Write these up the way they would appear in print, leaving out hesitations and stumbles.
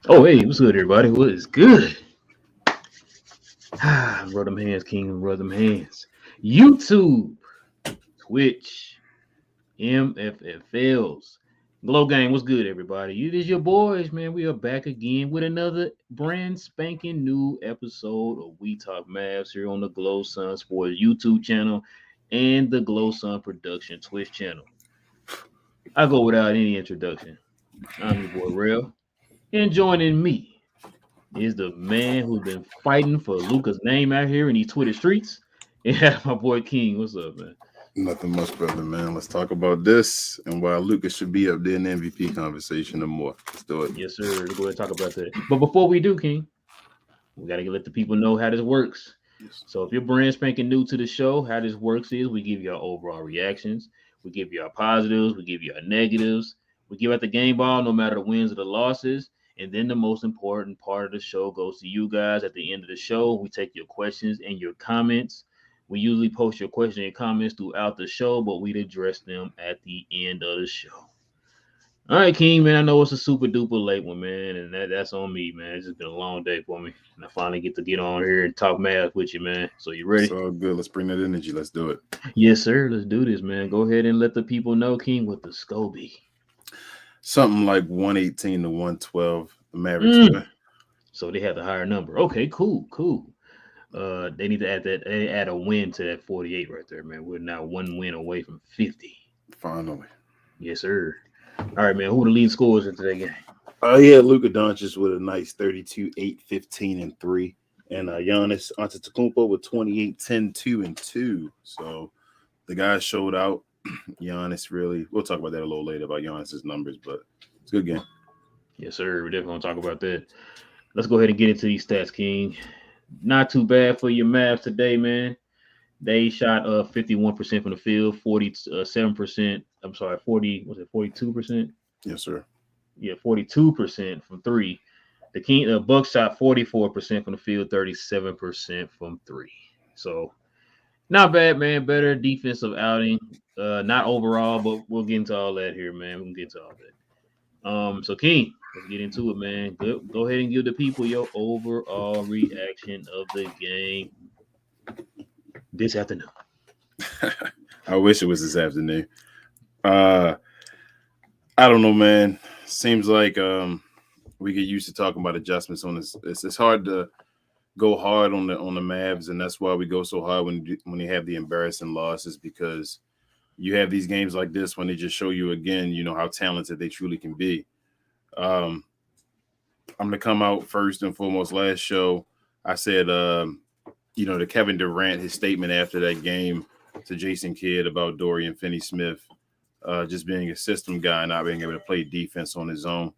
Oh, hey, what's good, everybody? What is good? Rub them hands, King. Rub them hands. YouTube, Twitch, MFFLs. Glow Gang, what's good, everybody? It is your boys, man. We are back again with another brand spanking new episode of We Talk Mavs here on the Glow Sun Sports YouTube channel and the Glow Sun Production Twitch channel. I go without any introduction. I'm your boy, Real. And joining me is the man who's been fighting for Luka's name out here in these Twitter streets. Yeah, my boy King. What's up, man? Nothing much, brother, man. Let's talk about this and why Luka should be up there in the MVP conversation and more. Let's do it. Yes, sir. Let's go ahead and talk about that. But before we do, King, we got to let the people know how this works. Yes. So if you're brand spanking new to the show, how this works is we give you our overall reactions, we give you our positives, we give you our negatives, we give out the game ball no matter the wins or the losses. And then the most important part of the show goes to you guys at the end of the show. We take your questions and your comments. We usually post your questions and comments throughout the show, but we'd address them at the end of the show. All right, King, man. I know it's a super duper late one, man, and that's on me, man. It's just been a long day for me, and I finally get to get on here and talk math with you, man. So you It's ready? all good. Let's bring that energy. Let's do it. Yes, sir. Let's do this, man. Go ahead and let the people know, King, what the score be. Something like 118 to 112. The Mavericks Mm. win. So they have the higher number. Okay, cool, cool. They need to add that. They add a win to that 48 right there, man. We're now one win away from 50. Finally. Yes, sir. All right, man. Who the lead scorers in today's game? Yeah, Luka Doncic with a nice 32, 8, 15, and 3. And Giannis Antetokounmpo with 28, 10, 2, and 2. So the guys showed out. Giannis really, we'll talk about that a little later about Giannis's numbers, but it's a good game. Yes, sir. We're definitely gonna talk about that. Let's go ahead and get into these stats, King. Not too bad for your Mavs today, man. They shot 51% from the field, 47%. I'm sorry, 40 was it 42%? Yes, sir. Yeah, 42% from three. The Bucks shot 44% from the field, 37% from three. So not bad, man. Better defensive outing. Not overall, but we'll get into all that here, man. We'll get into all that. So King, let's get into it, man. Go ahead and give the people your overall reaction of the game this afternoon. I wish it was this afternoon. Uh, I don't know, man. Seems like we get used to talking about adjustments on this. It's hard to go hard on the Mavs, and that's why we go so hard when you have the embarrassing losses because you have these games like this when they just show you again, how talented they truly can be. Um, I'm gonna come out first and foremost. Last show, I said, to Kevin Durant, his statement after that game to Jason Kidd about Dorian Finney-Smith just being a system guy, not being able to play defense on his own.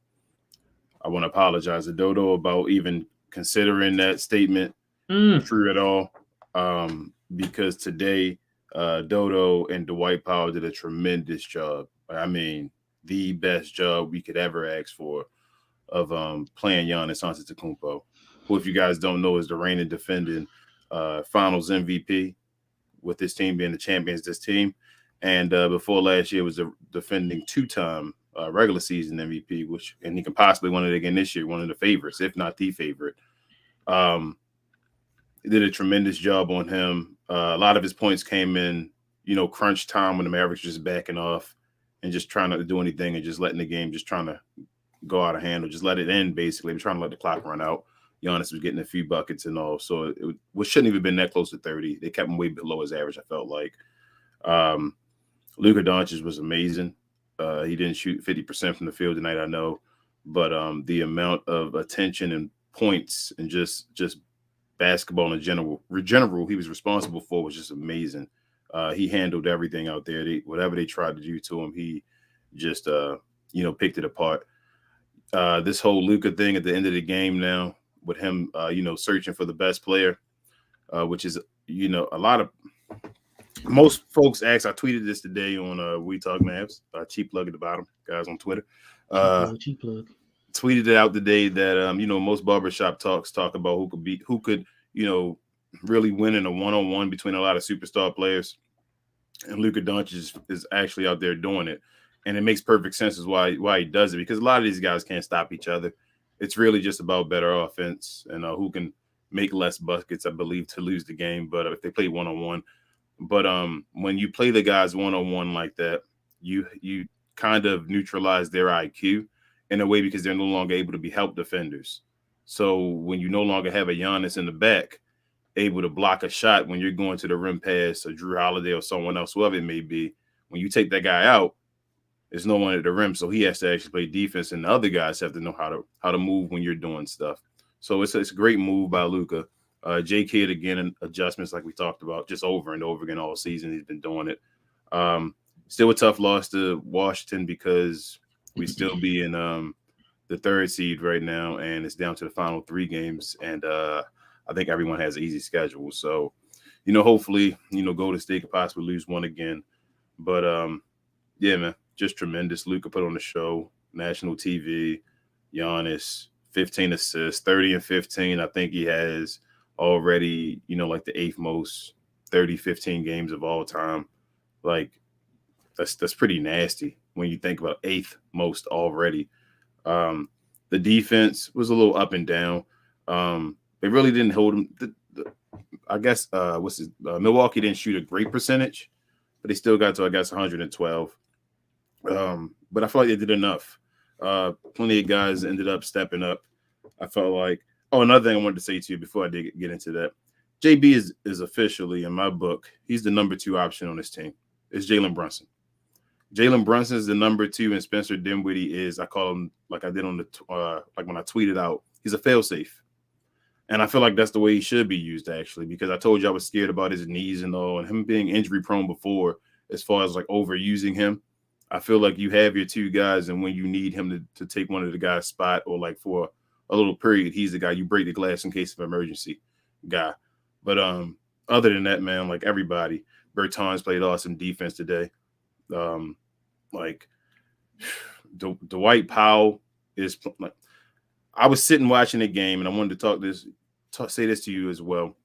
I want to apologize to Dodo about even considering that statement Mm, true at all, because today Dodo and Dwight Powell did a tremendous job. I mean, the best job we could ever ask for of playing Giannis Antetokounmpo, who, if you guys don't know, is the reigning defending Finals MVP with this team being the champions. This team, and before last year was the defending two-time regular season MVP, and he can possibly win it again this year. One of the favorites, if not the favorite. Um, he did a tremendous job on him. A lot of his points came in, crunch time when the Mavericks just backing off and just trying not to do anything and just letting the game just trying to go out of hand or just let it end, basically. We're trying to let the clock run out. Giannis was getting a few buckets and all. So it shouldn't even been that close to 30. They kept him way below his average, I felt like. Luka Doncic was amazing. He didn't shoot 50% from the field tonight, I know. But the amount of attention and points and just basketball in general he was responsible for was just amazing. He handled everything out there. Whatever they tried to do to him, he just picked it apart. This whole Luka thing at the end of the game now with him searching for the best player, which is a lot of most folks ask. I tweeted this today on We Talk Mavs, cheap plug at the bottom, guys on Twitter. cheap plug, cheap plug. Tweeted it out today that most barbershop talks talk about who could really win in a one-on-one between a lot of superstar players, and Luka Doncic is actually out there doing it, and it makes perfect sense as why he does it, because a lot of these guys can't stop each other. it's really just about better offense and who can make less buckets, I believe, to lose the game. But if they play one on one, but when you play the guys one on one like that, you kind of neutralize their IQ in a way because they're no longer able to be help defenders. So when you no longer have a Giannis in the back able to block a shot when you're going to the rim pass or Drew Holiday or someone else, whoever it may be, when you take that guy out, there's no one at the rim, so he has to actually play defense, and the other guys have to know how to move when you're doing stuff. So it's a great move by Luka. J Kidd again, and adjustments like we talked about, just over and over again all season. He's been doing it. Still a tough loss to Washington because we still be in the third seed right now, and it's down to the final 3 games. And I think everyone has an easy schedule. So, hopefully, Golden State could possibly lose one again. But yeah, man, just tremendous. Luka put on the show, national TV. Giannis, 15 assists, 30 and 15. I think he has already, like the 8th most 30-15 games of all time. Like that's pretty nasty when you think about 8th most already. The defense was a little up and down. They really didn't hold him. I guess Milwaukee didn't shoot a great percentage, but they still got to 112. But I felt like they did enough. Plenty of guys ended up stepping up. I felt like. Oh, another thing I wanted to say to you before I did get into that, JB is officially in my book. He's the number 2 option on this team. It's Jalen Brunson. Jalen Brunson is the number 2, and Spencer Dinwiddie is, I call him like I did on the like when I tweeted out, he's a failsafe. And I feel like that's the way he should be used, actually, because I told you I was scared about his knees and all, and him being injury prone before, as far as like overusing him. I feel like you have your 2 guys, and when you need him to take one of the guys' spot or like for a little period, he's the guy you break the glass in case of emergency guy. But other than that, man, like everybody, Bertans played awesome defense today. Like Dwight Powell is like, I was sitting watching the game, and I wanted to say this to you as well.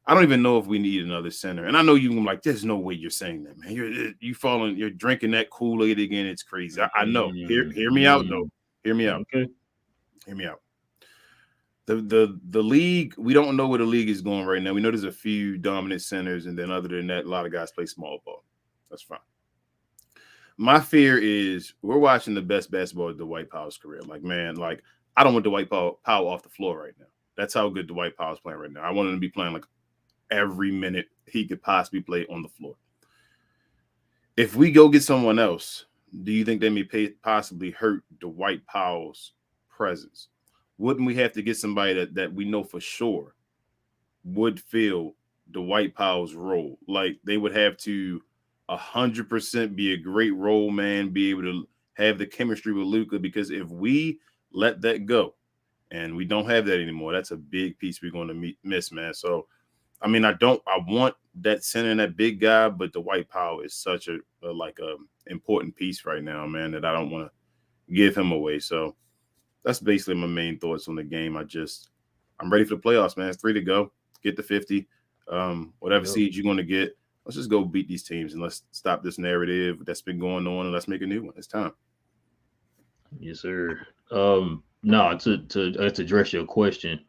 I don't even know if we need another center. And I know you're like, there's no way you're saying that, man. You're drinking that Kool-Aid again. It's crazy. I know. Hear me out, though. Hear me out. Okay. Hear me out. The league, we don't know where the league is going right now. We know there's a few dominant centers, and then other than that, a lot of guys play small ball. That's fine. My fear is we're watching the best basketball of Dwight Powell's career. Like, man, like I don't want Dwight Powell off the floor right now. That's how good Dwight Powell's playing right now. I want him to be playing like every minute he could possibly play on the floor. If we go get someone else, do you think they may possibly hurt Dwight Powell's presence? Wouldn't we have to get somebody that we know for sure would fill Dwight Powell's role? Like they would have to 100% be a great role man, be able to have the chemistry with Luka, because if we let that go and we don't have that anymore, that's a big piece we're going to miss, man. So, I mean, I want that center and that big guy, but Dwight Powell is such a important piece right now, man, that I don't want to give him away. So that's basically my main thoughts on the game. I'm ready for the playoffs, man. It's 3 to go. Get to 50. Whatever seeds you're going to get, let's just go beat these teams and let's stop this narrative that's been going on and let's make a new one. It's time. Yes, sir. No, to address your question,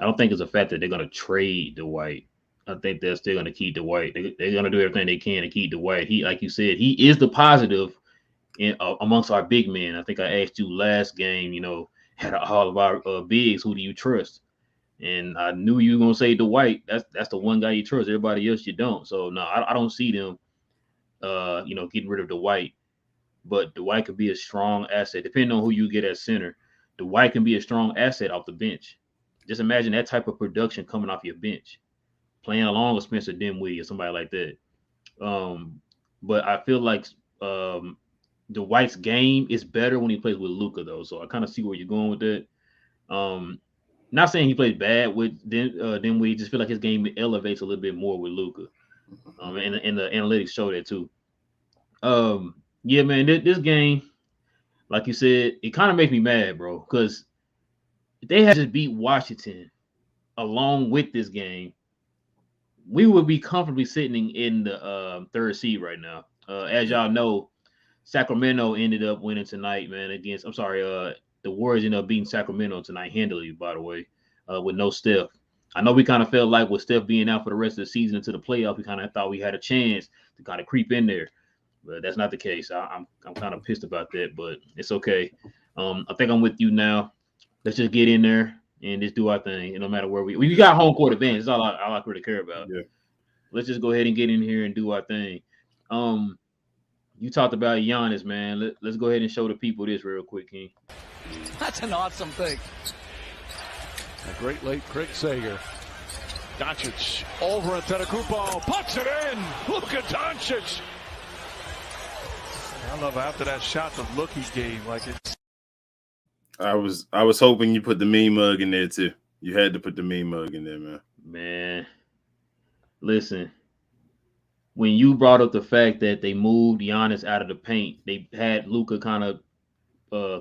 I don't think it's a fact that they're going to trade Dwight. I think they're still going to keep Dwight. They're going to do everything they can to keep Dwight. He, like you said, he is the positive amongst our big men. I think I asked you last game, had all of our bigs, who do you trust? And I knew you were going to say Dwight. That's the one guy you trust. Everybody else you don't. So, no, I don't see them, getting rid of Dwight. But Dwight could be a strong asset, depending on who you get at center. Dwight can be a strong asset off the bench. Just imagine that type of production coming off your bench, playing along with Spencer Dinwiddie or somebody like that. But I feel like Dwight's game is better when he plays with Luka, though. So I kind of see where you're going with that. Not saying he plays bad with Dinwiddie. Just feel like his game elevates a little bit more with Luka. And the analytics show that too. Yeah, man, this game, like you said, it kind of makes me mad, bro, because they had just beat Washington along with this game, we would be comfortably sitting in the 3rd seed right now. As y'all know, Sacramento ended up winning tonight, man, the Warriors ended up beating Sacramento tonight handily, by the way, with no Steph. I know we kind of felt like with Steph being out for the rest of the season into the playoff, we kind of thought we had a chance to kind of creep in there, but that's not the case. I'm kind of pissed about that, but it's okay. I think I'm with you now. Let's just get in there and just do our thing. And no matter where we got home court advantage. That's all I really care about. Yeah. Let's just go ahead and get in here and do our thing. You talked about Giannis, man. Let's go ahead and show the people this real quick, King. That's an awesome thing. A great late Craig Sager. Doncic over Antetokounmpo, puts it in. Luka Doncic. I love after that shot the look he gave. Like it's. I was hoping you put the meme mug in there too. You had to put the meme mug in there, man. Man, listen. When you brought up the fact that they moved Giannis out of the paint, they had Luka kind of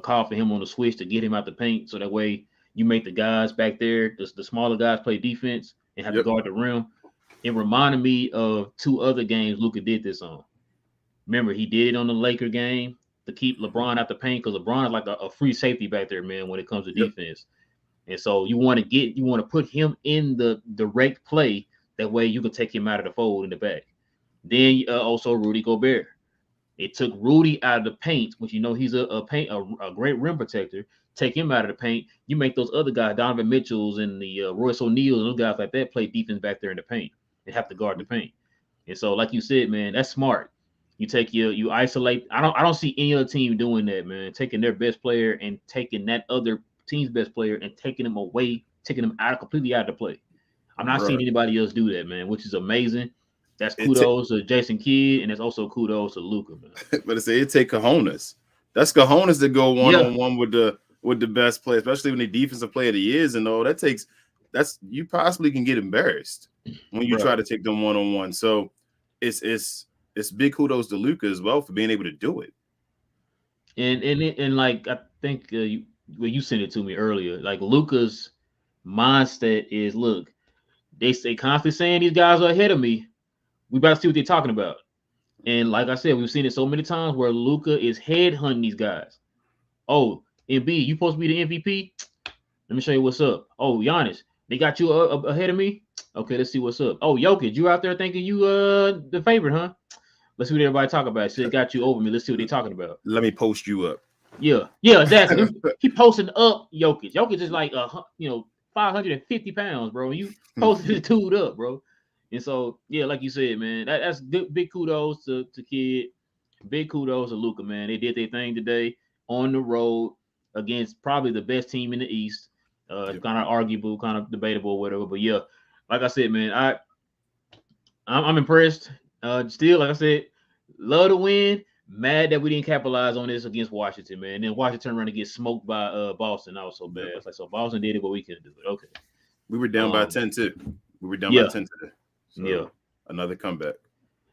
call for him on the switch to get him out the paint, so that way you make the guys back there, the smaller guys, play defense and have to guard the rim. It reminded me of two other games Luka did this on. Remember, he did it on the Laker game to keep LeBron out the paint because LeBron is like a free safety back there, man, when it comes to defense. And so you want to put him in the direct play. That way you can take him out of the fold in the back. Then also Rudy Gobert. It took Rudy out of the paint, which he's a great rim protector. Take him out of the paint. You make those other guys, Donovan Mitchells and the Royce O'Neals and those guys like that, play defense back there in the paint and have to guard the paint. And so, like you said, man, that's smart. You isolate. I don't see any other team doing that, man. Taking their best player and taking that other team's best player and taking them away, taking them completely out of the play. I'm not seeing anybody else do that, man, which is amazing. That's kudos to Jason Kidd, and it's also kudos to Luka, man. But it take cojones. That's cojones to go one-on-one with the best player, especially when the defensive player of the years and all. That's you possibly can get embarrassed when you try to take them one-on-one. So it's big kudos to Luka as well for being able to do it. And like I think you sent it to me earlier. Like Luka's mindset is, look, they constantly saying these guys are ahead of me. We about to see what they're talking about. And like I said, we've seen it so many times where Luka is headhunting these guys. Oh, MB, you supposed to be the MVP? Let me show you what's up. Oh, Giannis, they got you ahead of me? Okay, let's see what's up. Oh, Jokic, you out there thinking you the favorite, huh? Let's see what everybody talk about. Shit got you over me. Let's see what they're talking about. Let me post you up. Yeah, exactly. he posted up Jokic. Jokic is like 550 pounds, bro. You posted this dude up, bro. And so, yeah, like you said, man, that's good, big kudos to Kidd. Big kudos to Luka, man. They did their thing today on the road against probably the best team in the East. Kind of arguable, kind of debatable, whatever. But yeah, like I said, man, I'm impressed. Still, like I said, love to win. Mad that we didn't capitalize on this against Washington, man. And then Washington turned around to get smoked by Boston. That was so bad. It's like, so Boston did it, but we couldn't do it. Okay. We were down by 10 too. We were down by 10 today. So another comeback.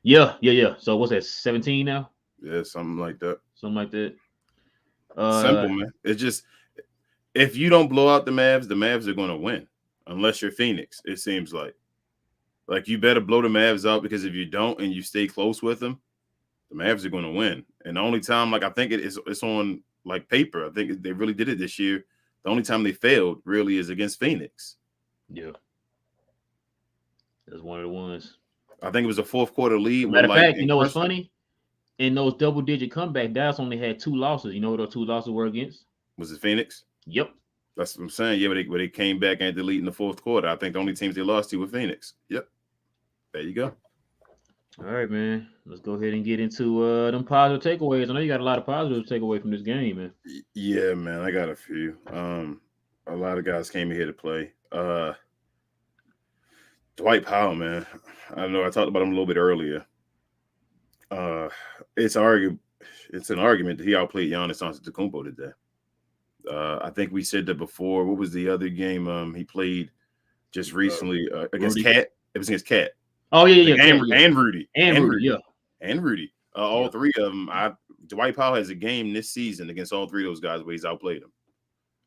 Yeah. So what's that? 17 now? Yeah, something like that. Simple, man. It's just if you don't blow out the Mavs are going to win unless you're Phoenix. It seems like you better blow the Mavs out because if you don't and you stay close with them, the Mavs are going to win. And the only time, like I think it's on like paper. I think they really did it this year. The only time they failed really is against Phoenix. Yeah. That's one of the ones. I think it was a fourth quarter lead. Matter of fact, you know what's funny? In those double-digit comeback, Dallas only had 2 losses. You know what those 2 losses were against? Was it Phoenix? Yep. That's what I'm saying. Yeah, but they came back and deleted in the fourth quarter. I think the only teams they lost to were Phoenix. Yep. There you go. All right, man. Let's go ahead and get into them positive takeaways. I know you got a lot of positives to take away from this game, man. Yeah, man. I got a few. A lot of guys came here to play. Dwight Powell, man. I know I talked about him a little bit earlier. It's an argument that he outplayed Giannis Antetokounmpo today. I think we said that before. What was the other game he played just recently against Rudy. Cat? It was against Cat. Oh yeah. And Rudy. And Rudy, yeah. And Rudy. All three of them. Dwight Powell has a game this season against all three of those guys where he's outplayed them.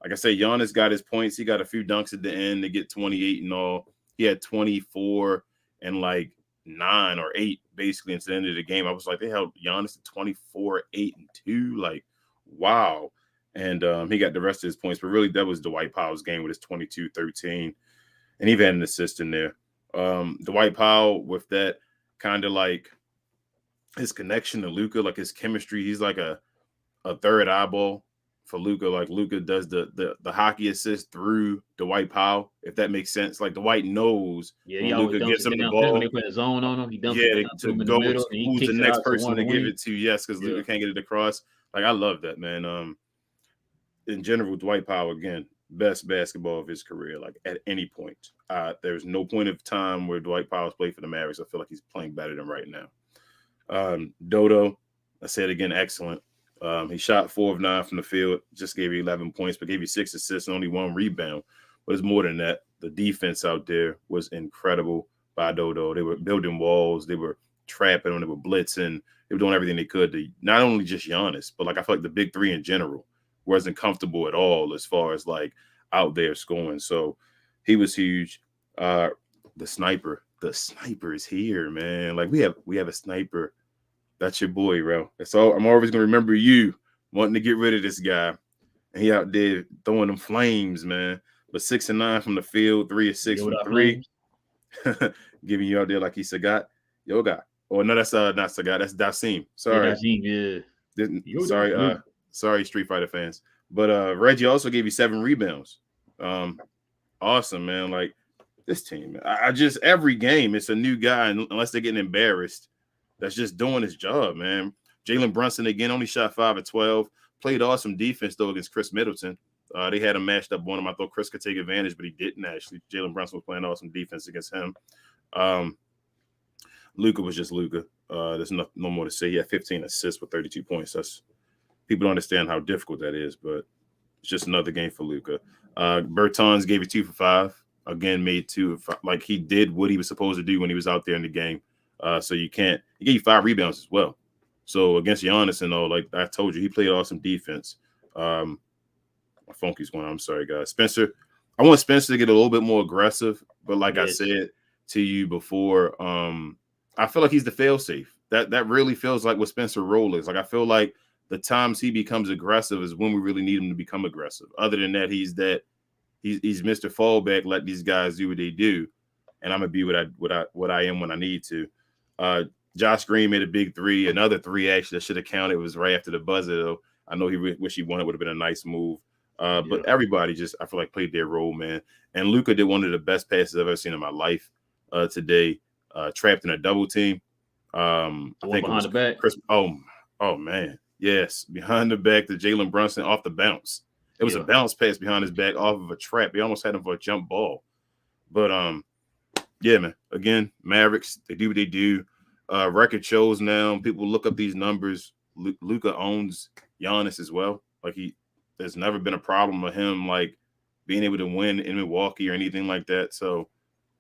Like I say, Giannis got his points. He got a few dunks at the end to get 28 and all. He had 24 and like 9 or 8 basically into the end of the game. I was like, they held Giannis to 24, 8, and 2. Like, wow. And he got the rest of his points. But really, that was Dwight Powell's game with his 22-13. And he had an assist in there. Dwight Powell, with that kind of like his connection to Luka, like his chemistry, he's like a third eyeball for Luka. Like Luka does the hockey assist through Dwight Powell, if that makes sense. Like Dwight knows when Luka gives him the ball. When they put a zone on him, he dumps it to go in the middle, and who's the next person to give it it to. Yes, because Luka can't get it across. Like, I love that, man. In general, Dwight Powell, again, best basketball of his career, like at any point. There's no point of time where Dwight Powell's played for the Mavericks. I feel like he's playing better than right now. Dodo, I said again, excellent. He shot 4 of 9 from the field, just gave you 11 points, but gave you 6 assists and only 1 rebound. But it's more than that. The defense out there was incredible by Dodo. They were building walls. They were trapping them. They were blitzing. They were doing everything they could to not only just Giannis, but like I feel like the big three in general wasn't comfortable at all as far as like out there scoring. So he was huge. The sniper is here, man. Like we have a sniper. That's your boy, bro. That's all. I'm always gonna remember you wanting to get rid of this guy. And he out there throwing them flames, man. But 6 of 9 from the field, 3 of 6 from 3. Giving you out there like he Sagat. Yoga. Oh no, that's not Sagat, that's Dasim. Sorry. Yeah, Dasim, Sorry, Street Fighter fans. But Reggie also gave you 7 rebounds. Awesome, man. Like this team, I just every game it's a new guy, unless they're getting embarrassed. That's just doing his job, man. Jalen Brunson again only shot 5 of 12. Played awesome defense though against Chris Middleton. They had him matched up on him. I thought Chris could take advantage, but he didn't actually. Jalen Brunson was playing awesome defense against him. Luka was just Luka. There's no more to say. He had 15 assists with 32 points. That's people don't understand how difficult that is, but it's just another game for Luka. Bertans gave you 2 for 5. Again, made 2 of 5. Like he did what he was supposed to do when he was out there in the game. So he gave you 5 rebounds as well. So against Giannis and all, like I told you, he played awesome defense. My funky's going on. I'm sorry, guys. Spencer, I want Spencer to get a little bit more aggressive, but like I said to you before, I feel like he's the fail-safe. That really feels like what Spencer's role is. Like I feel like the times he becomes aggressive is when we really need him to become aggressive. Other than that, he's Mr. Fallback. Let these guys do what they do, and I'm gonna be what I am when I need to. Josh Green made a big 3, another 3 actually that should have counted. It was right after the buzzer though. I know he wish he won. It would have been a nice move. But everybody just I feel like played their role, man. And Luka did one of the best passes I've ever seen in my life today. Trapped in a double team. I think behind the back. Chris. Oh man. Yes, behind the back to Jalen Brunson off the bounce. It was a bounce pass behind his back off of a trap. He almost had him for a jump ball. But yeah, man. Again, Mavericks, they do what they do. Record shows now. People look up these numbers. Luka owns Giannis as well. Like there's never been a problem with him like being able to win in Milwaukee or anything like that. So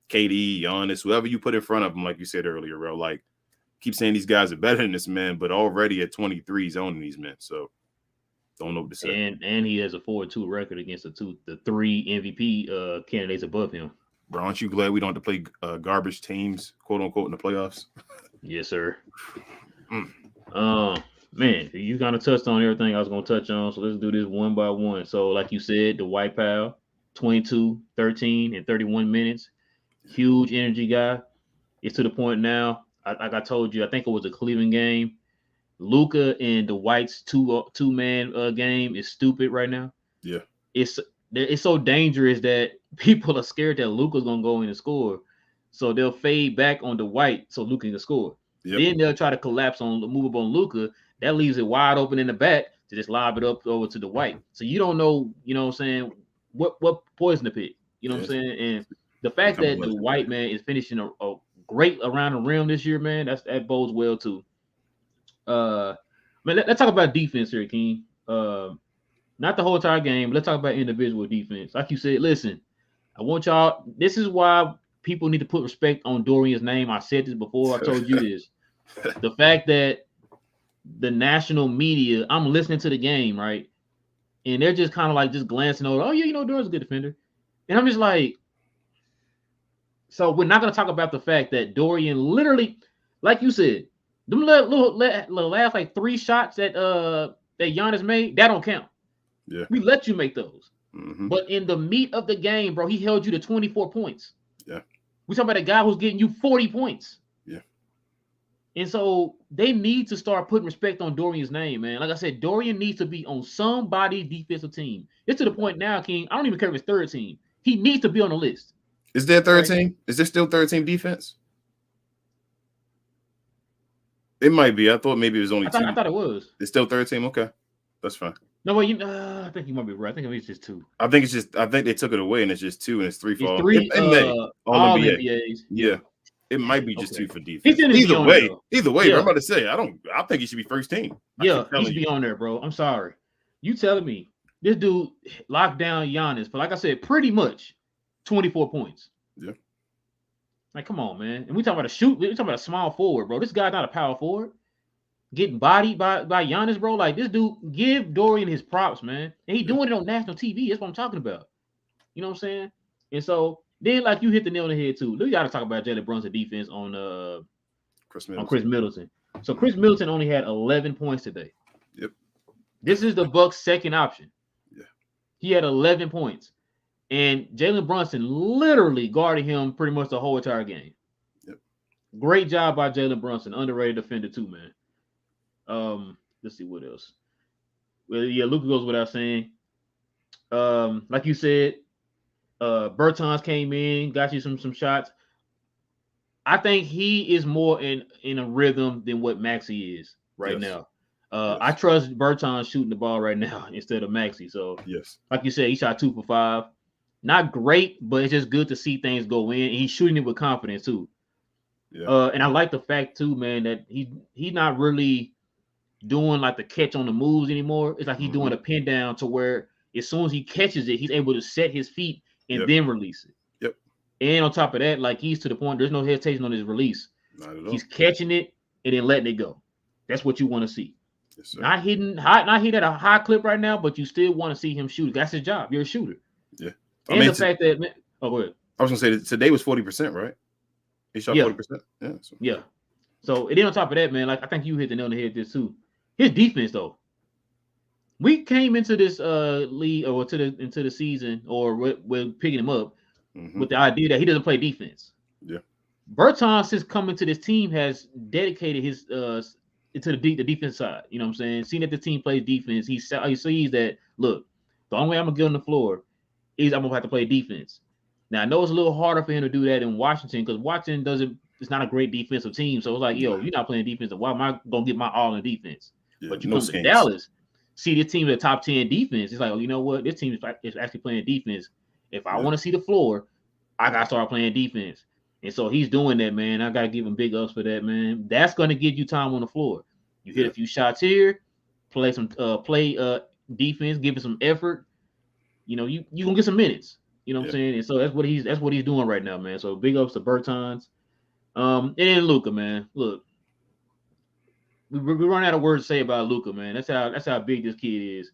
KD, Giannis, whoever you put in front of him, like you said earlier, bro, like keep saying these guys are better than this man, but already at 23, he's owning these men. So don't know what to say. And he has a 4-2 record against the 3 MVP candidates above him. Bro, aren't you glad we don't have to play garbage teams, quote unquote, in the playoffs? Yes, sir. Man, you kind of touched on everything I was going to touch on, so let's do this one by one. So, like you said, Dwight Powell, 22, 13, and 31 minutes. Huge energy guy. It's to the point now, like I told you, I think it was a Cleveland game. Luka and Dwight's two-man game is stupid right now. Yeah. It's so dangerous that people are scared that Luka's going to go in and score. So they'll fade back on Dwight so Luka can score. Yep. Then they'll try to move up on Luka. That leaves it wide open in the back to just lob it up over to Dwight. So you don't know, you know what I'm saying, what poison to pick. You know what I'm saying? And the fact that the Dwight, man, is finishing a great around the rim this year, man, that bodes well too. Man, let's talk about defense here, King. Not the whole entire game, but let's talk about individual defense. Like you said, listen, I want y'all, this is why people need to put respect on Dorian's name. I said this before. I told you this. The fact that the national media, I'm listening to the game, right? And they're just kind of like just glancing over, oh, yeah, you know, Dorian's a good defender. And I'm just like, so we're not going to talk about the fact that Dorian literally, like you said, them last like 3 shots that Giannis made, that don't count. Yeah. We let you make those. Mm-hmm. But in the meat of the game, bro, he held you to 24 points. Yeah. We talking about a guy who's getting you 40 points. Yeah. And so they need to start putting respect on Dorian's name, man. Like I said, Dorian needs to be on somebody's defensive team. It's to the point now, King, I don't even care if it's third team. He needs to be on the list. Is there a third team? Is there still third team defense? It might be. I thought maybe it was only 2. I thought it was. It's still third team? Okay. That's fine. No, well, I think you might be right. I think it's just 2. I think they took it away and it's just 2 and it's 3 for all. It's 3 all NBA. NBAs. Yeah. It might be just 2 for defense. Either way, bro, I'm about to say, I think he should be first team. He should be on there, bro. I'm sorry. You telling me this dude locked down Giannis, but like I said, pretty much 24 points. Yeah. Like, come on, man. And we talking about we talking about a small forward, bro. This guy's not a power forward. Getting bodied by Giannis, bro. Like, this dude, give Dorian his props, man. And he doing it on national TV. That's what I'm talking about. You know what I'm saying? And so then, like, you hit the nail on the head too. You got to talk about Jalen Brunson defense on Chris Middleton. So Chris Middleton only had 11 points today. Yep. This is the Bucks' second option. Yeah. He had 11 points. And Jalen Brunson literally guarded him pretty much the whole entire game. Yep. Great job by Jalen Brunson. Underrated defender too, man. Let's see what else. Well, yeah, Luka goes without saying. Like you said, Bertans came in, got you some shots. I think he is more in a rhythm than what Maxey is right now. I trust Bertans shooting the ball right now instead of Maxey. So, like you said, he shot 2 for 5. Not great, but it's just good to see things go in. And he's shooting it with confidence too. Yeah. And I like the fact too, man, that he's not really doing like the catch on the moves anymore. It's like he's doing a pin down to where as soon as he catches it, he's able to set his feet and then release it. Yep. And on top of that, like, he's to the point, there's no hesitation on his release. Not at all. He's catching it and then letting it go. That's what you want to see. Yes, sir. Not hitting at a high clip right now, but you still want to see him shoot. That's his job. You're a shooter. Yeah. And the fact that, man, go ahead. I was gonna say today was 40%, right? He shot 40%. Yeah. Yeah. So, and then on top of that, man, like, I think you hit the nail on the head this too. His defense, though. We came into this league or into the season, or we're picking him up with the idea that he doesn't play defense. Yeah. Bertans, since coming to this team, has dedicated his into the defense side. You know what I'm saying? Seeing that the team plays defense, he sees that, look, the only way I'm gonna get on the floor is I'm gonna have to play defense. Now I know it's a little harder for him to do that in Washington because Washington it's not a great defensive team. So it's like, yo, you're not playing defense. Why am I gonna get my all in defense? Yeah, but you come to Dallas, see this team in the top 10 defense. It's like, oh, you know what? This team is actually playing defense. If I want to see the floor, I gotta start playing defense. And so he's doing that, man. I gotta give him big ups for that, man. That's gonna give you time on the floor. You hit a few shots here, play some defense, give it some effort. You know, you gonna get some minutes. You know what I'm saying? And so that's what he's doing right now, man. So big ups to Bertans. And then Luka, man. Look, we run out of words to say about Luka, man. That's how big this kid is.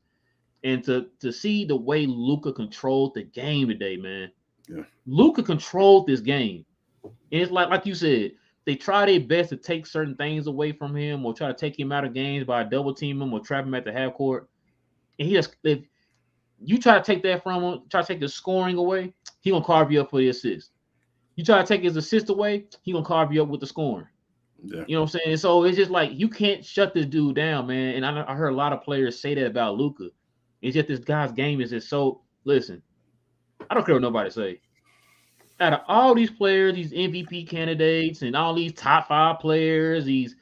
And to see the way Luka controlled the game today, man. Yeah. Luka controlled this game. And it's like you said, they try their best to take certain things away from him or try to take him out of games by double team him or trap him at the half court. And if you try to take that from him, try to take the scoring away, he gonna carve you up for the assist. You try to take his assist away, he gonna carve you up with the scoring. Yeah. You know what I'm saying? So it's just like you can't shut this dude down, man. And I heard a lot of players say that about Luka. It's just this guy's game is just so. Listen, I don't care what nobody say. Out of all these players, these MVP candidates, and all these top 5 players, these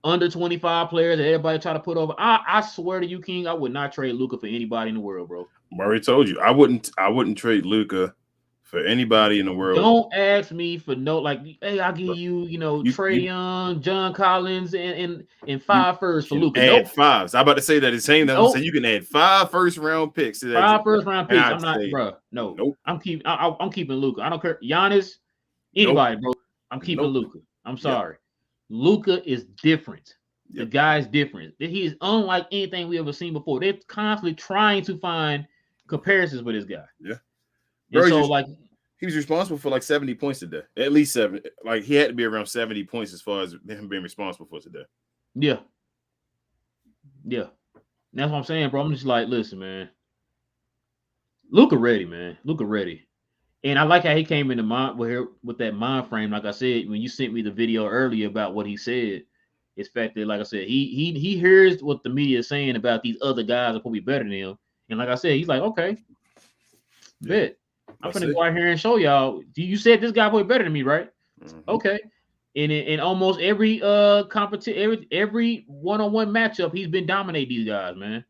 under 25 players that everybody try to put over, I swear to you, King, I would not trade Luka for anybody in the world, bro. I already told you, I wouldn't trade Luka for anybody in the world. Don't ask me for hey, I'll give you, Trae Young, John Collins, and 5 firsts for Luka. Add 5s. I'm about to say that the same. That say you can add 5 first-round picks. 5 first-round picks. I'm not, bro. No. Nope. I'm keeping Luka. I don't care. Giannis, anybody, bro. I'm keeping Luka. I'm sorry. Yep. Luka is different. Yep. The guy's different. He is unlike anything we ever seen before. They're constantly trying to find comparisons with this guy. Yeah. And so, he was responsible for like 70 points today. At least 7. Like, he had to be around 70 points as far as him being responsible for today. Yeah. Yeah. That's what I'm saying, bro. I'm just like, listen, man. Luka ready, man. Luka ready. And I like how he came into mind with that mind frame. Like I said, when you sent me the video earlier about what he said, it's fact that, like I said, he hears what the media is saying about these other guys are probably better than him. And like I said, he's like, okay, Yeah. bet. I'm finna go out here and show y'all. You said this guy probably better than me, right? Mm-hmm. Okay. And in almost every competition, every one-on-one matchup, he's been dominating these guys, man.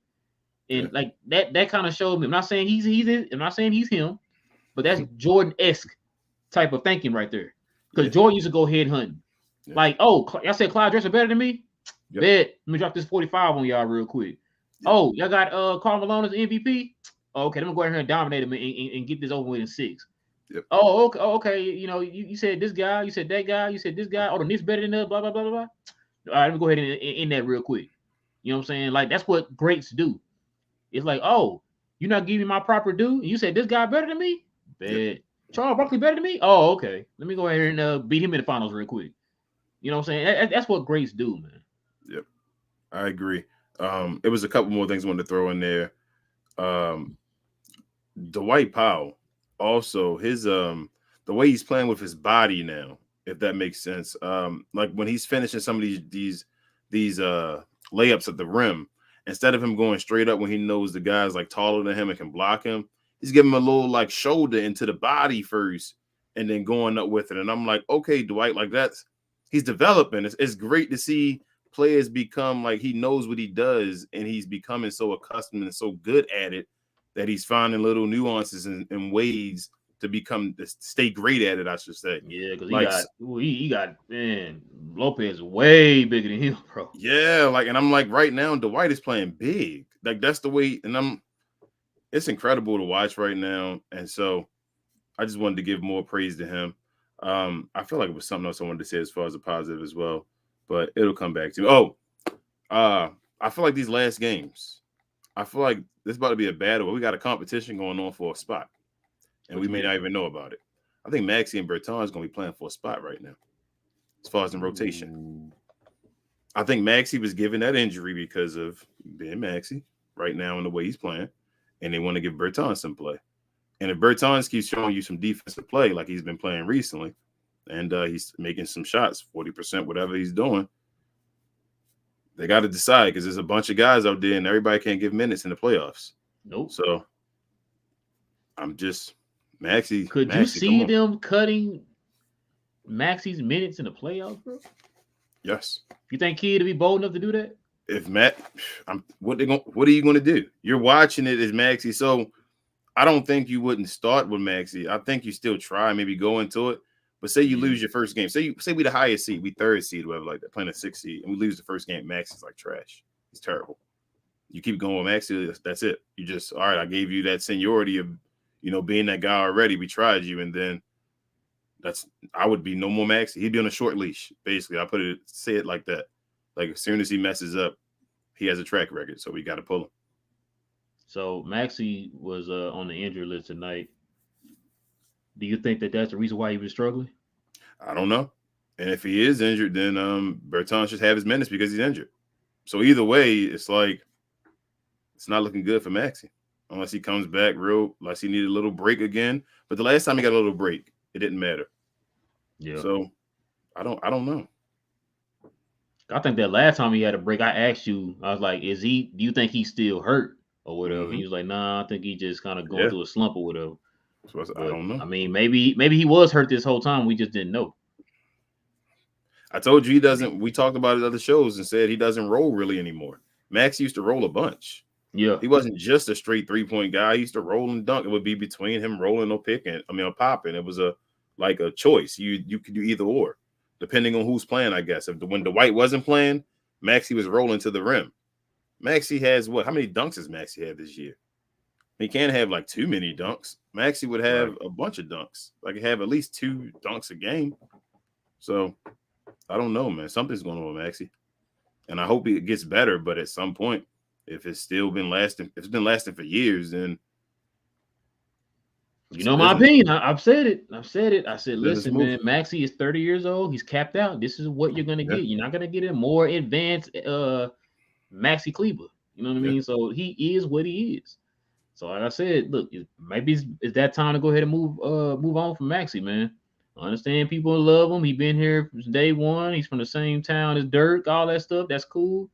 And like that kind of showed me. I'm not saying I'm not saying he's him, but that's Jordan-esque type of thinking right there. Because Jordan used to go head hunting. Yeah. Like, I said Clyde Drexler better than me? Yep. Bet. Let me drop this 45 on y'all real quick. Yep. Oh, y'all got Karl Malone as MVP? Oh, okay, let me go ahead and dominate him and get this over with in 6. Yep. Oh, okay. Okay. You know, you said this guy, you said that guy, you said this guy. Oh, the Knicks better than us, blah, blah, blah, blah, blah. All right, let me go ahead and end that real quick. You know what I'm saying? Like, that's what greats do. It's like, oh, you're not giving me my proper due? You said this guy better than me? Bet. Yep. Charles Barkley better than me? Oh, okay. Let me go ahead and beat him in the finals real quick. You know what I'm saying? That's what greats do, man. Yep. I agree. It was a couple more things I wanted to throw in there. Dwight Powell, also his the way he's playing with his body now, if that makes sense. Like when he's finishing some of these layups at the rim, instead of him going straight up when he knows the guy's like taller than him and can block him, he's giving him a little like shoulder into the body first and then going up with it. And I'm like, okay, Dwight, like he's developing. It's great to see players become like he knows what he does and he's becoming so accustomed and so good at it that he's finding little nuances and ways to stay great at it, I should say. Yeah, because he got man, Lopez way bigger than him, bro. Yeah, and I'm like, right now, Dwight is playing big. Like that's the way, and it's incredible to watch right now. And so I just wanted to give more praise to him. I feel like it was something else I wanted to say as far as a positive as well, but it'll come back to me. I feel like these last games, I feel like this is about to be a battle. We got a competition going on for a spot, and we may not even know about it. I think Maxey and Berton is going to be playing for a spot right now, as far as in rotation. I think Maxey was given that injury because of being Maxey right now in the way he's playing, and they want to give Berton some play. And if Bertans keeps showing you some defensive play like he's been playing recently, and he's making some shots, 40%, whatever he's doing, they got to decide because there's a bunch of guys out there and everybody can't give minutes in the playoffs. Nope. So I'm just Maxey. Could you see them cutting Maxey's minutes in the playoffs, bro? Yes. You think Kid to be bold enough to do that? If what are you going to do? You're watching it as Maxey, so I don't think you wouldn't start with Maxey. I think you still try, maybe go into it. But say you lose your first game. Say we the highest seed, we third seed, whatever like that, playing a 6th seed, and we lose the first game. Maxey's like trash. He's terrible. You keep going with Maxey, that's it. You just, all right, I gave you that seniority of, being that guy already. We tried you, and then I would be no more Maxey. He'd be on a short leash, basically. Say it like that. Like as soon as he messes up, he has a track record, so we got to pull him. So Maxey was on the injury list tonight. Do you think that that's the reason why he was struggling? I don't know. And if he is injured, then Berton should have his minutes because he's injured. So either way, it's like it's not looking good for Maxey unless he comes back unless he needed a little break again. But the last time he got a little break, it didn't matter. Yeah. So I don't know. I think that last time he had a break, I asked you, I was like, do you think he's still hurt or whatever? Mm-hmm. He was like, nah, I think he just kind of going through a slump or whatever. So I don't know. I mean, maybe he was hurt this whole time. We just didn't know. I told you we talked about it other shows and said he doesn't roll really anymore. Max used to roll a bunch. Yeah. He wasn't just a straight 3-point guy. He used to roll and dunk. It would be between him rolling or popping. It was a choice. You could do either or, depending on who's playing, I guess. When Dwight wasn't playing, Maxey was rolling to the rim. Maxey has what? How many dunks has Maxey had this year? He can't have like too many dunks. Maxey would have a bunch of dunks. Like he have at least 2 dunks a game. So I don't know, man. Something's going on with Maxey. And I hope it gets better, but at some point, if it's been lasting for years, then my opinion. I've said it. I said, listen, man, Maxey is 30 years old. He's capped out. This is what you're gonna get. You're not gonna get a more advanced Maxey Kleber. You know what I mean? So he is what he is. So like I said, look, maybe it's that time to go ahead and move on from Maxey, man. I understand people love him. He been here since day one. He's from the same town as Dirk, all that stuff. That's cool.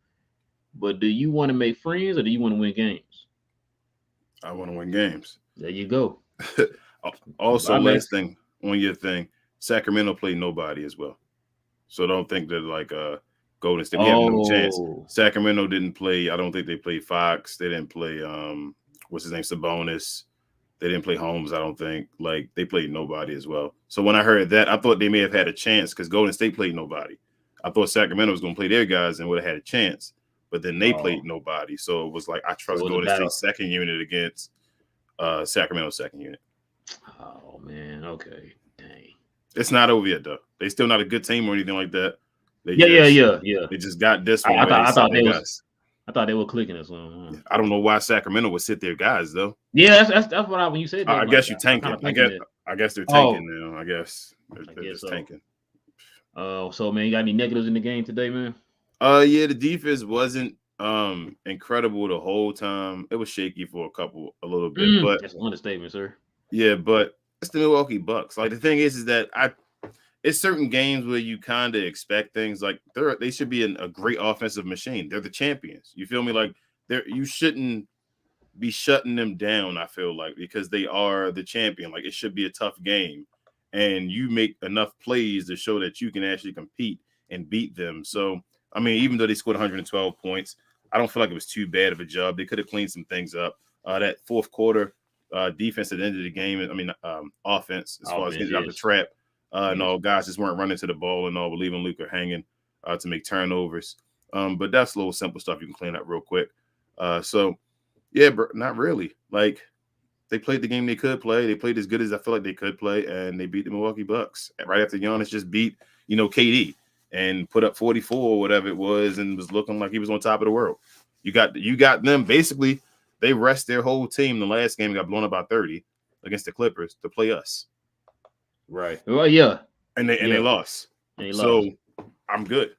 But do you want to make friends or do you want to win games? I want to win games. There you go. Also, last thing on your thing, Sacramento played nobody as well. So don't think that like Golden State, we have no chance. Sacramento didn't play. I don't think they played Fox. They didn't play what's his name, Sabonis. They didn't play Holmes. I don't think. Like they played nobody as well. So when I heard that, I thought they may have had a chance because Golden State played nobody. I thought Sacramento was going to play their guys and would have had a chance, but then they played nobody. So it was like I trust Golden State's second unit against Sacramento's second unit. Oh man, okay, dang. It's not over yet though. They still not a good team or anything like that. They They just got this one. I thought they were clicking us. I don't know why Sacramento would sit their guys though. Yeah, that's what when you said that. I guess you're tanking. I guess they're tanking now. I guess they're just tanking. So man, you got any negatives in the game today, man? Yeah, the defense wasn't incredible the whole time. It was shaky for a little bit, but that's an understatement, sir. Yeah, but it's the Milwaukee Bucks. Like the thing is that it's certain games where you kind of expect things like they should be a great offensive machine. They're the champions. You feel me? Like you shouldn't be shutting them down. I feel like because they are the champion. Like it should be a tough game, and you make enough plays to show that you can actually compete and beat them. So I mean, even though they scored 112 points, I don't feel like it was too bad of a job. They could have cleaned some things up. That fourth quarter. Defense at the end of the game. I mean, offense as far as getting out the trap. And all guys just weren't running to the ball and all, but leaving Luka hanging to make turnovers. But that's a little simple stuff you can clean up real quick. So, yeah, not really. Like they played the game they could play. They played as good as I feel like they could play, and they beat the Milwaukee Bucks right after Giannis just beat KD and put up 44 or whatever it was, and was looking like he was on top of the world. You got them basically. They rest their whole team. The last game got blown up by 30 against the Clippers to play us. Right. Well, yeah. And they lost. So I'm good.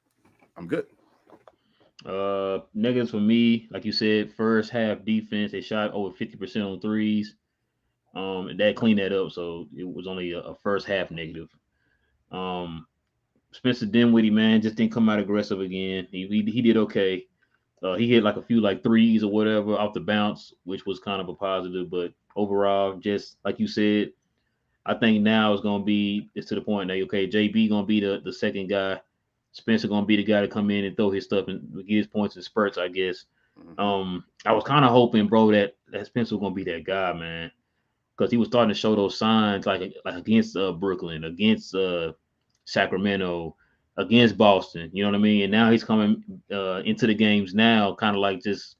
Negatives for me, like you said, first half defense, they shot over 50% on threes. And that cleaned that up. So it was only a first half negative. Spencer Dinwiddie, man, just didn't come out aggressive again. He did okay. He hit like a few threes or whatever off the bounce, which was kind of a positive. But overall, just like you said, I think now it's to the point that okay, JB gonna be the second guy. Spencer gonna be the guy to come in and throw his stuff and get his points in spurts, I guess. I was kind of hoping, bro, that Spencer was gonna be that guy, man, because he was starting to show those signs like against Brooklyn, against Sacramento, against Boston, you know what I mean? And now he's coming into the games now, kind of like just,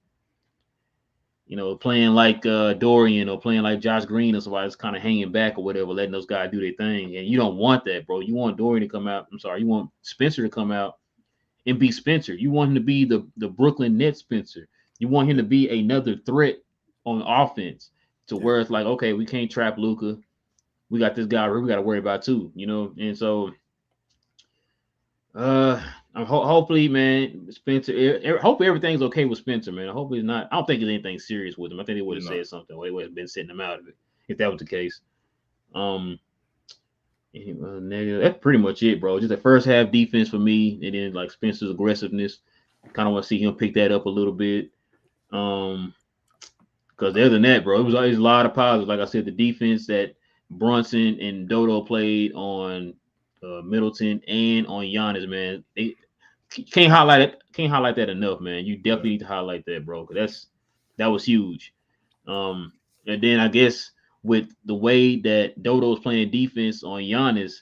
playing like Dorian or playing like Josh Green or somebody that's kind of hanging back or whatever, letting those guys do their thing. And you don't want that, bro. You want Dorian to come out. You want Spencer to come out and be Spencer. You want him to be the Brooklyn Nets Spencer. You want him to be another threat on offense to where it's like, okay, we can't trap Luka. We got this guy we got to worry about too, And so hopefully, man, Spencer. Hopefully everything's okay with Spencer, man. Hopefully it's not. I don't think there's anything serious with him. I think they would have said something. Or they would have been sitting him out of it if that was the case. Negative. That's pretty much it, bro. Just the first half defense for me, and then like Spencer's aggressiveness. Kind of want to see him pick that up a little bit. Because other than that, bro, it was always a lot of positives. Like I said, the defense that Brunson and Dodo played on Middleton and on Giannis, man. They can't highlight that enough, man. You definitely need to highlight that, bro, because that was huge. And then I guess with the way that Dodo's playing defense on Giannis,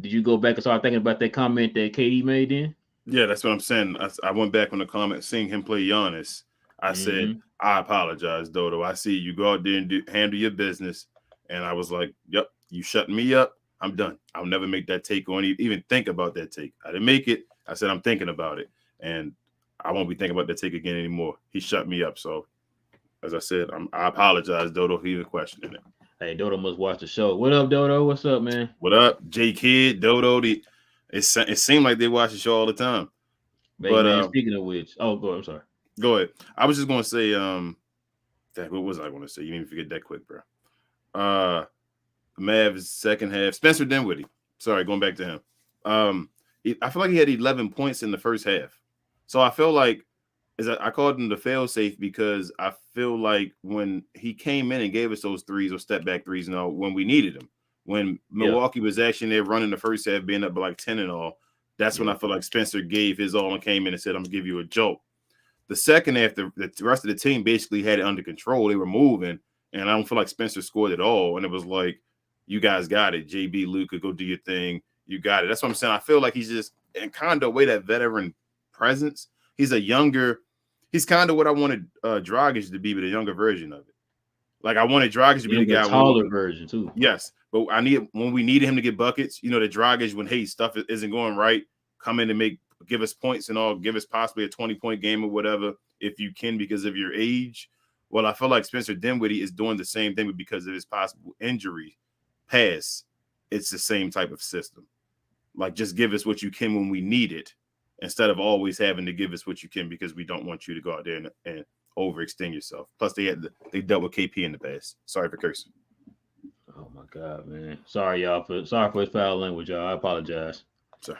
did you go back and start thinking about that comment that KD made then? Yeah, that's what I'm saying. I went back on the comment, seeing him play Giannis. I said, I apologize, Dodo. I see you go out there and handle your business. And I was like, yep, you shutting me up. I'm done. I'll never make that take or even think about that take. I didn't make it. I said, I'm thinking about it. And I won't be thinking about that take again anymore. He shut me up. So, as I said, I apologize, Dodo, for even questioning it. Hey, Dodo must watch the show. What up, Dodo? What's up, man? What up, J Kid, Dodo? It seemed like they watch the show all the time. But man, speaking of which, go ahead. I'm sorry. Go ahead. I was just going to say, What was I going to say? You didn't even forget that quick, bro. Mavs second half. Spencer Dinwiddie. Sorry, going back to him. I feel like he had 11 points in the first half. So I feel like I called him the fail safe because I feel like when he came in and gave us those threes or step back threes, when we needed them, when Milwaukee was actually there running the first half, being up by like 10 and all, that's when I feel like Spencer gave his all and came in and said, I'm going to give you a jolt. The second half, the rest of the team basically had it under control. They were moving, and I don't feel like Spencer scored at all. And it was like, you guys got it. JB, Luka, go do your thing. You got it. That's what I'm saying. I feel like he's just in kind of a way that veteran presence. He's kind of what I wanted Dragic to be, but a younger version of it. Like I wanted Dragic to be the guy. Taller version too. Yes, but when we needed him to get buckets, the Dragic when stuff isn't going right, come in and give us points and all, give us possibly a 20-point game or whatever if you can because of your age. Well, I feel like Spencer Dinwiddie is doing the same thing, but because of his possible injury past, it's the same type of system. Like just give us what you can when we need it, instead of always having to give us what you can because we don't want you to go out there and overextend yourself. Plus, they dealt with KP in the past. Sorry for cursing. Oh my God, man! Sorry for his foul language, y'all. I apologize. Sorry.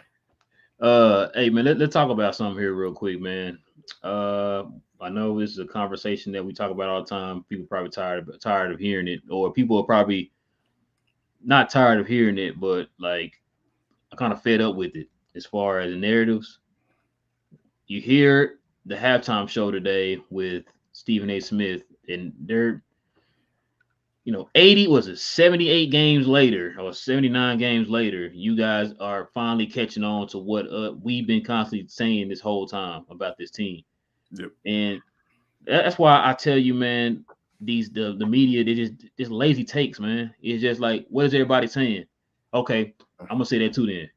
Hey man, let's talk about something here real quick, man. I know this is a conversation that we talk about all the time. People are probably tired of hearing it, or people are probably not tired of hearing it, but like I kind of fed up with it as far as the narratives. You hear the halftime show today with Stephen A. Smith, and they're 78 games later or 79 games later, you guys are finally catching on to what we've been constantly saying this whole time about this team. Yep. And that's why I tell you, man, the media, they just lazy takes, man. It's just like, what is everybody saying? Okay, I'm gonna say that too then.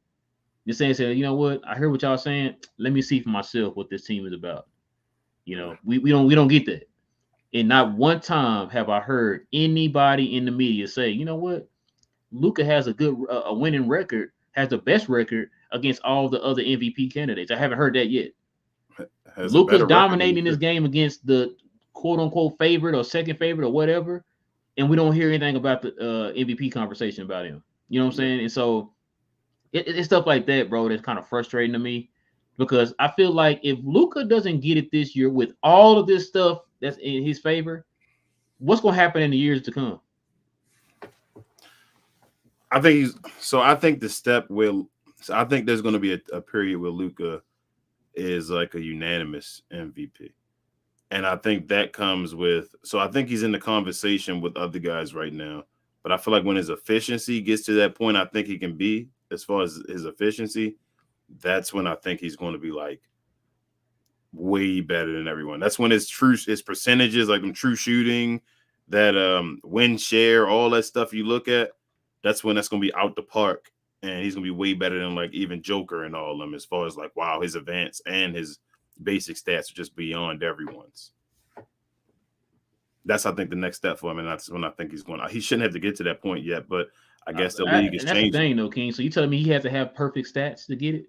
Just saying, you know what? I heard what y'all saying. Let me see for myself what this team is about. We don't get that. And not one time have I heard anybody in the media say, you know what? Luka has a winning record, has the best record against all the other MVP candidates. I haven't heard that yet. Luka's dominating this game against the quote unquote favorite or second favorite or whatever, and we don't hear anything about the MVP conversation about him. You know what I'm saying? And so it's stuff like that, bro, that's kind of frustrating to me because I feel like if Luka doesn't get it this year with all of this stuff that's in his favor, what's going to happen in the years to come? I think there's going to be a period where Luka is like a unanimous MVP. And I think that comes with, so I think he's in the conversation with other guys right now. But I feel like when his efficiency gets to that point, I think he can be, as far as his efficiency, that's when I think he's going to be like way better than everyone. That's when his percentages, like them true shooting, that win share, all that stuff you look at, that's when that's going to be out the park. And he's going to be way better than like even Joker and all of them as far as like, wow, his advance and his basic stats are just beyond everyone's. That's, I think, the next step for him. And that's when I think he's going to. He shouldn't have to get to that point yet, but I guess the league is changing. That's the thing, though, King. So you telling me he has to have perfect stats to get it?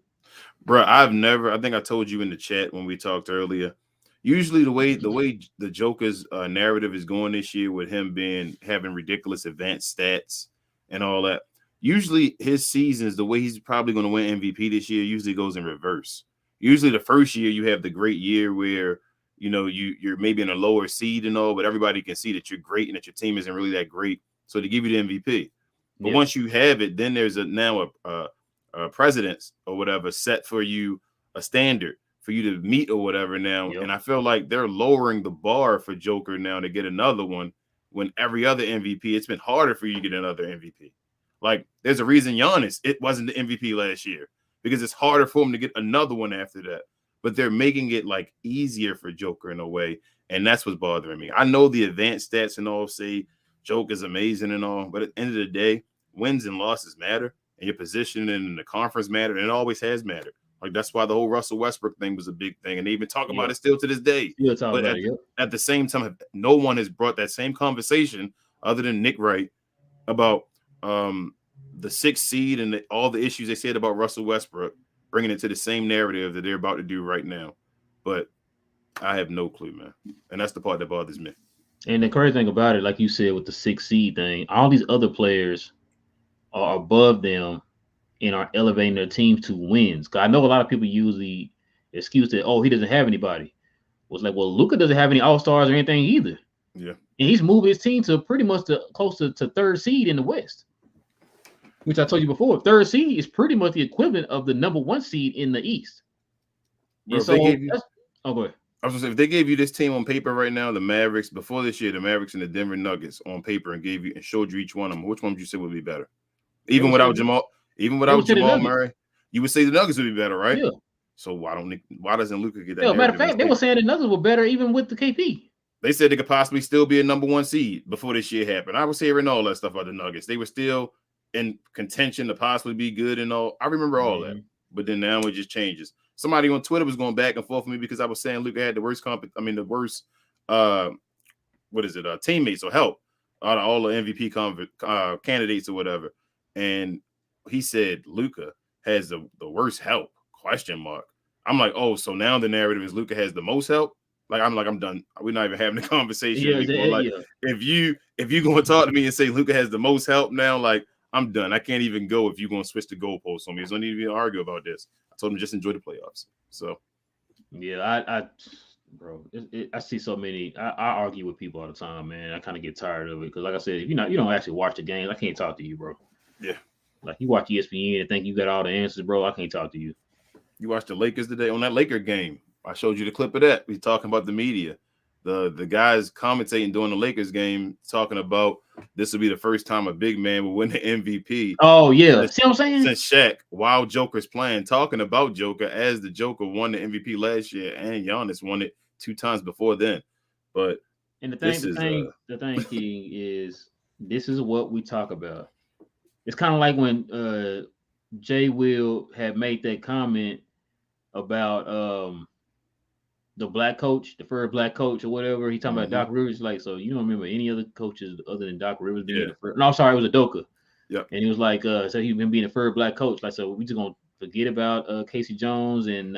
Bro, I think I told you in the chat when we talked earlier, usually the way the Joker's narrative is going this year with him having ridiculous advanced stats and all that, usually his seasons, the way he's probably going to win MVP this year, usually goes in reverse. Usually the first year you have the great year where, you're maybe in a lower seed and all, but everybody can see that you're great and that your team isn't really that great. So they give you the MVP. But once you have it, then there's now a precedence or whatever set for you, a standard for you to meet or whatever now. Yep. And I feel like they're lowering the bar for Joker now to get another one when every other MVP, it's been harder for you to get another MVP. Like there's a reason Giannis, it wasn't the MVP last year because it's harder for him to get another one after that. But they're making it like easier for Joker in a way. And that's what's bothering me. I know the advanced stats and all say Joker's amazing and all, but at the end of the day, wins and losses matter. And your position in the conference matter, and it always has mattered. Like that's why the whole Russell Westbrook thing was a big thing, and they even talk about it still to this day. But at the same time, no one has brought that same conversation other than Nick Wright about the 6th seed and all the issues they said about Russell Westbrook, bringing it to the same narrative that they're about to do right now. But I have no clue, man, and that's the part that bothers me. And the crazy thing about it, like you said with the 6 seed thing, all these other players are above them and are elevating their teams to wins. Cause I know a lot of people use the excuse that, oh, he doesn't have anybody. Well, it's like, well, Luka doesn't have any all-stars or anything either. Yeah. And he's moving his team to pretty much close to 3rd seed in the West. Which I told you before, 3rd seed is pretty much the equivalent of the number 1 seed in the East. Bro, And so, go ahead. I was gonna say, if they gave you this team on paper right now, the Mavericks before this year, the Mavericks and the Denver Nuggets on paper, and gave you and showed you each one of them, which one would you say would be better? Even without Jamal Murray, you would say the Nuggets would be better, right? Yeah. So why doesn't Luka get that? Matter of fact, they were saying the Nuggets were better even with the KP. They said they could possibly still be a number 1 seed before this year happened. I was hearing all that stuff about the Nuggets. They were still in contention to possibly be good and all. I remember all that, but then now it just changes. Somebody on Twitter was going back and forth with me because I was saying Luka had the worst teammates or help out of all the MVP candidates or whatever. And he said Luka has the worst help, ? I'm like, oh, so now the narrative is Luka has the most help? I'm done. We're not even having a conversation anymore. If you going to talk to me and say Luka has the most help now, like, I'm done. I can't even go if you're going to switch the goalposts on me. There's no need to even argue about this. I told him just enjoy the playoffs. So, yeah, I see so many. I argue with people all the time, man. I kind of get tired of it because, like I said, if you don't actually watch the games, I can't talk to you, bro. Yeah. Like you watch ESPN and think you got all the answers, bro. I can't talk to you. You watched the Lakers today on that Laker game. I showed you the clip of that. We talking about the media. The guys commentating during the Lakers game talking about this will be the first time a big man will win the MVP. Oh, yeah. See what I'm saying? Since Shaq, while Joker's playing, talking about Joker as the Joker won the MVP last year and Giannis won it 2 times before then. But the thing, King, is this is what we talk about. It's kind of like when Jay Will had made that comment about the black coach, the first black coach or whatever. He talking about Doc Rivers. Like, so you don't remember any other coaches other than Doc Rivers being the first? No, sorry, it was Udoka. Yeah. And he was like, so he's been being the first black coach. Like, so we just gonna forget about Casey Jones and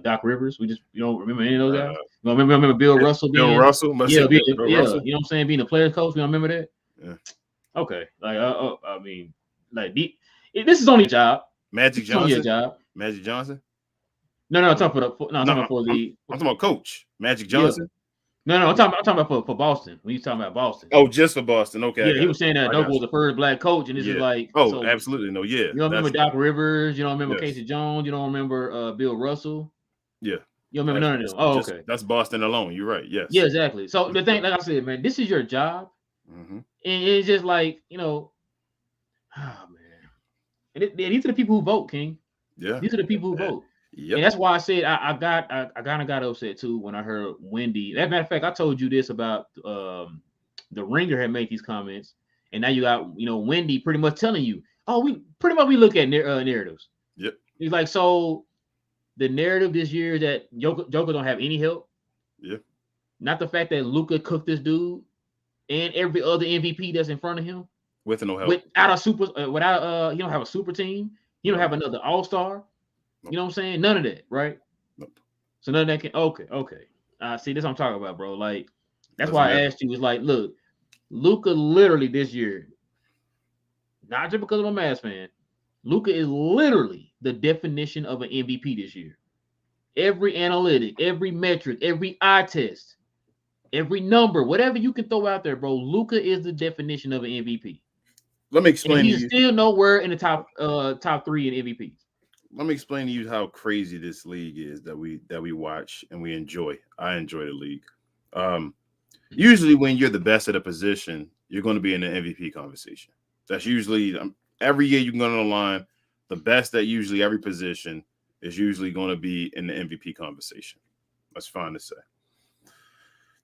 Doc Rivers. You don't remember any of those guys? You don't remember Bill Russell? Bill Russell? Yeah, Bill Russell. You know what I'm saying? Being a players coach. You don't remember that? Yeah. Okay. Like, I mean, like this is only a job. Magic Johnson. Only a job. Magic Johnson. No, I'm talking about Coach Magic Johnson. Yeah. No, I'm talking about for Boston. When you talking about Boston. Oh, just for Boston. Okay. Yeah, he was saying that Doka was the first black coach, and this is like, absolutely no, yeah. You don't remember Doc Rivers? You don't remember Casey Jones? You don't remember Bill Russell? Yeah. You don't remember none of them? Oh, okay. That's Boston alone. You're right. Yes. Yeah, exactly. So the thing, like I said, man, this is your job, and it's just like oh man, and these are the people who vote, King. Yeah. These are the people who vote. Yep. And that's why I said I kind of got upset too when I heard Wendy. As a matter of fact, I told you this about the Ringer had made these comments, and now you got Wendy pretty much telling you, we look at narratives. Yep. He's like, so the narrative this year is that Joker don't have any help. Yeah. Not the fact that Luka cooked this dude and every other MVP that's in front of him with no help. Without he don't have a super team. He don't have another all-star. You know what I'm saying? None of that, right? Nope. So none of that can. Okay. See, this is what I'm talking about, bro. Like, that's why I asked you. It's like, look, Luka literally this year, not just because I'm a Mavs fan, Luka is literally the definition of an MVP this year. Every analytic, every metric, every eye test, every number, whatever you can throw out there, bro. Luka is the definition of an MVP. Let me explain. And he's still nowhere in the top 3 in MVPs. Let me explain to you how crazy this league is that we watch and we enjoy. I enjoy the league. Usually when you're the best at a position, you're going to be in the MVP conversation. That's usually every year you can go on the line. The best at usually every position is usually going to be in the MVP conversation. That's fine to say.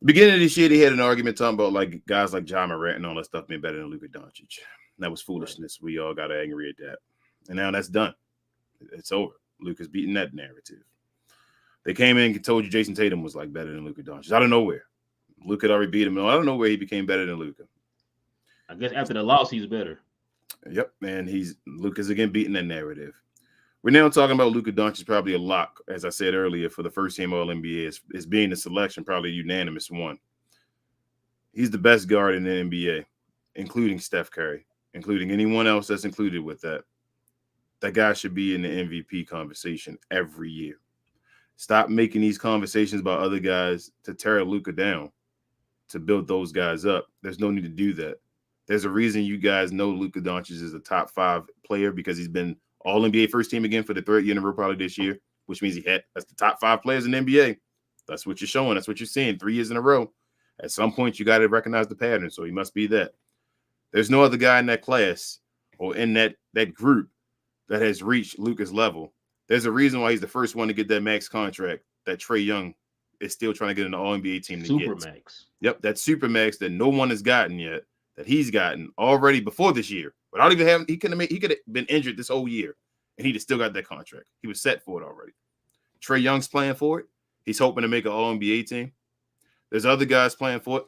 Beginning of this year, they had an argument talking about like guys like Ja Morant and all that stuff being better than Luka Doncic. That was foolishness. We all got angry at that. And now that's done. It's over. Luka's beating that narrative. They came in and told you Jason Tatum was like better than Luka Doncic out of nowhere. Luka had already beat him. I don't know where he became better than Luka. I guess after the loss, he's better. Yep, and Luka's again beating that narrative. We're now talking about Luka Doncic probably a lock, as I said earlier, for the first team All NBA is being the selection, probably a unanimous one. He's the best guard in the NBA, including Steph Curry, including anyone else that's included with that. That guy should be in the MVP conversation every year. Stop making these conversations about other guys to tear Luka down, to build those guys up. There's no need to do that. There's a reason you guys know Luka Doncic is a top 5 player because he's been all NBA first team again for the 3rd year in a row probably this year, which means that's the top 5 players in the NBA. That's what you're showing. That's what you're seeing 3 years in a row. At some point, you got to recognize the pattern. So he must be that. There's no other guy in that class or in that group that has reached Luka's level. There's a reason why he's the first one to get that max contract that Trae Young is still trying to get an All-NBA team to get. Supermax. Yep, that Supermax that no one has gotten yet, that he's gotten already before this year. Without even having, he could have been injured this whole year, and he'd have still got that contract. He was set for it already. Trae Young's playing for it. He's hoping to make an All-NBA team. There's other guys playing for it.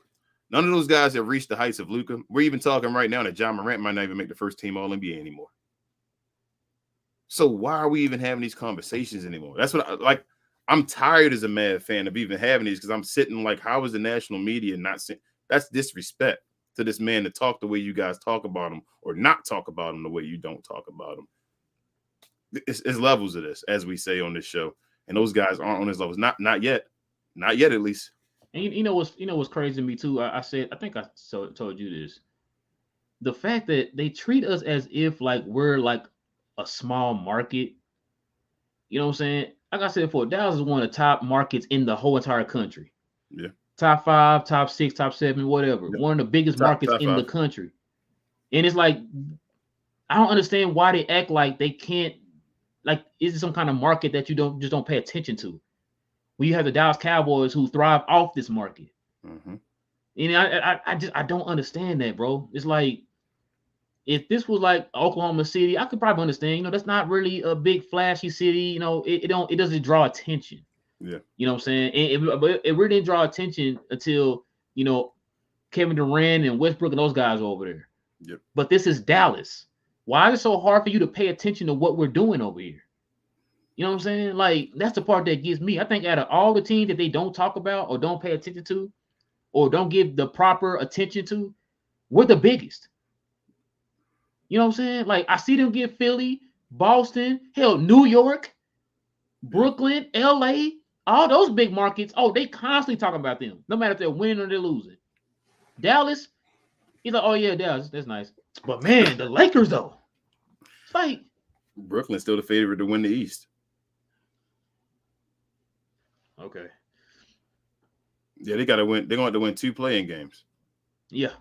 None of those guys have reached the heights of Luka. We're even talking right now that John Morant might not even make the first team All-NBA anymore. So why are we even having these conversations anymore? That's what I'm tired as a Mavs fan of even having these because I'm sitting like, how is the national media not saying that's disrespect to this man to talk the way you guys talk about him or not talk about him the way you don't talk about him. It's levels of this, as we say on this show, and those guys aren't on his levels. Not yet, at least. And you know what's crazy to me too. I think I told you this. The fact that they treat us as if like we're like a small market. You know what I'm saying? Like I said before, Dallas is one of the top markets in the whole entire country. Yeah. Top 5, top 6, top 7, whatever. Yeah. One of the biggest markets in the country. And it's like, I don't understand why they act like they can't, like, is it some kind of market that you don't pay attention to? When you have the Dallas Cowboys who thrive off this market. Mm-hmm. And I don't understand that, bro. It's like, if this was like Oklahoma City, I could probably understand. You know, that's not really a big flashy city. You know, it doesn't draw attention. Yeah. You know what I'm saying? It really didn't draw attention until, you know, Kevin Durant and Westbrook and those guys over there. Yep. But this is Dallas. Why is it so hard for you to pay attention to what we're doing over here? You know what I'm saying? Like, that's the part that gets me. I think out of all the teams that they don't talk about or don't pay attention to or don't give the proper attention to, we're the biggest. You know what I'm saying? Like, I see them get Philly, Boston, hell, New York, Brooklyn, LA, all those big markets. Oh, they constantly talking about them, no matter if they're winning or they're losing. Dallas, he's like, oh yeah, Dallas, that's nice. But man, the Lakers though, it's like Brooklyn's still the favorite to win the East. Okay. Yeah, they gotta win. They're going to have to win 2 playing games. Yeah.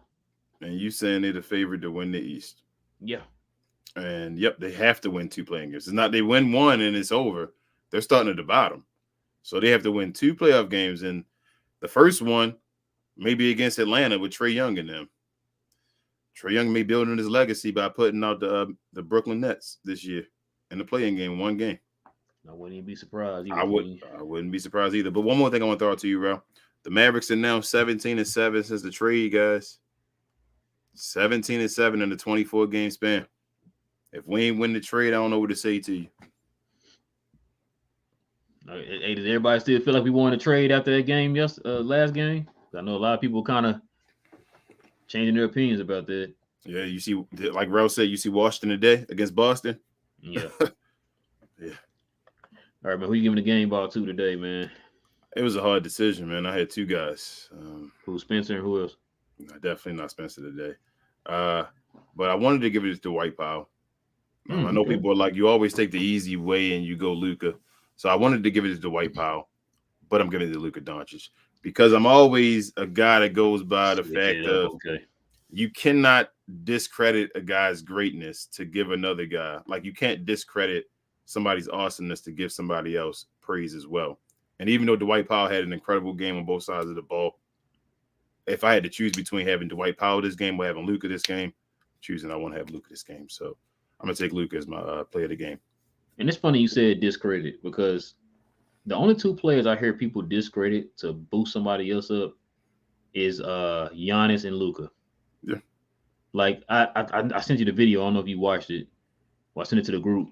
And you saying they're the favorite to win the East. Yeah. And yep, they have to win 2 playing games. It's not they win 1 and it's over. They're starting at the bottom. So they have to win 2 playoff games. And the first one may be against Atlanta with Trae Young in them. Trae Young may build on his legacy by putting out the Brooklyn Nets this year in the playing game, 1 game. I wouldn't even be surprised. I wouldn't be surprised either. But one more thing I want to throw out to you, bro. The Mavericks are now 17-7 since the trade, guys. 17-7 in the 24-game span. If we ain't win the trade, I don't know what to say to you. Hey, does everybody still feel like we won a trade after that game, last game? I know a lot of people kind of changing their opinions about that. Yeah, you see, like Rel said, you see Washington today against Boston. Yeah. Yeah. All right, man. Who you giving the game ball to today, man? It was a hard decision, man. I had 2 guys. Who, Spencer and who else? Definitely not Spencer today. But I wanted to give it to Dwight Powell. I know people are like, you always take the easy way and you go Luka. So I wanted to give it to Dwight Powell, but I'm giving it to Luka Doncic because I'm always a guy that goes by the fact of you cannot discredit a guy's greatness to give another guy. Like, you can't discredit somebody's awesomeness to give somebody else praise as well. And even though Dwight Powell had an incredible game on both sides of the ball, if I had to choose between having Dwight Powell this game or having Luka this game, I want to have Luka this game. So I'm going to take Luka as my player of the game. And it's funny you said discredit because the only 2 players I hear people discredit to boost somebody else up is Giannis and Luka. Yeah. Like, I sent you the video. I don't know if you watched it. Well, I sent it to the group.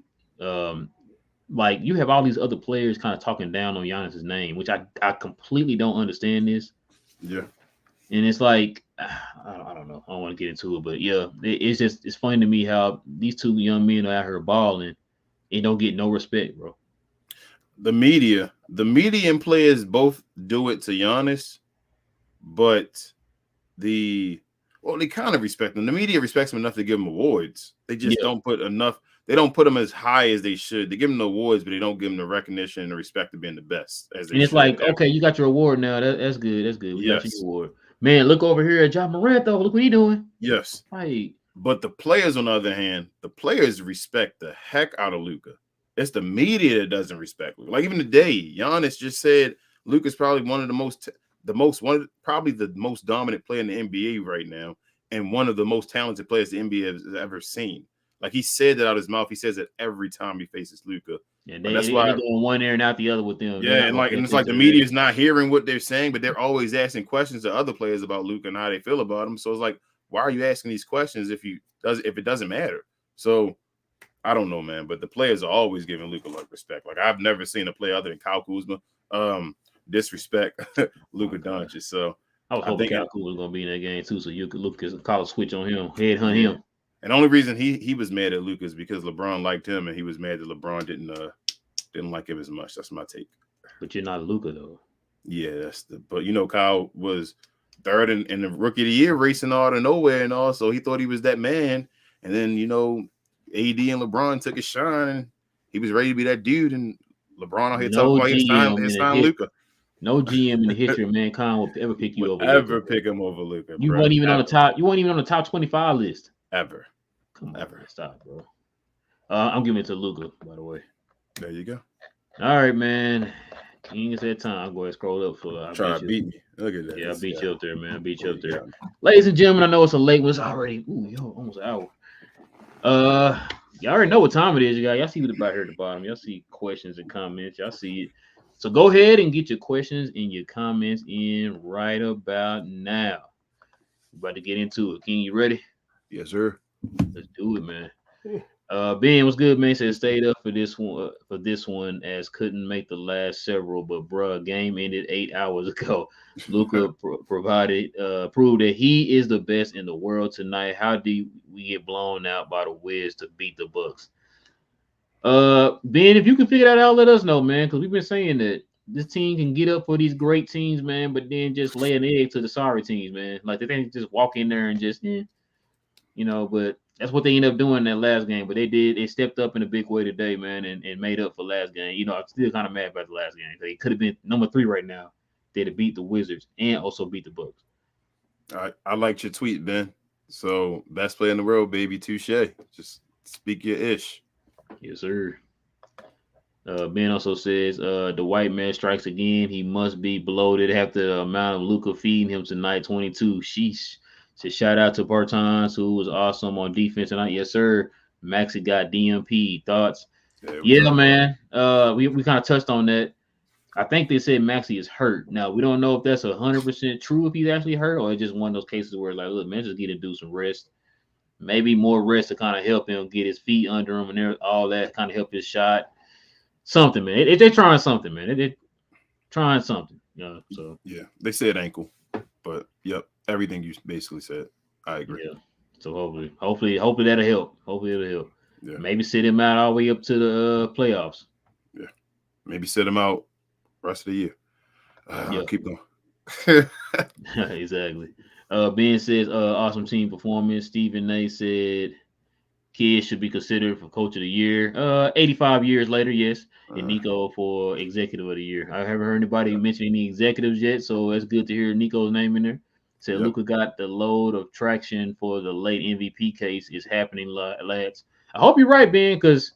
Like, you have all these other players kind of talking down on Giannis's name, which I completely don't understand this. Yeah. And it's like I don't know. I don't want to get into it, but yeah, it's funny to me how these two young men are out here balling and don't get no respect, bro. The media and players both do it to Giannis, but they kind of respect him. The media respects him enough to give him awards. They just don't put enough. They don't put him as high as they should. They give him the awards, but they don't give him the recognition and the respect of being the best. And it's like, okay, you got your award now. That's good. That's good. We got your award. Man, look over here at John Morant, though. Look what he doing. Yes. Right. But the players, on the other hand, the players respect the heck out of Luka. It's the media that doesn't respect Luka. Like even today, Giannis just said Luka's probably probably the most dominant player in the NBA right now, and one of the most talented players the NBA has ever seen. Like he said that out of his mouth. He says it every time he faces Luka. Yeah, that's why they're going one ear and out the other with them. Yeah, and it's like the media is not hearing what they're saying, but they're always asking questions to other players about Luka and how they feel about him. So it's like, why are you asking these questions if it doesn't matter? So I don't know, man. But the players are always giving Luka like respect. Like I've never seen a player other than Kyle Kuzma disrespect Luka Doncic. So I was hoping Kyle Kuzma was gonna be in that game too, so you could look at call a switch on him, headhunt him. And the only reason he was mad at Luka is because LeBron liked him, and he was mad that LeBron didn't like him as much. That's my take. But you're not Luka though. Yeah, but Kyle was third in the rookie of the year racing out of nowhere and all, so he thought he was that man. And then AD and LeBron took his shine, and he was ready to be that dude. And LeBron out here talking about his time Luka. No GM in the history of mankind will ever pick you over. Ever pick him over Luka? You weren't even on the top. You weren't even on the top 25 list. Ever. Come on, ever. Stop, bro. I'm giving it to Luka, by the way. There you go. All right, man. King is that time. I'm going to scroll up. So try to beat me. Look at that. Yeah, I beat you up there, man. I beat you up there. Ladies and gentlemen, I know it's a late one. It's already almost an hour. Y'all already know what time it is, you guys. Y'all see it about here at the bottom. Y'all see questions and comments. Y'all see it. So go ahead and get your questions and your comments in right about now. We're about to get into it. King, you ready? Yes, sir. Let's do it, man. Ben, what's good, man? Said stayed up for this one as couldn't make the last several, but bruh, game ended 8 hours ago. Luka proved that he is the best in the world tonight. How do we get blown out by the Wiz to beat the Bucks? Ben, if you can figure that out, let us know, man, because we've been saying that this team can get up for these great teams, man, but then just lay an egg to the sorry teams, man. Like they can't just walk in there and just, but that's what they ended up doing in that last game. But they stepped up in a big way today, man, and made up for last game. I'm still kind of mad about the last game. They could have been number 3 right now. They'd have beat the Wizards and also beat the Bucks. I liked your tweet, Ben. So best player in the world, baby, touche. Just speak your ish. Yes, sir. Ben also says the white man strikes again. He must be bloated after the amount of Luka feeding him tonight. 22. Sheesh. So shout out to Bartons, who was awesome on defense tonight. Yes, sir. Maxie got DMP. Thoughts? Yeah, man. We kind of touched on that. I think they said Maxie is hurt. Now, we don't know if that's 100% true if he's actually hurt, or it's just one of those cases where, like, look, man, just get to do some rest. Maybe more rest to kind of help him get his feet under him and all that, kind of help his shot. Something, man. They're trying something, man. They're trying something. So yeah, they said ankle, but yep, everything you basically said, I agree. Yeah. So hopefully that'll help. Hopefully it'll help. Yeah. Maybe sit him out all the way up to the playoffs. Yeah. Maybe sit him out rest of the year. Keep going. Exactly. Ben says, awesome team performance. Stephen A said, kids should be considered for coach of the year. 85 years later, yes. And Nico for executive of the year. I haven't heard anybody mention any executives yet, so it's good to hear Nico's name in there. Said Luka got the load of traction for the late MVP case is happening, lads. I hope you're right, Ben, because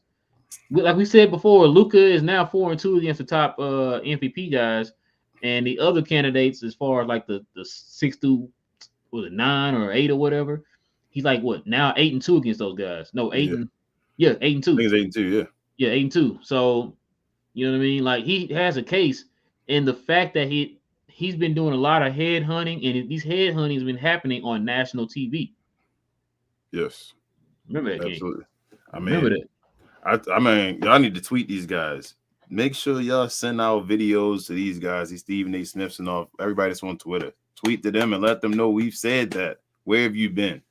like we said before, Luka is now 4-2 against the top MVP guys, and the other candidates, as far as like the 6 through 9 or 8 or whatever, he's like what now 8-2 against those guys. No, 8-2. I think it's 8-2, yeah, 8-2. So you know what I mean? Like he has a case, and the fact that he's been doing a lot of head hunting, and these head hunting has been happening on national TV. Yes, remember that? Absolutely. Game? Remember that? I mean, y'all need to tweet these guys. Make sure y'all send out videos to these guys, these Stephen A. Smiths and all everybody that's on Twitter. Tweet to them and let them know we've said that. Where have you been?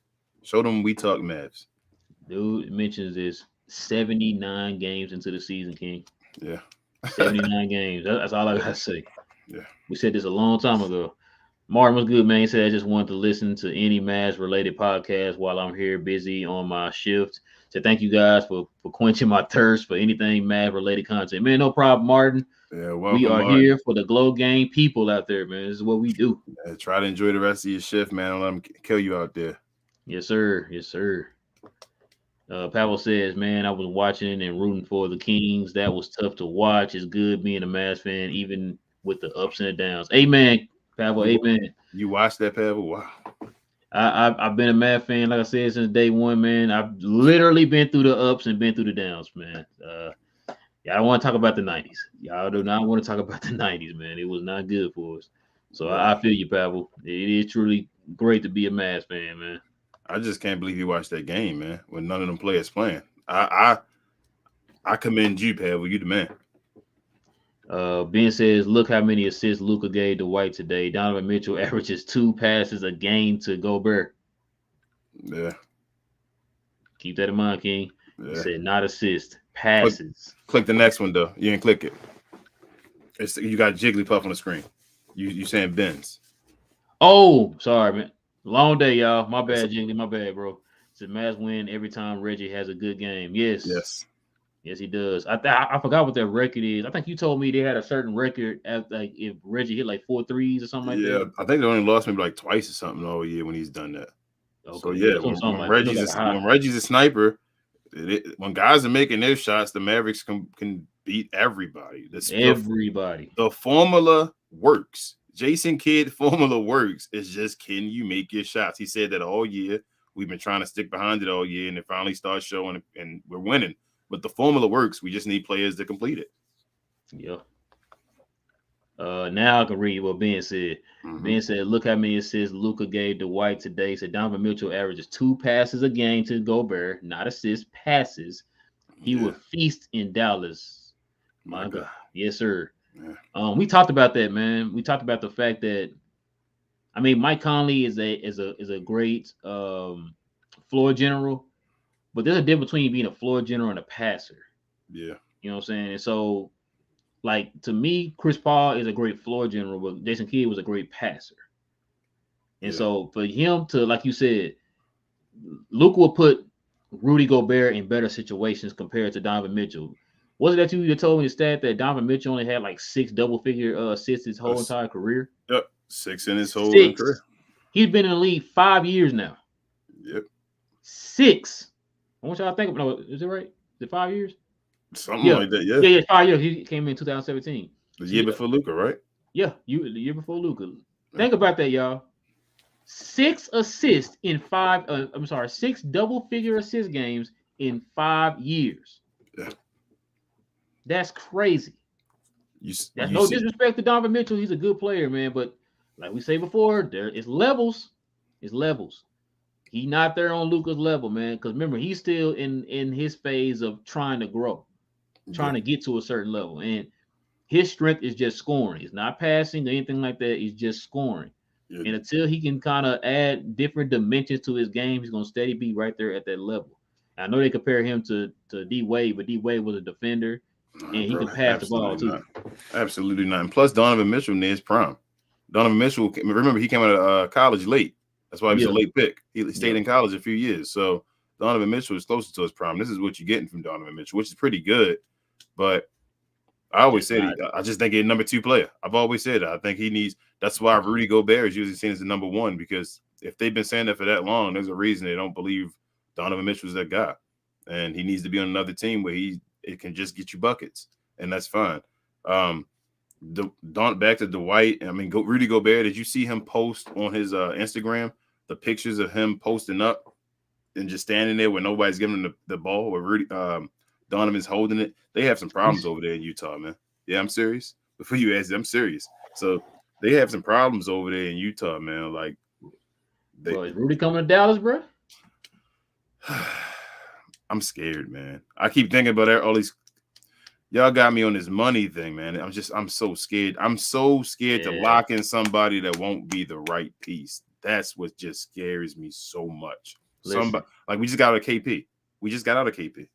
Show them we talk Mavs. Dude mentions this 79 games into the season, King. Yeah. 79 games. That's all I gotta say. Yeah. We said this a long time ago. Martin was good, man. He said I just wanted to listen to any Mavs related podcast while I'm here busy on my shift. So thank you guys for quenching my thirst for anything Mavs related content. Man, no problem, Martin. Yeah, welcome, we are Martin. here for the Glow Game people out there, man. This is what we do. Yeah, try to enjoy the rest of your shift, man. Don't let them kill you out there. Yes, sir. Yes, sir. Powell says, man, I was watching and rooting for the Kings. That was tough to watch. It's good being a Mavs fan, even with the ups and downs. Amen, Powell. Amen. You watched that, Powell? Wow. I've been a Mavs fan, like I said, since day one, man. I've literally been through the ups and been through the downs, man. Y'all don't want to talk about the 90s. Y'all do not want to talk about the 90s, man. It was not good for us. So I feel you, Powell. It is truly great to be a Mavs fan, man. I just can't believe you watched that game, man, when none of them players playing. I commend you, Pavel. You the man. Ben says, look how many assists Luka gave to Dwight today. Donovan Mitchell averages 2 passes a game to Gobert. Yeah. Keep that in mind, King. Yeah. He said not assist, passes. Click the next one, though. You didn't click it. You got Jigglypuff on the screen. You saying Benz. Oh, sorry, man. Long day, y'all. My bad, Jiggly. My bad, bro. It's a Mavs win every time Reggie has a good game. Yes. Yes, he does. I forgot what their record is. I think you told me they had a certain record like if Reggie hit like 4 threes or something like that. Yeah, I think they only lost maybe like twice or something all year when he's done that. Okay, so yeah, when Reggie's a sniper, when guys are making their shots, the Mavericks can beat everybody. Everybody. The formula works. Jason Kidd formula works. It's just, can you make your shots? He said that all year. We've been trying to stick behind it all year, and it finally starts showing, and we're winning. But the formula works. We just need players to complete it. Yeah. Now I can read what Ben said. Mm-hmm. Ben said, look how many assists Luka gave to White today. He said Donovan Mitchell averages 2 passes a game to Gobert, not assists, passes. He would feast in Dallas. My God. Yes, sir. Yeah. We talked about that, man. We talked about the fact that, I mean, Mike Conley is a great floor general, but there's a difference between being a floor general and a passer. Yeah. You know what I'm saying? And so, like, to me, Chris Paul is a great floor general, but Jason Kidd was a great passer. And so for him to, like you said, Luka will put Rudy Gobert in better situations compared to Donovan Mitchell. Was it that you told me the stat that Donovan Mitchell only had like 6 double-figure assists his whole entire career? Yep, 6 in his whole career. He's been in the league 5 years now. Yep. 6. I want y'all to think about it. Is it right? Is it 5 years? Something like that, yeah. Yeah, 5 years. He came in 2017. The year before Luka, right? Yeah, the year before Luka. Think about that, y'all. 6 assists in 5. 6 double-figure assist games in 5 years. Yeah. That's crazy. That's no disrespect to Donovan Mitchell. He's a good player, man. But like we say before, there is levels. It's levels. He's not there on Luka's level, man. Because remember, he's still in his phase of trying to grow, trying to get to a certain level. And his strength is just scoring. It's not passing or anything like that. It's just scoring. Yeah. And until he can kind of add different dimensions to his game, he's going to steady be right there at that level. I know they compare him to D Wade, but D Wade was a defender. And he can pass the ball too. Absolutely not. And plus, Donovan Mitchell near his prime. Donovan Mitchell, remember, he came out of college late. That's why he was a late pick. He stayed in college a few years. So Donovan Mitchell is closer to his prime. This is what you're getting from Donovan Mitchell, which is pretty good. But I always said, I just think he's a number 2 player. I've always said that. I think he needs – that's why Rudy Gobert is usually seen as the number 1, because if they've been saying that for that long, there's a reason they don't believe Donovan Mitchell's that guy. And he needs to be on another team where it can just get you buckets, and that's fine. Back to Dwight. I mean, Rudy Gobert. Did you see him post on his Instagram the pictures of him posting up and just standing there where nobody's giving him the ball, where Rudy Donovan's holding it? They have some problems over there in Utah, man. Yeah, I'm serious. Before you ask, I'm serious. So they have some problems over there in Utah, man. Like, is Rudy coming to Dallas, bro? I'm scared, man. I keep thinking about all these. Y'all got me on this money thing, man. I'm so scared. I'm so scared to lock in somebody that won't be the right piece. That's what just scares me so much. Somebody like we just got out of KP. We just got out of KP.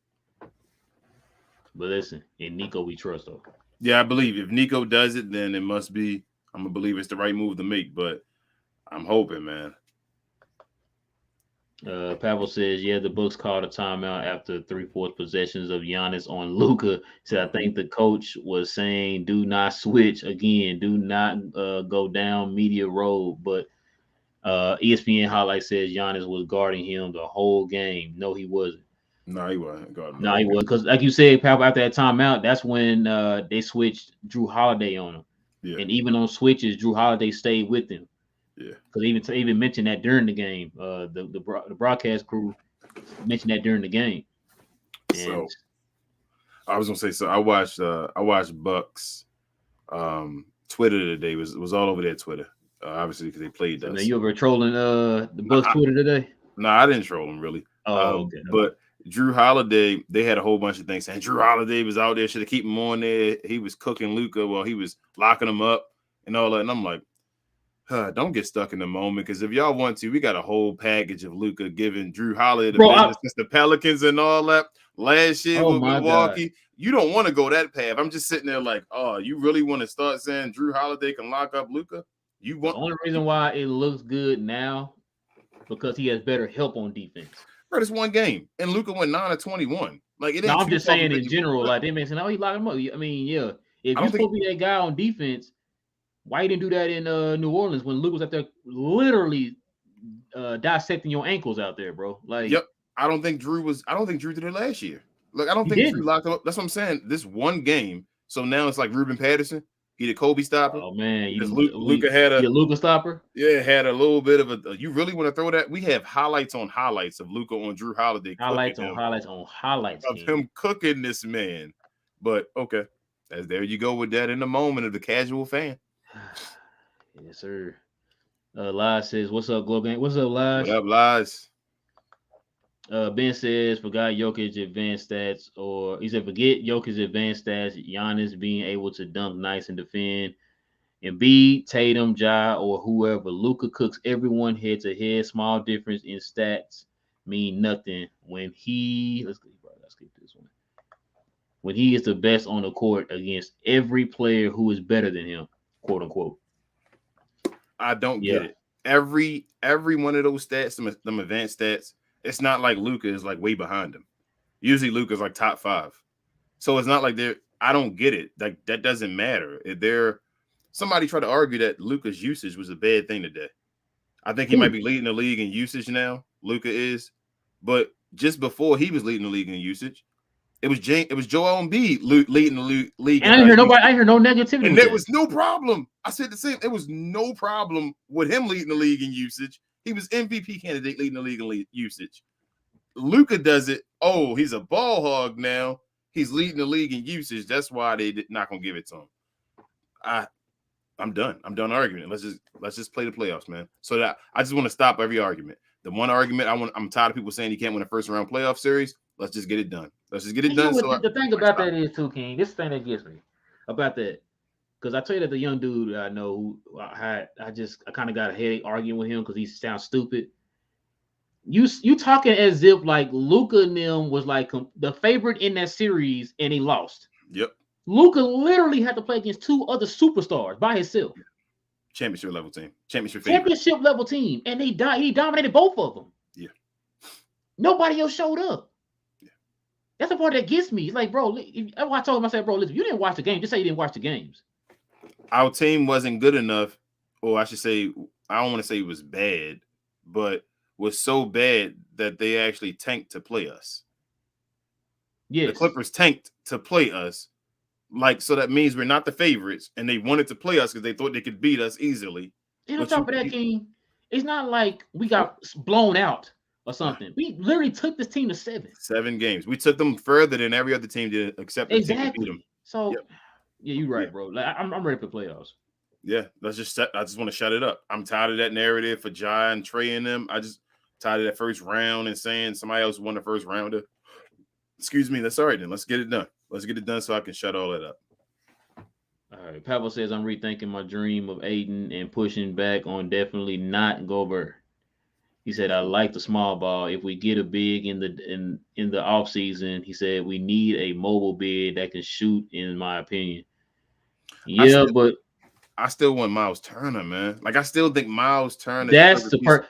But listen, in Nico we trust though. Yeah, I believe if Nico does it, then it must be. I'm gonna believe it's the right move to make. But I'm hoping, man. Pavel says, yeah, the Bucks called a timeout after 3/4 possessions of Giannis on Luka. Said, I think the coach was saying, do not switch again. Do not go down media road. But ESPN highlight says Giannis was guarding him the whole game. No, he wasn't. No, he wasn't. No, he wasn't. Because like you said, Pavel, after that timeout, that's when they switched Drew Holiday on him. Yeah. And even on switches, Drew Holiday stayed with him. Yeah, because even mentioned that during the game, the broadcast crew mentioned that during the game. And so I was gonna say, so I watched Bucks Twitter today. Was all over their Twitter, obviously because they played us. Now you ever trolling the Bucks Twitter today? No, I didn't troll them really. Okay. But Drew Holiday, they had a whole bunch of things saying Drew Holiday was out there, should have kept him on there. He was cooking Luka while he was locking him up and all that. And I'm like, don't get stuck in the moment, because if y'all want to, we got a whole package of Luka giving Drew Holiday the business against the Pelicans and all that last year with Milwaukee. God. You don't want to go that path. I'm just sitting there like, oh, you really want to start saying Drew Holiday can lock up Luka? You want the only reason why it looks good now because he has better help on defense. Bro, it's one game, and Luka went 9 of 21. Like it. No, I'm just saying in general, like they mentioned, oh, he locked him up. I mean, yeah, if you're supposed to be that guy on defense. Why you didn't do that in New Orleans when Luke was out there literally dissecting your ankles out there, bro? Like, yep. I don't think Drew did it last year. Look, I don't think Drew locked him up. That's what I'm saying. This one game. So now it's like Ruben Patterson. He the Kobe stopper. Oh man, Luka had a Luka stopper. Yeah, had a little bit of a. You really want to throw that? We have highlights on highlights of Luka on Drew Holiday. Highlights on highlights of him cooking this man. But okay, as there you go with that in the moment of the casual fan. Yes, sir. Lies says, "What's up, Glow Gang? What's up, Lies? What up, Lies?" Ben says, "Forgot Jokic advanced stats, or he said, forget Jokic advanced stats. Giannis being able to dunk nice and defend. Embiid, Tatum, Ja, or whoever. Luka cooks everyone head to head. Small difference in stats mean nothing when he let's keep this one. When he is the best on the court against every player who is better than him." Quote unquote. I don't get it. Every one of those stats, them advanced stats, it's not like Luka is like way behind him. Usually Luka's like top 5. So it's not like I don't get it. Like that doesn't matter. If somebody tried to argue that Luka's usage was a bad thing today. I think he might be leading the league in usage now. Luka is, but just before he was leading the league in usage, it was Joel Embiid leading the league. And I didn't hear no negativity. And there was no problem. I said the same. It was no problem with him leading the league in usage. He was MVP candidate leading the league in usage. Luka does it. Oh, he's a ball hog now. He's leading the league in usage. That's why they not gonna give it to him. I'm done. I'm done arguing. Let's just play the playoffs, man. So that I just want to stop every argument. The one argument I'm tired of people saying he can't win a first round playoff series. Let's just get it done. Let's just get it done. The thing about that is too, King. This thing that gets me about that, because I tell you that the young dude I know, I kind of got a headache arguing with him because he sounds stupid. You talking as if like Luka and them was like the favorite in that series and he lost. Yep. Luka literally had to play against 2 other superstars by himself. Championship level team. Championship level team, and he dominated both of them. Yeah. Nobody else showed up. That's the part that gets me. It's like, bro, I told him, I said, bro, listen, you didn't watch the game. Just say you didn't watch the games. Our team wasn't good enough, or I should say, I don't want to say it was bad, but was so bad that they actually tanked to play us. Yes. The Clippers tanked to play us. Like, so that means we're not the favorites, and they wanted to play us because they thought they could beat us easily. And on top of that, King, it's not like we got blown out or something. We literally took this team to 7. 7 games. We took them further than every other team did, except the team that beat them. So, yeah, you're right, bro. Like, I'm ready for playoffs. Yeah, I just want to shut it up. I'm tired of that narrative for Ja and Trey and them. I just tired of that first round and saying somebody else won the first rounder. Excuse me. That's all right then. Let's get it done. Let's get it done so I can shut all that up. All right. Pavel says I'm rethinking my dream of Aiden and pushing back on definitely not Gobert. He said I like the small ball. If we get a big in the off season, he said we need a mobile big that can shoot. In my opinion, yeah, but I still want Miles Turner, man. Like I still think Miles Turner. That's the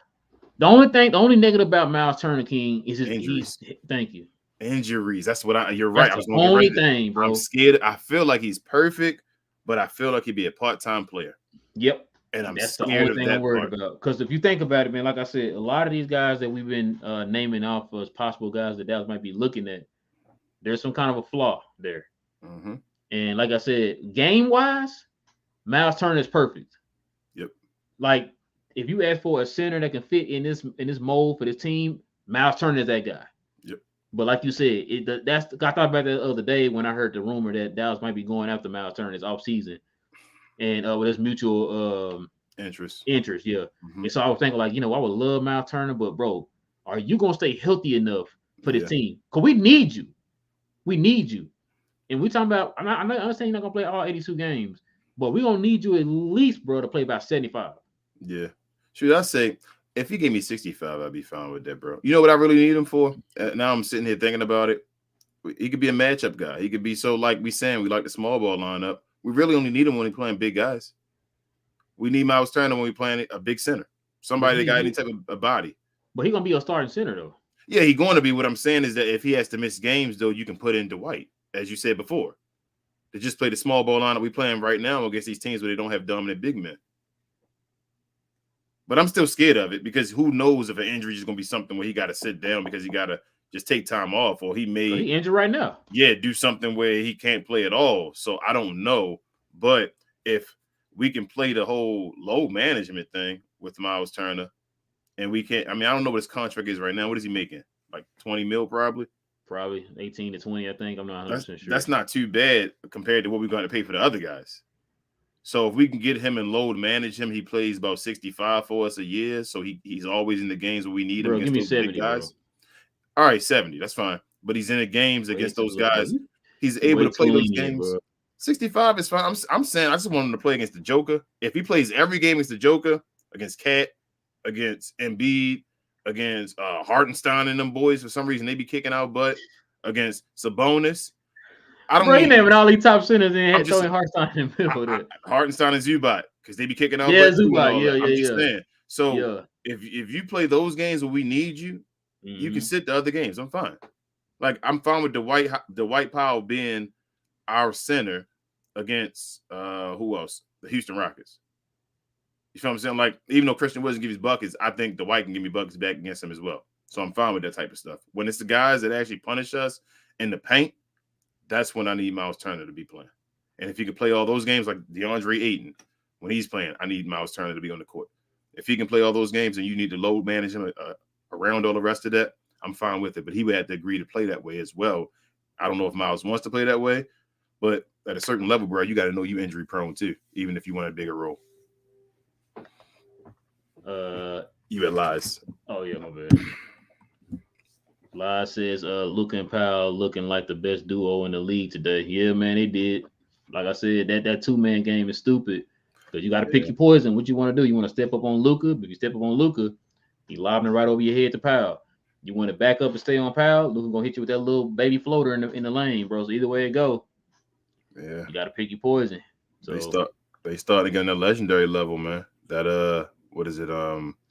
only negative about Miles Turner, King, is his injuries. Thank you. Injuries. That's what you're right. That's the only thing, bro. I'm scared. I feel like he's perfect, but I feel like he'd be a part-time player. Yep. And that's the only thing I'm worried about. Because if you think about it, man, like I said, a lot of these guys that we've been naming off as possible guys that Dallas might be looking at, there's some kind of a flaw there. Mm-hmm. And like I said, game-wise, Miles Turner is perfect. Yep. Like, if you ask for a center that can fit in this mold for this team, Miles Turner is that guy. Yep. But like you said, I thought about that the other day when I heard the rumor that Dallas might be going after Miles Turner this offseason. And with his mutual interest, yeah. Mm-hmm. And so I was thinking, like, I would love Miles Turner, but bro, are you gonna stay healthy enough for this team? Because we need you. And we talking about, I'm not saying you're not gonna play all 82 games, but we're gonna need you at least, bro, to play about 75. Yeah. Should I say, if he gave me 65, I'd be fine with that, bro. You know what I really need him for? Now I'm sitting here thinking about it. He could be a matchup guy. He could be like we saying, we like the small ball lineup. We really only need him when he's playing big guys. We need Miles Turner when we're playing a big center. Somebody that got any type of body. But he's going to be a starting center, though. Yeah, he's going to be. What I'm saying is that if he has to miss games, though, you can put in Dwight, as you said before. To just play the small ball lineup we're playing right now against these teams where they don't have dominant big men. But I'm still scared of it because who knows if an injury is going to be something where he got to sit down because he got to just take time off, or he may he injured right now. Yeah, do something where he can't play at all. So I don't know. But if we can play the whole load management thing with Miles Turner, and we can't, I don't know what his contract is right now. What is he making? Like 20 mil probably? Probably 18 to 20, I think. I'm not 100% sure. That's not too bad compared to what we're going to pay for the other guys. So if we can get him and load manage him, he plays about 65 for us a year. So he's always in the games where we need him against those 70, big guys. Bro. All right, 70. That's fine. But he's in the games against those guys. He's able to play those games. 65 is fine. I'm saying I just want him to play against the Joker. If he plays every game against the Joker, against Cat, against Embiid, against Hartenstein and them boys, for some reason they be kicking out butt, against Sabonis. I don't know. You're naming all these top centers and throwing Hartenstein in the middle. Hartenstein and Zubac, because they be kicking out. Yeah, Zubac. Yeah. I'm just saying. So if you play those games where we need you, you can sit the other games. I'm fine. Like I'm fine with Dwight Powell being our center against who else? The Houston Rockets. You feel what I'm saying? Like even though Christian Wood give his buckets, I think Dwight can give me buckets back against him as well. So I'm fine with that type of stuff. When it's the guys that actually punish us in the paint, that's when I need Miles Turner to be playing. And if he can play all those games like DeAndre Ayton, when he's playing, I need Miles Turner to be on the court. If he can play all those games and you need to load manage him around all the rest of that, I'm fine with it. But he would have to agree to play that way as well. I don't know if Miles wants to play that way, but at a certain level, bro, you got to know you injury prone too, even if you want a bigger role. You had Lies. Oh, yeah, my bad. Lies says Luka and Powell looking like the best duo in the league today. Yeah, man, they did. Like I said, that two-man game is stupid because you got to pick your poison. What you want to do? You want to step up on Luka? But if you step up on Luka, he lobbing it right over your head to Powell. You want to back up and stay on Powell? Luka gonna hit you with that little baby floater in the lane, bro. So either way it go, you got to pick your poison. So they started getting a legendary level, man. That what is it?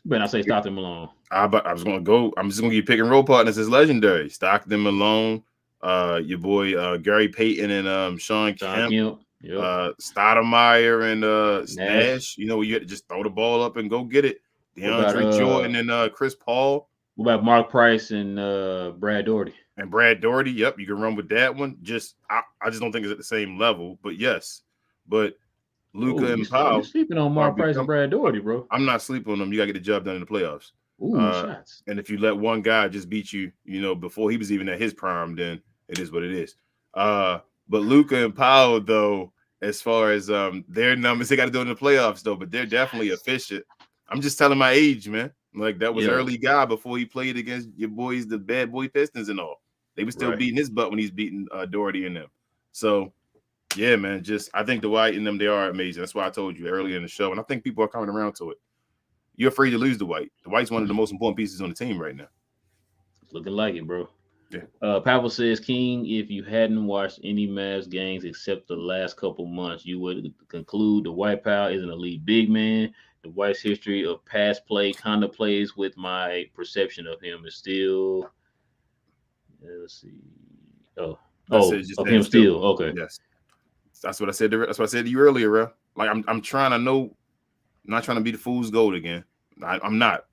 But I say Stockton Malone. I'm just gonna give pick and roll partners as legendary. Stockton Malone, your boy Gary Payton and Sean Kemp. Stoudemire and Nash. You know, you had to just throw the ball up and go get it. DeAndre Jordan and Chris Paul. What about Mark Price and Brad Daugherty? And Brad Daugherty, yep, you can run with that one. I just don't think it's at the same level, but yes. But Luka and Powell. You're sleeping on Mark Price and Brad Daugherty, bro. I'm not sleeping on them. You got to get the job done in the playoffs. Shots. And if you let one guy just beat you, before he was even at his prime, then it is what it is. But Luka and Powell, though, as far as their numbers, they got to do it in the playoffs, though. But they're definitely efficient. I'm just telling my age, man. Like that was early guy before he played against your boys, the bad boy Pistons and all. They were still Right. beating his butt when he's beating Doherty and them. So, yeah, man, I think Dwight and them, they are amazing. That's why I told you earlier in the show, and I think people are coming around to it. You're afraid to lose Dwight. Dwight's one of the most important pieces on the team right now. Looking like it, bro. Yeah. Powell says, King, if you hadn't watched any Mavs games except the last couple months, you would conclude Dwight Powell is an elite big man. Dwight's history of pass play kind of plays with my perception of him is still. Let's see. Of him still. Okay. Yes. That's what I said. That's what I said to you earlier, bro. Like I'm trying to know. I'm not trying to be the fool's gold again. I'm not.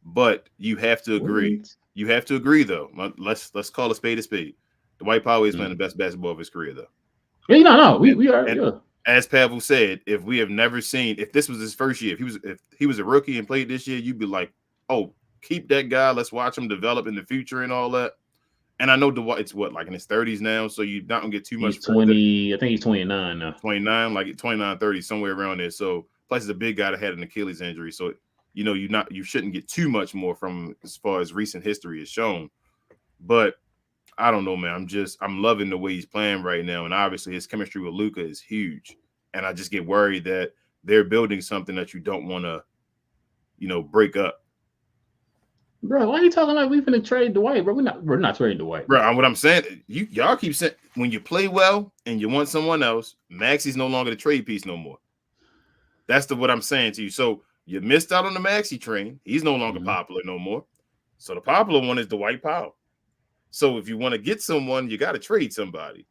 But you have to agree. What? You have to agree, though. Let's call a spade a spade. Dwight Powell is playing the best basketball of his career, though. Yeah, no, we are. Yeah. As Pavel said, if we have never seen, if this was his first year, if he was a rookie and played this year, you'd be like, oh, keep that guy. Let's watch him develop in the future and all that. And I know Dwight's like in his 30s now, so you're not gonna get too much. He's 20. I think he's 29 now. 29, like 29, 30, somewhere around there. So plus he's a big guy that had an Achilles injury, so you shouldn't get too much more from him as far as recent history is shown. But I don't know, man. I'm loving the way he's playing right now, and obviously his chemistry with Luka is huge. And I just get worried that they're building something that you don't want to, break up. Bro, why are you talking like we're gonna trade Dwight, bro? We're not trading Dwight. Bro, what I'm saying, y'all keep saying when you play well and you want someone else, Maxey's no longer the trade piece no more. That's what I'm saying to you. So you missed out on the Maxey train. He's no longer popular no more. So the popular one is Dwight Powell. So if you want to get someone, you got to trade somebody.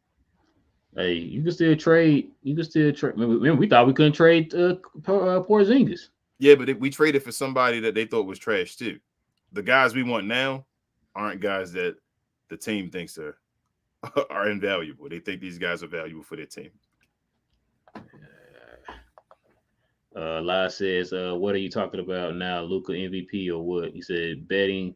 Hey, you can still trade. Remember, we thought we couldn't trade Porzingis. Yeah, but we traded for somebody that they thought was trash too. The guys we want now aren't guys that the team thinks are invaluable. They think these guys are valuable for their team. Lai says, what are you talking about now? Luka MVP or what? He said beating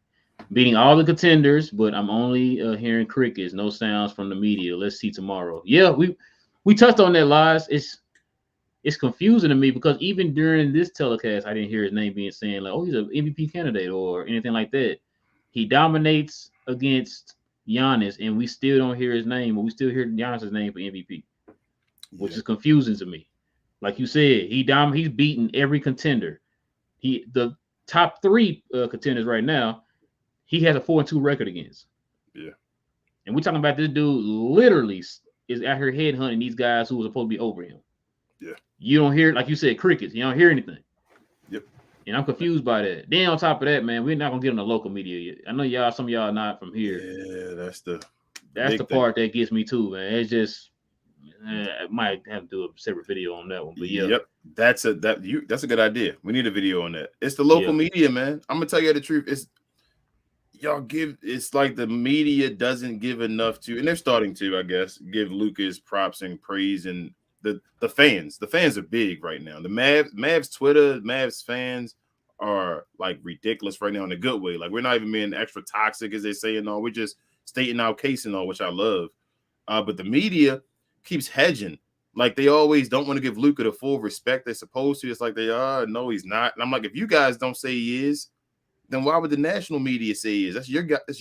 all the contenders, but I'm only hearing crickets, no sounds from the media. Let's see tomorrow. Yeah, we touched on that, Lies. It's confusing to me because even during this telecast, I didn't hear his name being saying like, oh, he's an MVP candidate or anything like that. He dominates against Giannis, and we still don't hear his name, but we still hear Giannis' name for MVP, which is confusing to me. Like you said, he's beaten every contender. The top three contenders right now, he has a 4-2 record against. Yeah. And we're talking about this dude literally is out here headhunting these guys who are supposed to be over him. Yeah. You don't hear, like you said, crickets. You don't hear anything. Yep. And I'm confused by that. Then on top of that, man, we're not gonna get on the local media yet. I know some of y'all are not from here. Yeah, that's the part that gets me too, man. It's just I might have to do a separate video on that one. But yeah. Yep. That's a good idea. We need a video on that. It's the local media, man. I'm gonna tell you the truth. It's like the media doesn't give enough to, and they're starting to, I guess, give Lucas props and praise, and the fans. The fans are big right now. The Mavs Twitter, Mavs fans are like ridiculous right now in a good way. Like we're not even being extra toxic as they say and all. We're just stating our case and all, which I love. But the media keeps hedging. Like they always don't want to give Luka the full respect they're supposed to. It's like they are. No, he's not. And I'm like, if you guys don't say he is, then why would the national media say he is? That's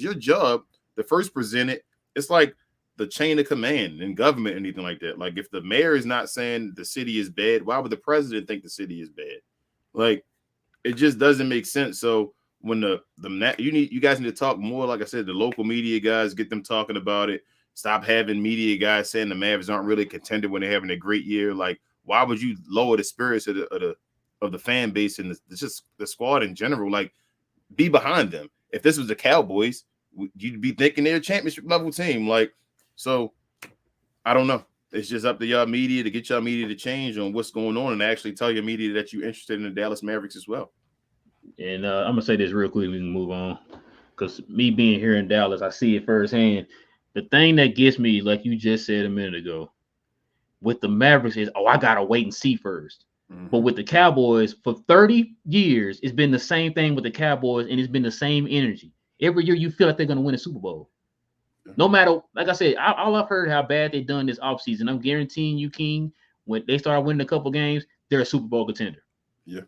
your job to first present it. It's like the chain of command in government or anything like that. Like if the mayor is not saying the city is bad, why would the president think the city is bad? Like it just doesn't make sense. So when you guys need to talk more, like I said, the local media guys, get them talking about it. Stop having media guys saying the Mavs aren't really a contender when they're having a great year. Like why would you lower the spirits of the fan base and just the squad in general? Like be behind them. If this was the Cowboys, you'd be thinking they're a championship level team. Like, so I don't know. It's just up to y'all media to get y'all media to change on what's going on and actually tell your media that you're interested in the Dallas Mavericks as well. And I'm gonna say this real quick. We can move on because me being here in Dallas, I see it firsthand. The thing that gets me, like you just said a minute ago, with the Mavericks is, I gotta wait and see first. Mm-hmm. But with the Cowboys, for 30 years, it's been the same thing with the Cowboys, and it's been the same energy. Every year you feel like they're going to win a Super Bowl. No matter, like I said, all I've heard how bad they've done this offseason. I'm guaranteeing you, King, when they start winning a couple games, they're a Super Bowl contender. Yeah.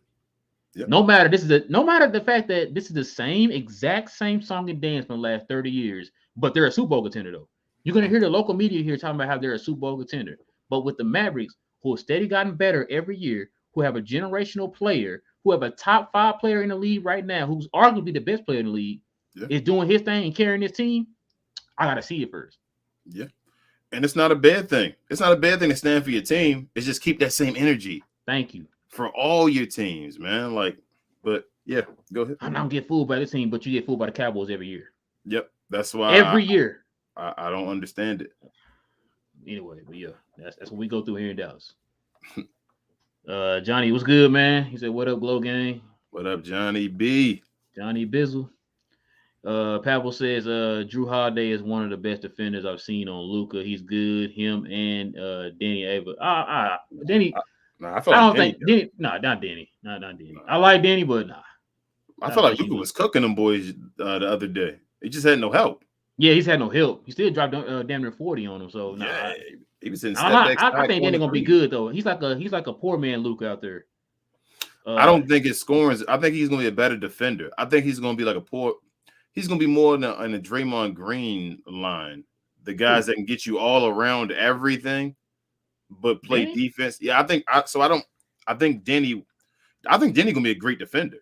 Yep. No matter the fact that this is the exact same song and dance from the last 30 years, but they're a Super Bowl contender though. You're gonna hear the local media here talking about how they're a Super Bowl contender. But with the Mavericks, who have steady gotten better every year, who have a generational player, who have a top 5 player in the league right now, who's arguably the best player in the league, is doing his thing and carrying his team, I gotta see it first. Yeah. And it's not a bad thing. It's not a bad thing to stand for your team. It's just keep that same energy. Thank you. For all your teams, man. But yeah, go ahead. I don't get fooled by this team, but you get fooled by the Cowboys every year. Yep. That's why every year. I don't understand it. Anyway, but yeah, that's what we go through here in Dallas. Johnny, what's good, man? He said, "What up, Glow Gang?" What up, Johnny B? Johnny Bizzle. Pavel says, Drew Holiday is one of the best defenders I've seen on Luka. He's good. Him and Danny Ava. Danny. I don't think Danny. Not Danny. Not Danny. I like Danny, but nah. I feel like Luka was cooking them boys the other day. He just had no help. Yeah, he's had no help. He still dropped damn near 40 on him. So nah, he was in. I think Danny gonna be good though. He's like a poor man Luka out there. I don't think his scoring. I think he's gonna be a better defender. I think he's gonna be like he's gonna be more in the Draymond Green line. The guys that can get you all around everything, but play defense. Yeah, I think Denny gonna be a great defender.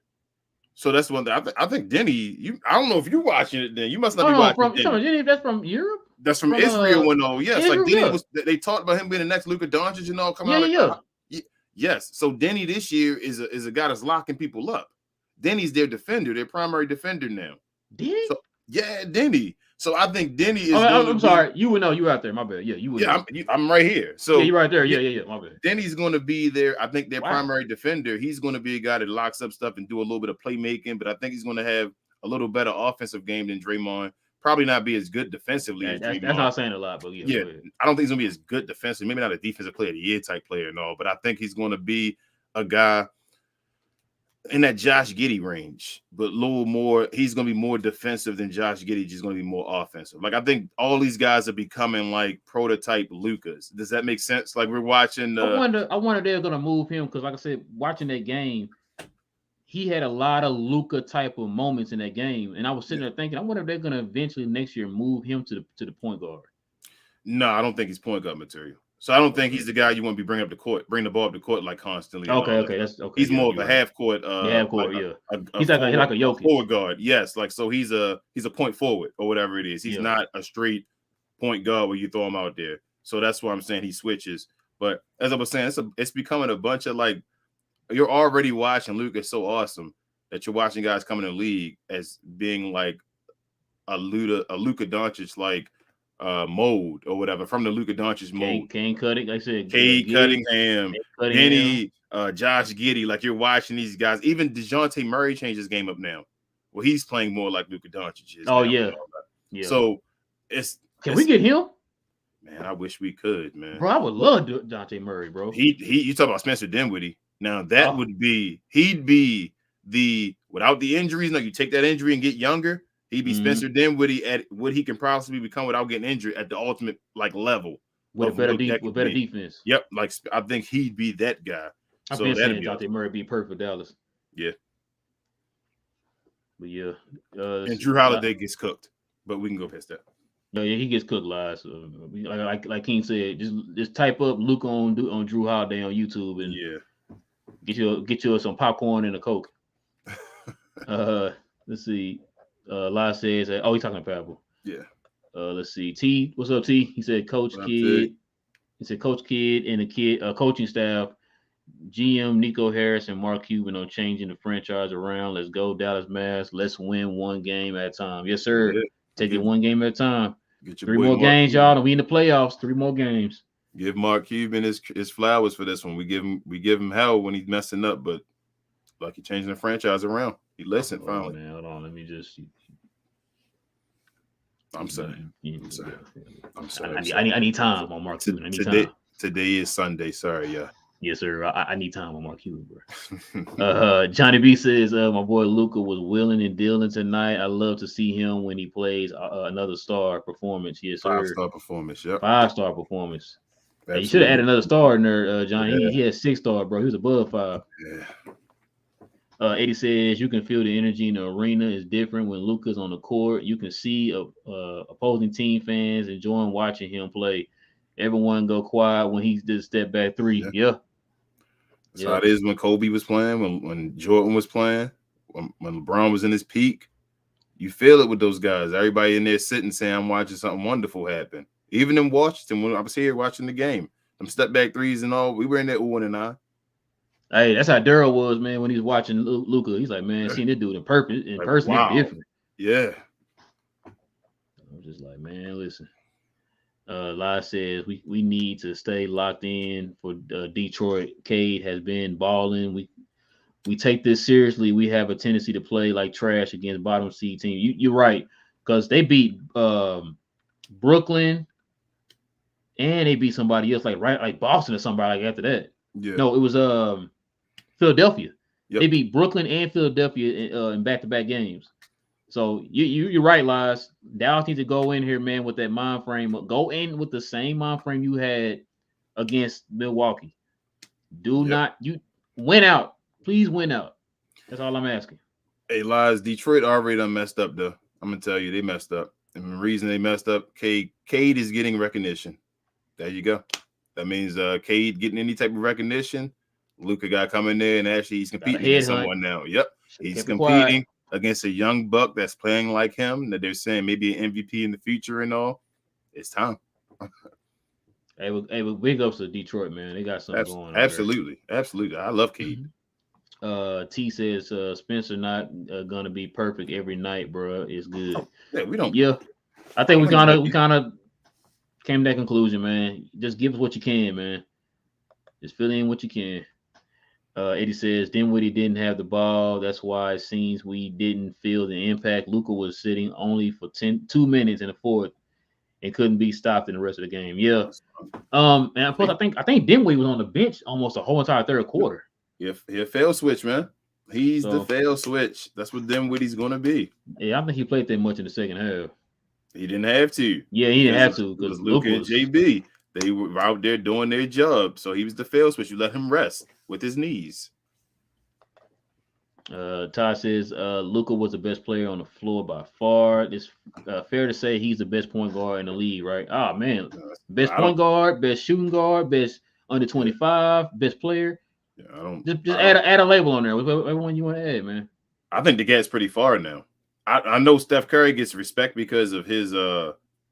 So that's one thing. I think Denny. I don't know if you're watching it. Then you must not be watching. Denny, that's from Europe. That's from Israel. Yes, like Denny they talked about him being the next Luka Doncic and all coming out. Yes. So Denny this year is a guy that's locking people up. Denny's their defender, their primary defender now. Denny? So, yeah, Denny. So I think Denny is. I'm sorry, you would know. You were out there. My bad. Yeah, you would. Yeah, I'm right here. So you're right there. Yeah. My bad. Denny's going to be there. I think their primary defender. He's going to be a guy that locks up stuff and do a little bit of playmaking. But I think he's going to have a little better offensive game than Draymond. Probably not be as good defensively as Draymond. That's not saying a lot, but yeah. I don't think he's going to be as good defensively. Maybe not a defensive player of the year type player and all. But I think he's going to be a guy in that Josh Giddey range, but a little more. He's going to be more defensive than Josh Giddey. Just going to be more offensive. Like I think all these guys are becoming like prototype Lukas. Does that make sense? Like we're watching. I wonder they're going to move him because, like I said, watching that game, he had a lot of Luka type of moments in that game, and I was sitting there thinking, I wonder if they're going to eventually next year move him to the point guard. No, I don't think he's point guard material. So I don't think he's the guy you want to be bringing the ball up the court like constantly. Okay, that's okay. He's more of a half court. Half court, he's like a Jokic. Forward guard, yes. Like so, he's a point forward or whatever it is. He's not a straight point guard where you throw him out there. So that's why I'm saying he switches. But as I was saying, it's becoming a bunch of like you're already watching Luka so awesome that you're watching guys come in the league as being like a Luka Doncic like. Mode or whatever from the Luka Doncic mode. Kane Cunningham, like I said, Cade Cunningham, Denny, Josh Giddey. Like you're watching these guys. Even DeJounte Murray changed his game up now. Well, he's playing more like Luka Doncic is. Oh yeah. So can we get him? Man, I wish we could, man. Bro, I would love DeJounte Murray, bro. You talk about Spencer Dinwiddie. Now that would be he'd be without the injuries. Now you take that injury and get younger. He'd be Spencer Dinwiddie at what he can possibly become without getting injured at the ultimate like level with better defense. Yep, like I think he'd be that guy. I've been saying DeJounte Murray be perfect for Dallas. Yeah, but yeah, and Drew Holiday gets cooked, but we can go past that. Yeah, he gets cooked live. So like King said, just type up Luka on Drew Holiday on YouTube and get you some popcorn and a Coke. Let's see. Lai says, he's talking to Pavel. Yeah. Let's see. T, what's up, T? He said, Coach Kidd. He said, Coach Kidd and the coaching staff, GM Nico Harris and Mark Cuban on changing the franchise around. Let's go, Dallas Mavs. Let's win one game at a time. Yes, sir. Yeah. Take it one game at a time. 3 more games, y'all, and we in the playoffs. 3 more games. Give Mark Cuban his flowers for this one. We give him hell when he's messing up, but like he changing the franchise around. He listened finally. Man, hold on. Let me just. I'm sorry. I need time on Mark Cuban. Time. Today is Sunday. Sorry, yeah. Yes, sir. I need time on Mark Cuban, bro. Johnny B says, my boy Luka was willing and dealing tonight. I love to see him when he plays another star performance. Yes, sir. 5-star performance. Yep. 5-star performance. Hey, you should have added another star in there, Johnny. Yeah. He had 6-star, bro. He was above 5. Yeah. Eddie says you can feel the energy in the arena is different when Luka's on the court. You can see opposing team fans enjoying watching him play. Everyone go quiet when he did step back three. Yeah. That's how it is when Kobe was playing, when Jordan was playing, when LeBron was in his peak. You feel it with those guys. Everybody in there sitting saying, I'm watching something wonderful happen. Even in Washington, when I was here watching the game, them step back threes and all, we were in there 1-9. Hey, that's how Daryl was, man, when he was watching Luka. He's like, man, seeing this dude in person wow. is different. Yeah. I'm just like, man, listen. Lai says we need to stay locked in for Detroit. Cade has been balling. We take this seriously. We have a tendency to play like trash against bottom seed team. You're right, because they beat Brooklyn and they beat somebody else like Boston or somebody like after that. Yeah. No, it was Philadelphia. Yep. They beat Brooklyn and Philadelphia in back-to-back games. So you're right, Lies. Dallas needs to go in here, man, with that mind frame. Go in with the same mind frame you had against Milwaukee. You win out. Please win out. That's all I'm asking. Hey, Lies, Detroit already done messed up, though. I'm going to tell you, they messed up. And the reason they messed up, Cade is getting recognition. There you go. That means Cade getting any type of recognition. Luka got coming there, and actually he's competing against someone now. Yep. He's competing against a young buck that's playing like him, that they're saying maybe an MVP in the future and all. It's time. Hey, big ups to Detroit, man. They got something going on. Absolutely. I love Cade. T says Spencer not gonna be perfect every night, bro. It's good. Yeah, we don't. Yeah, I think we kind of came to that conclusion, man. Just give us what you can, man. Just fill in what you can. Eddie says Dinwiddie didn't have the ball. That's why it seems we didn't feel the impact. Luka was sitting only for 2 minutes in the fourth and couldn't be stopped in the rest of the game. Yeah. And plus, I think Dinwiddie was on the bench almost the whole entire third quarter. Yeah, he a fail switch, man. He's the fail switch. That's what Dinwiddie's gonna be. Yeah, I think he played that much in the second half. He didn't have to. Yeah, he didn't have to because Luka and JB, they were out there doing their job. So he was the fail switch. You let him rest with his knees. Todd says Luka was the best player on the floor by far. It's fair to say he's the best point guard in the league, right? Oh man, best point guard, best shooting guard, best under 25, best player. Yeah, I don't just add a label on there. Whatever one you want to add, man. I think the gap's pretty far now. I know Steph Curry gets respect because of his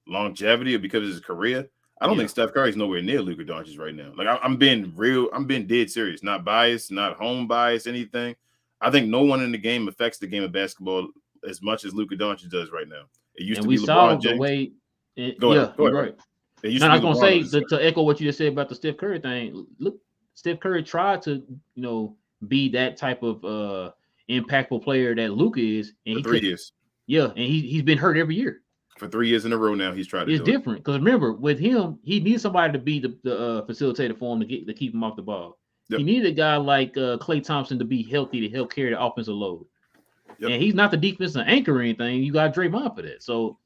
longevity or because of his career. I don't think Steph Curry's nowhere near Luka Doncic right now. Like I'm being real. I'm being dead serious. Not biased. Not home bias. Anything. I think no one in the game affects the game of basketball as much as Luka Doncic does right now. It used to be LeBron James. Go ahead. Right. I was gonna say to echo what you just said about the Steph Curry thing. Look, Steph Curry tried to be that type of impactful player that Luka is, and for 3 years. Yeah, and he's been hurt every year. For 3 years in a row now, he's tried to. It's different because remember, with him, he needs somebody to be the facilitator for him to keep him off the ball. Yep. He needed a guy like Klay Thompson to be healthy to help carry the offensive load. Yep. And he's not the defensive anchor or anything. You got Draymond for that. So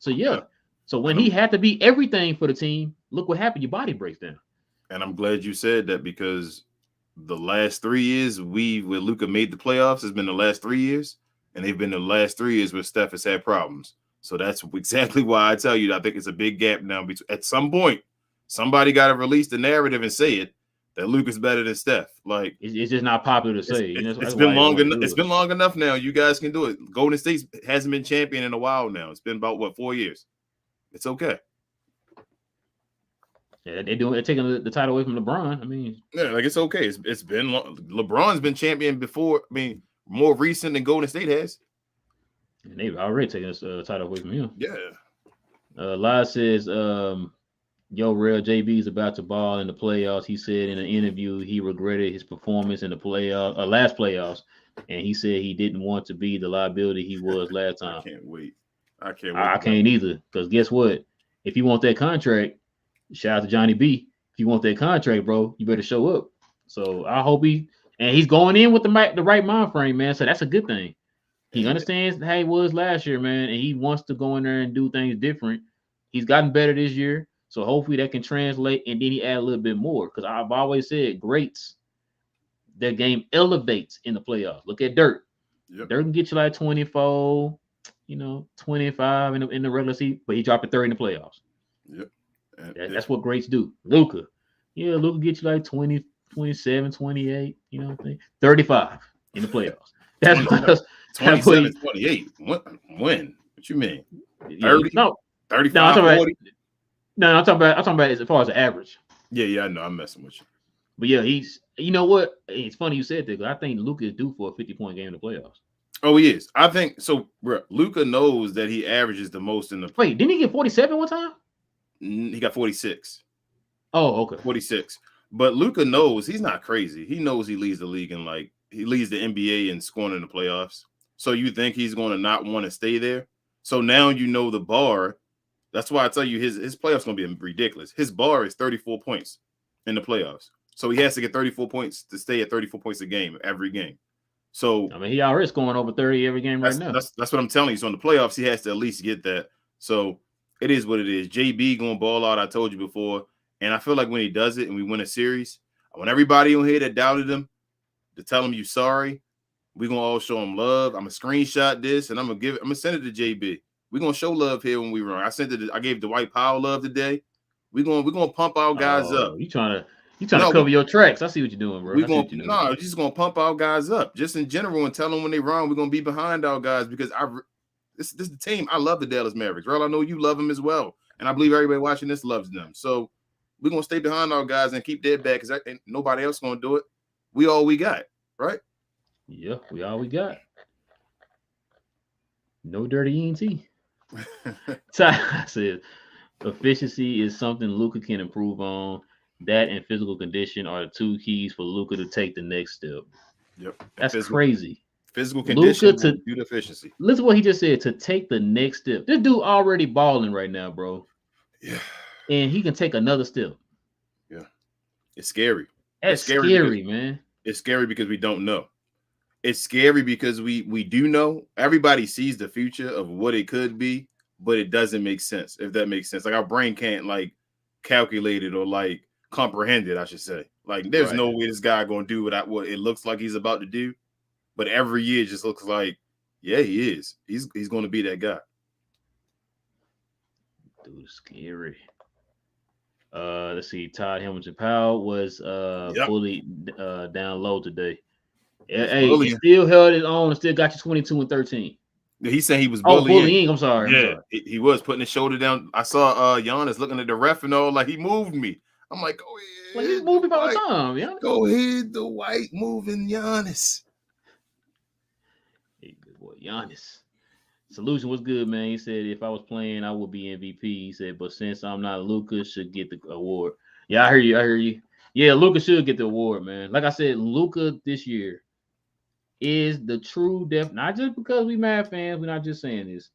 yeah. Yep. So when he had to be everything for the team, look what happened. Your body breaks down. And I'm glad you said that because the last 3 years where Luka made the playoffs has been the last 3 years, and they've been the last 3 years where Steph has had problems. So that's exactly why I tell you I think it's a big gap now. At some point, somebody got to release the narrative and say it that Luka's better than Steph. Like it's just not popular to say. It's been long enough. It's been long enough now. You guys can do it. Golden State hasn't been champion in a while now. It's been about 4 years. It's okay. Yeah, they're taking the title away from LeBron. I mean, yeah, like it's okay. It's been long. LeBron's been champion before. I mean, more recent than Golden State has. And they've already taken this title away from him. Yeah. Lai says, yo, real JB is about to ball in the playoffs. He said in an interview he regretted his performance in the last playoffs, and he said he didn't want to be the liability he was last time. I can't wait. I can't either. Because guess what? If you want that contract, shout out to Johnny B. If you want that contract, bro, you better show up. So I hope he's going in with the right mind frame, man. So that's a good thing. He understands how he was last year, man, and he wants to go in there and do things different. He's gotten better this year, so hopefully that can translate, and then he add a little bit more. Because I've always said greats their game elevates in the playoffs. Look at Dirk. Yep. Dirk can get you like 24, 25 in the regular season, but he dropped a 30 in the playoffs. Yep. That's what greats do. Luka. Yeah, Luka get you like 20, 27, 28, 35 in the playoffs. That's 27, 28. When? What you mean? 30? No, 35, 40? No, I'm talking about as far as the average. Yeah, I know. I'm messing with you. But yeah, you know what? It's funny you said that because I think Luka is due for a 50-point game in the playoffs. Oh, he is. I think so. Bro, Luka knows that he averages the most in the. Wait, didn't he get 47 one time? He got 46. Oh, okay. 46. But Luka knows he's not crazy. He knows he leads the league in he leads the NBA in scoring in the playoffs. So you think he's going to not want to stay there? So now you know the bar. That's why I tell you his playoffs going to be ridiculous. His bar is 34 points in the playoffs. So he has to get 34 points to stay at 34 points a game every game. So I mean, he already scoring over 30 every game right now. That's what I'm telling you. So in the playoffs, he has to at least get that. So it is what it is. JB going to ball out. I told you before. And I feel like when he does it and we win a series, I want everybody on here that doubted him to tell him you sorry. We're gonna all show him love. I'm gonna screenshot this and I'm gonna send it to JB. We're gonna show love here when we run. I gave Dwight Powell love today. We're gonna pump our guys up. You trying to cover your tracks. I see what you're doing, bro. We're just gonna pump our guys up just in general and tell them when they run. We're gonna be behind our guys because this is the team. I love the Dallas Mavericks. Earl, I know you love them as well. And I believe everybody watching this loves them. So we're gonna stay behind our guys and keep their back because nobody else gonna do it. We all we got, right? Yeah, we all we got. No dirty ENT. Ty says efficiency is something Luka can improve on. That and physical condition are the two keys for Luka to take the next step. Yep, that's crazy. Physical condition to do the efficiency. Listen to what he just said. To take the next step. This dude already balling right now, bro. Yeah. And he can take another step. Yeah. It's scary. That's scary, man. It's scary because we don't know. It's scary because we do know. Everybody sees the future of what it could be, but it doesn't make sense, if that makes sense. Like our brain can't calculate it or comprehend it, I should say. There's no way this guy gonna do what it looks like he's about to do. But every year it just looks like, yeah, he is. He's gonna be that guy. Dude, scary. Let's see. Todd Hamilton Powell was fully down low today. Hey, he still held his own and still got you 22 and 13. He said he was bullying. I'm sorry. Yeah, he was putting his shoulder down. I saw Giannis looking at the ref and all he moved me. I'm like, go ahead. He's moving all the time. Yeah. Go ahead, Dwight, moving Giannis. Hey, good boy, Giannis. Solution was good, man. He said if I was playing, I would be MVP. He said, but since I'm not, Luka should get the award. Yeah, I hear you. Yeah, Luka should get the award, man. Like I said, Luka this year is the true not just because we Mad fans, we're not just saying this,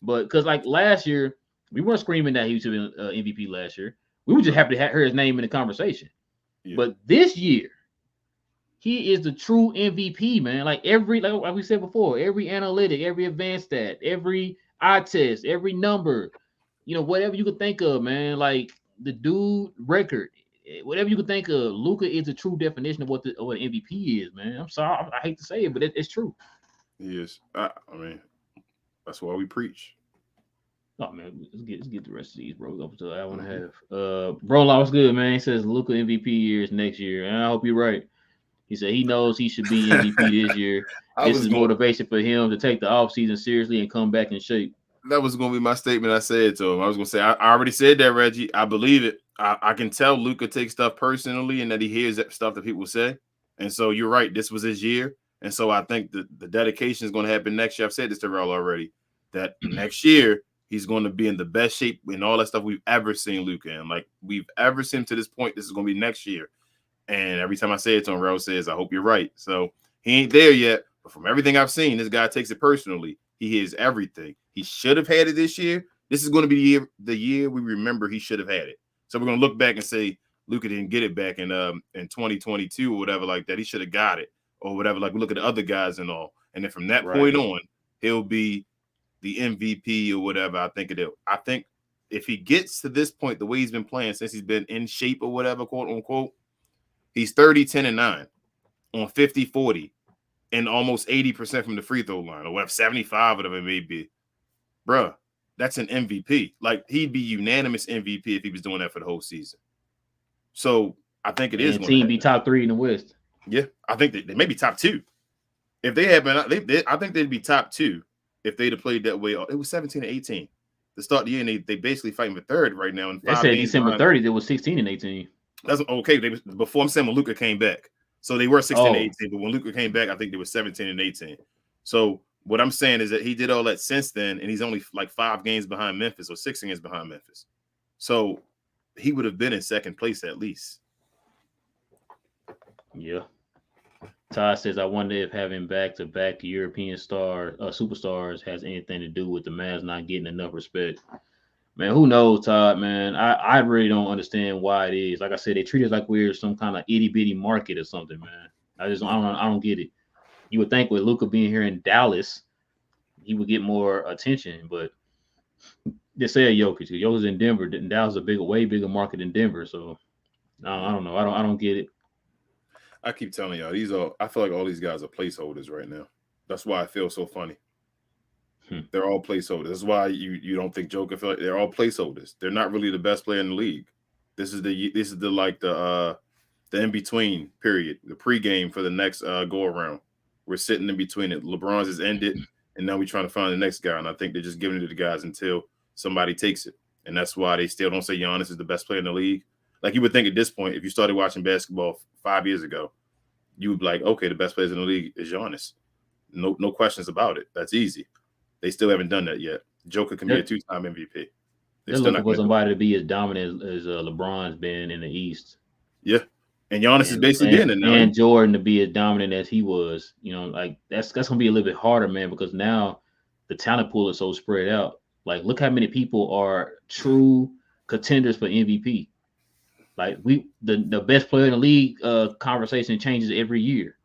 but because last year, we weren't screaming that he should be MVP last year. We were just happy to hear his name in the conversation. Yeah. But this year, he is the true MVP, man. Like we said before, every analytic, every advanced stat, every eye test, every number, whatever you could think of, man. Like the dude record, whatever you could think of, Luka is the true definition of what MVP is, man. I'm sorry, I hate to say it, but it's true. He is. I mean, that's why we preach. Oh man, let's get the rest of these, bro. Up to an hour and a half. Bro, what's good, man? He says Luka MVP years next year, and I hope you're right. He said he knows he should be MVP this year. This is motivation for him to take the offseason seriously and come back in shape. That was going to be my statement I said to him. I was going to say, I already said that, Reggie. I believe it. I can tell Luka takes stuff personally and that he hears that stuff that people say. And so you're right. This was his year. And so I think the dedication is going to happen next year. I've said this to Rel already, that next year he's going to be in the best shape in all that stuff we've ever seen Luka in. We've ever seen to this point, this is going to be next year. And every time I say it to him, Rel says, I hope you're right. So he ain't there yet. But from everything I've seen, this guy takes it personally. He hears everything. He should have had it this year. This is going to be the year we remember he should have had it. So we're going to look back and say Luka didn't get it back in 2022 or whatever like that. He should have got it or whatever. We look at the other guys and all. And then from that point on, he'll be the MVP or whatever. I think if he gets to this point, the way he's been playing since he's been in shape or whatever, quote unquote, he's 30, 10, and 9. on 50, 40, and almost 80% from the free throw line, or whatever, 75, whatever it may be. Bruh, that's an MVP. Like, he'd be unanimous MVP if he was doing that for the whole season. So I think it is going to team be top 3 in the West. Yeah, I think they may be top 2. If they had been, I think they'd be top 2 if they'd have played that way. It was 17 and 18 to start the year, and they basically fighting for third right now. They said December 30th, it was 16 and 18. That's okay. Before, I'm saying when Luka came back. So they were 16 and 18, but when Luka came back, I think they were 17 and 18. So what I'm saying is that he did all that since then, and he's only like 5 games behind Memphis or 6 games behind Memphis. So he would have been in second place at least. Yeah. Todd says, I wonder if having back-to-back European superstars has anything to do with the Mavs not getting enough respect. Man, who knows, Todd, man? I really don't understand why it is. Like I said, they treat us like we're some kind of itty-bitty market or something, man. I don't get it. You would think with Luka being here in Dallas, he would get more attention, but they say Jokic. Jokic's in Denver. Dallas is a way bigger market than Denver, so I don't know. I don't get it. I keep telling y'all, I feel like all these guys are placeholders right now. That's why I feel so funny. They're all placeholders. That's why you don't think Joker feel like they're all placeholders. They're not really the best player in the league. This is the in between period, the pregame for the next go around. We're sitting in between it. LeBron's has ended, and now we're trying to find the next guy. And I think they're just giving it to the guys until somebody takes it. And that's why they still don't say Giannis is the best player in the league. Like, you would think at this point, if you started watching basketball 5 years ago, you would be like, okay, the best players in the league is Giannis. No questions about it. That's easy. They still haven't done that yet. Joker can be a 2-time MVP. They're looking for somebody to be as dominant as LeBron's been in the East. Yeah. And Giannis is basically being it now. And Jordan to be as dominant as he was. You know, like that's going to be a little bit harder, man, because now the talent pool is so spread out. Like, look how many people are true contenders for MVP. Like, the best player in the league conversation changes every year.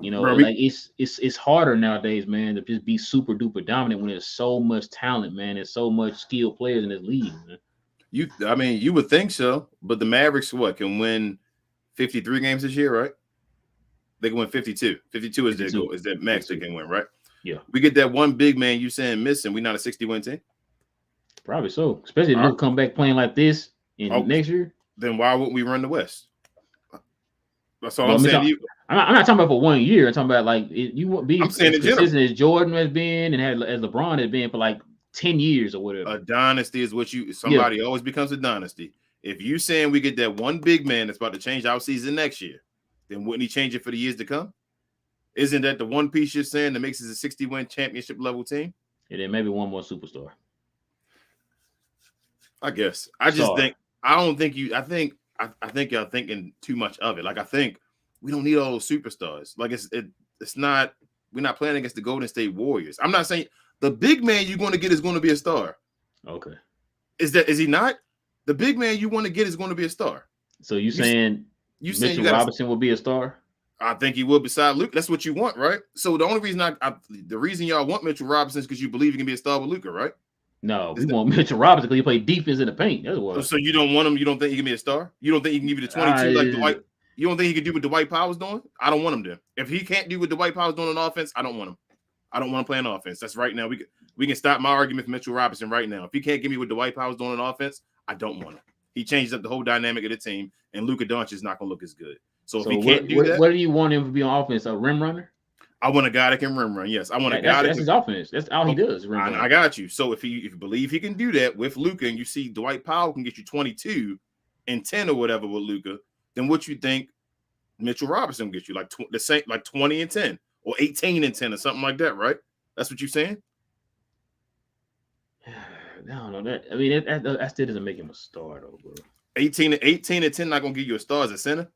You know, like it's harder nowadays, man, to just be super duper dominant when there's so much talent, man. There's so much skilled players in this league, man. You would think so, but the Mavericks can win 53 games this year, right? They can win 52. 52 is their goal, is their max 52. They can win, right? Yeah. We get that one big man you saying missing. We not a 60-win team? Probably so. Especially if Luka come back playing like this next year. Then why wouldn't we run the West? That's all I'm saying. I'm not talking about for 1 year. I'm talking about like you won't be as consistent as Jordan has been and as LeBron has been for like 10 years or whatever. A dynasty is what somebody always becomes a dynasty. If you saying we get that one big man that's about to change our season next year, then wouldn't he change it for the years to come? Isn't that the one piece you're saying that makes us a 60-win championship level team? And then maybe one more superstar. I guess. I think y'all thinking too much of it. Like, I think we don't need all those superstars. Like, it's not. We're not playing against the Golden State Warriors. I'm not saying the big man you're going to get is going to be a star. Okay. Is he not? The big man you want to get is going to be a star. So you saying Mitchell Robinson will be a star? I think he will beside Luka. That's what you want, right? So the only reason the reason y'all want Mitchell Robinson is because you believe he can be a star with Luka, right? No, we want Mitchell Robinson because he played defense in the paint. That's what. So you don't want him? You don't think he can be a star? You don't think he can give you the 22 like Dwight? You don't think he can do what Dwight Powell's doing? I don't want him to. If he can't do what Dwight Powell's doing on offense, I don't want him. I don't want to play on offense. That's right now. We can stop my argument for Mitchell Robinson right now. If he can't give me what Dwight Powell's doing on offense, I don't want him. He changes up the whole dynamic of the team, and Luka Doncic is not going to look as good. So if he can't do that, what do you want him to be on offense? A rim runner? I want a guy that can rim run. Yes, I want a guy that's his offense. That's all he does. I got you. So if you believe he can do that with Luka, and you see Dwight Powell can get you 22 and 10 or whatever with Luka, then what you think Mitchell Robinson will get you like the same, like 20 and 10 or 18 and 10 or something like that, right? That's what you're saying. I don't know that. I mean, that still doesn't make him a star, though, bro. 18 and 10 not gonna give you a star as a center.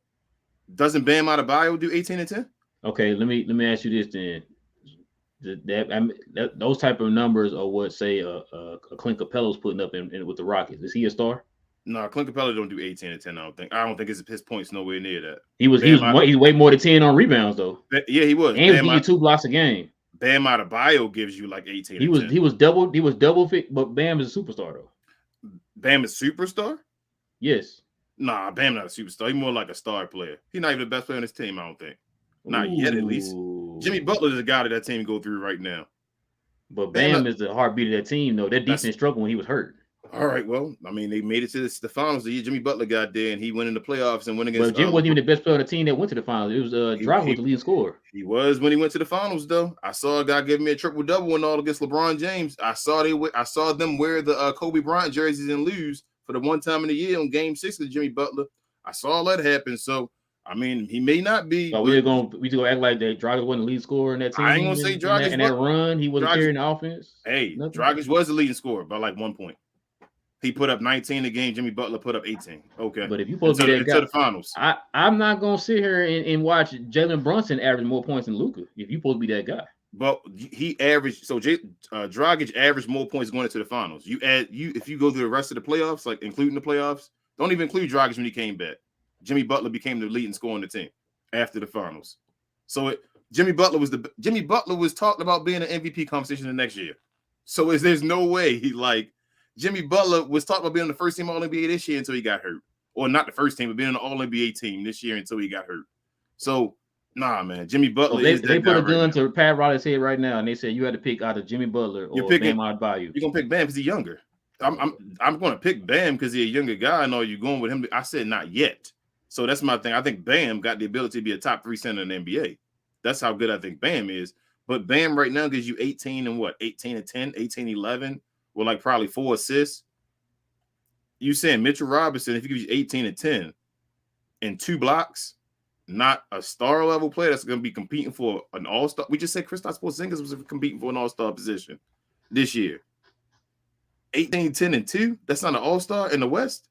Doesn't Bam Adebayo do 18 and 10? Okay, let me ask you this then. Those type of numbers are what say a Clint Capello's putting up in with the Rockets. Is he a star? No, Clint Capella don't do 18 and 10. I don't think his points nowhere near that. He's way more than 10 on rebounds though. Yeah, he was. And he was giving you 2 blocks a game. Bam Adebayo gives you like 18. He was double fit, but Bam is a superstar though. Bam is superstar? Yes. Nah, Bam not a superstar. He's more like a star player. He's not even the best player on his team, I don't think. Not yet, at least. Jimmy Butler is the guy that team go through right now. But Bam is the heartbeat of that team, though. That defense struggled when he was hurt. All right, well, I mean, they made it to the finals the year Jimmy Butler got there, and he went in the playoffs and went against. But Jimmy wasn't even the best player on the team that went to the finals. It was Dragic was the leading scorer. He was when he went to the finals, though. I saw a guy give me a triple double and all against LeBron James. I saw them wear the Kobe Bryant jerseys and lose for the one time in the year on Game 6 of Jimmy Butler. I saw that happen. So I mean, he may not be. But we gonna act like that Dragic wasn't the lead scorer in that team. I ain't gonna say Dragic in that run. He wasn't carrying the offense. Hey, Dragic was the leading scorer by like 1 point. He put up 19 a game. Jimmy Butler put up 18. Okay. But if you supposed to be that guy, the finals, I'm not going to sit here and watch Jalen Brunson average more points than Luka if you supposed to be that guy. But he averaged, so Dragic averaged more points going into the finals. If you go through the rest of the playoffs, like including the playoffs, don't even include Dragic when he came back. Jimmy Butler became the leading scorer on the team after the finals. So Jimmy Butler was talked about being an MVP conversation the next year. So there's no way Jimmy Butler was talked about being on the first team All-NBA this year until he got hurt. Or not the first team, but being on the All-NBA team this year until he got hurt. So, nah, man. Jimmy Butler is that guy. They put a gun to Pat Riley's head right now, and they said you had to pick out of Jimmy Butler or Bam Adebayo. You're going to pick Bam because he's younger. I'm going to pick Bam because he's a younger guy. I know you're going with him. I said not yet. So that's my thing. I think Bam got the ability to be a top 3 center in the NBA. That's how good I think Bam is. But Bam right now gives you 18 and 10, 18, 11. With like probably 4 assists. You saying Mitchell Robinson, if he gives you 18 and 10 and 2 blocks, not a star level player that's going to be competing for an all-star. We just said Kristaps Porzingis was competing for an all-star position this year. 18, 10, and 2. That's not an all-star in the West.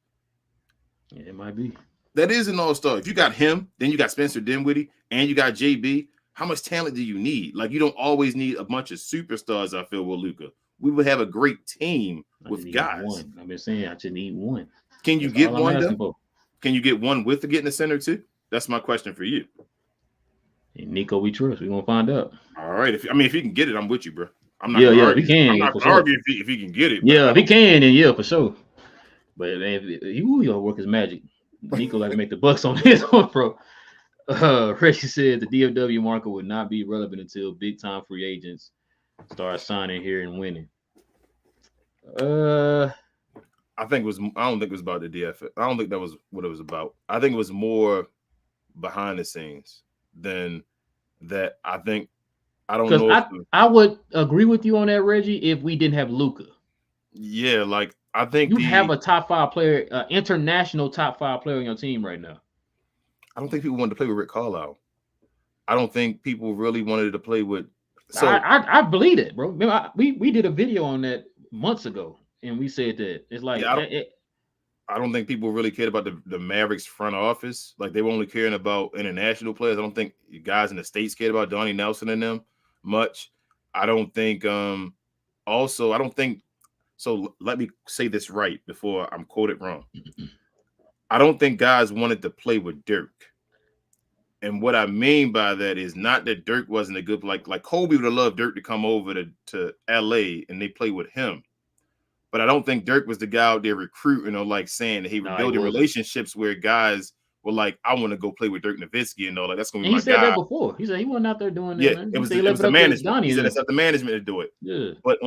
Yeah, it might be. That is an all-star. If you got him, then you got Spencer Dinwiddie, and you got JB. How much talent do you need? Like, you don't always need a bunch of superstars, I feel, with Luka. We would have a great team with guys. One. I've been saying I just need one. Can you get one, though? Can you get one with getting the center, too? That's my question for you. And Nico, we trust. We're going to find out. All right. If he can get it, I'm with you, bro. I'm not if he can. I'm not going to argue if he can get it. Yeah, if he can, then yeah, for sure. But man, he will work his magic. Nico like to make the Bucks on his own, bro. Reggie said the DFW market would not be relevant until big-time free agents start signing here and winning. I don't think it was about the DFS. I don't think that was what it was about. I think it was more behind the scenes than that. I don't know. I would agree with you on that, Reggie, if we didn't have Luka. Yeah, like I think you have a top 5 player, international top 5 player on your team right now. I don't think people wanted to play with Rick Carlisle. I don't think people really wanted to play with. So I believe it, bro. Remember, we did a video on that months ago, and we said that it's like I don't think people really cared about the Mavericks front office. Like they were only caring about international players. I don't think guys in the States cared about Donnie Nelson and them much. I don't think. Also, I don't think. So let me say this right before I'm quoted wrong. I don't think guys wanted to play with Dirk. And what I mean by that is not that Dirk wasn't a good, like Kobe would have loved Dirk to come over to LA and they play with him. But I don't think Dirk was the guy out there recruiting or like saying that he was building relationships where guys were like, I want to go play with Dirk Nowitzki and all like that's gonna be my guy. He said that before. He said he wasn't out there doing that. Yeah, man. it was the management. He said it's up the management to do it. Yeah. But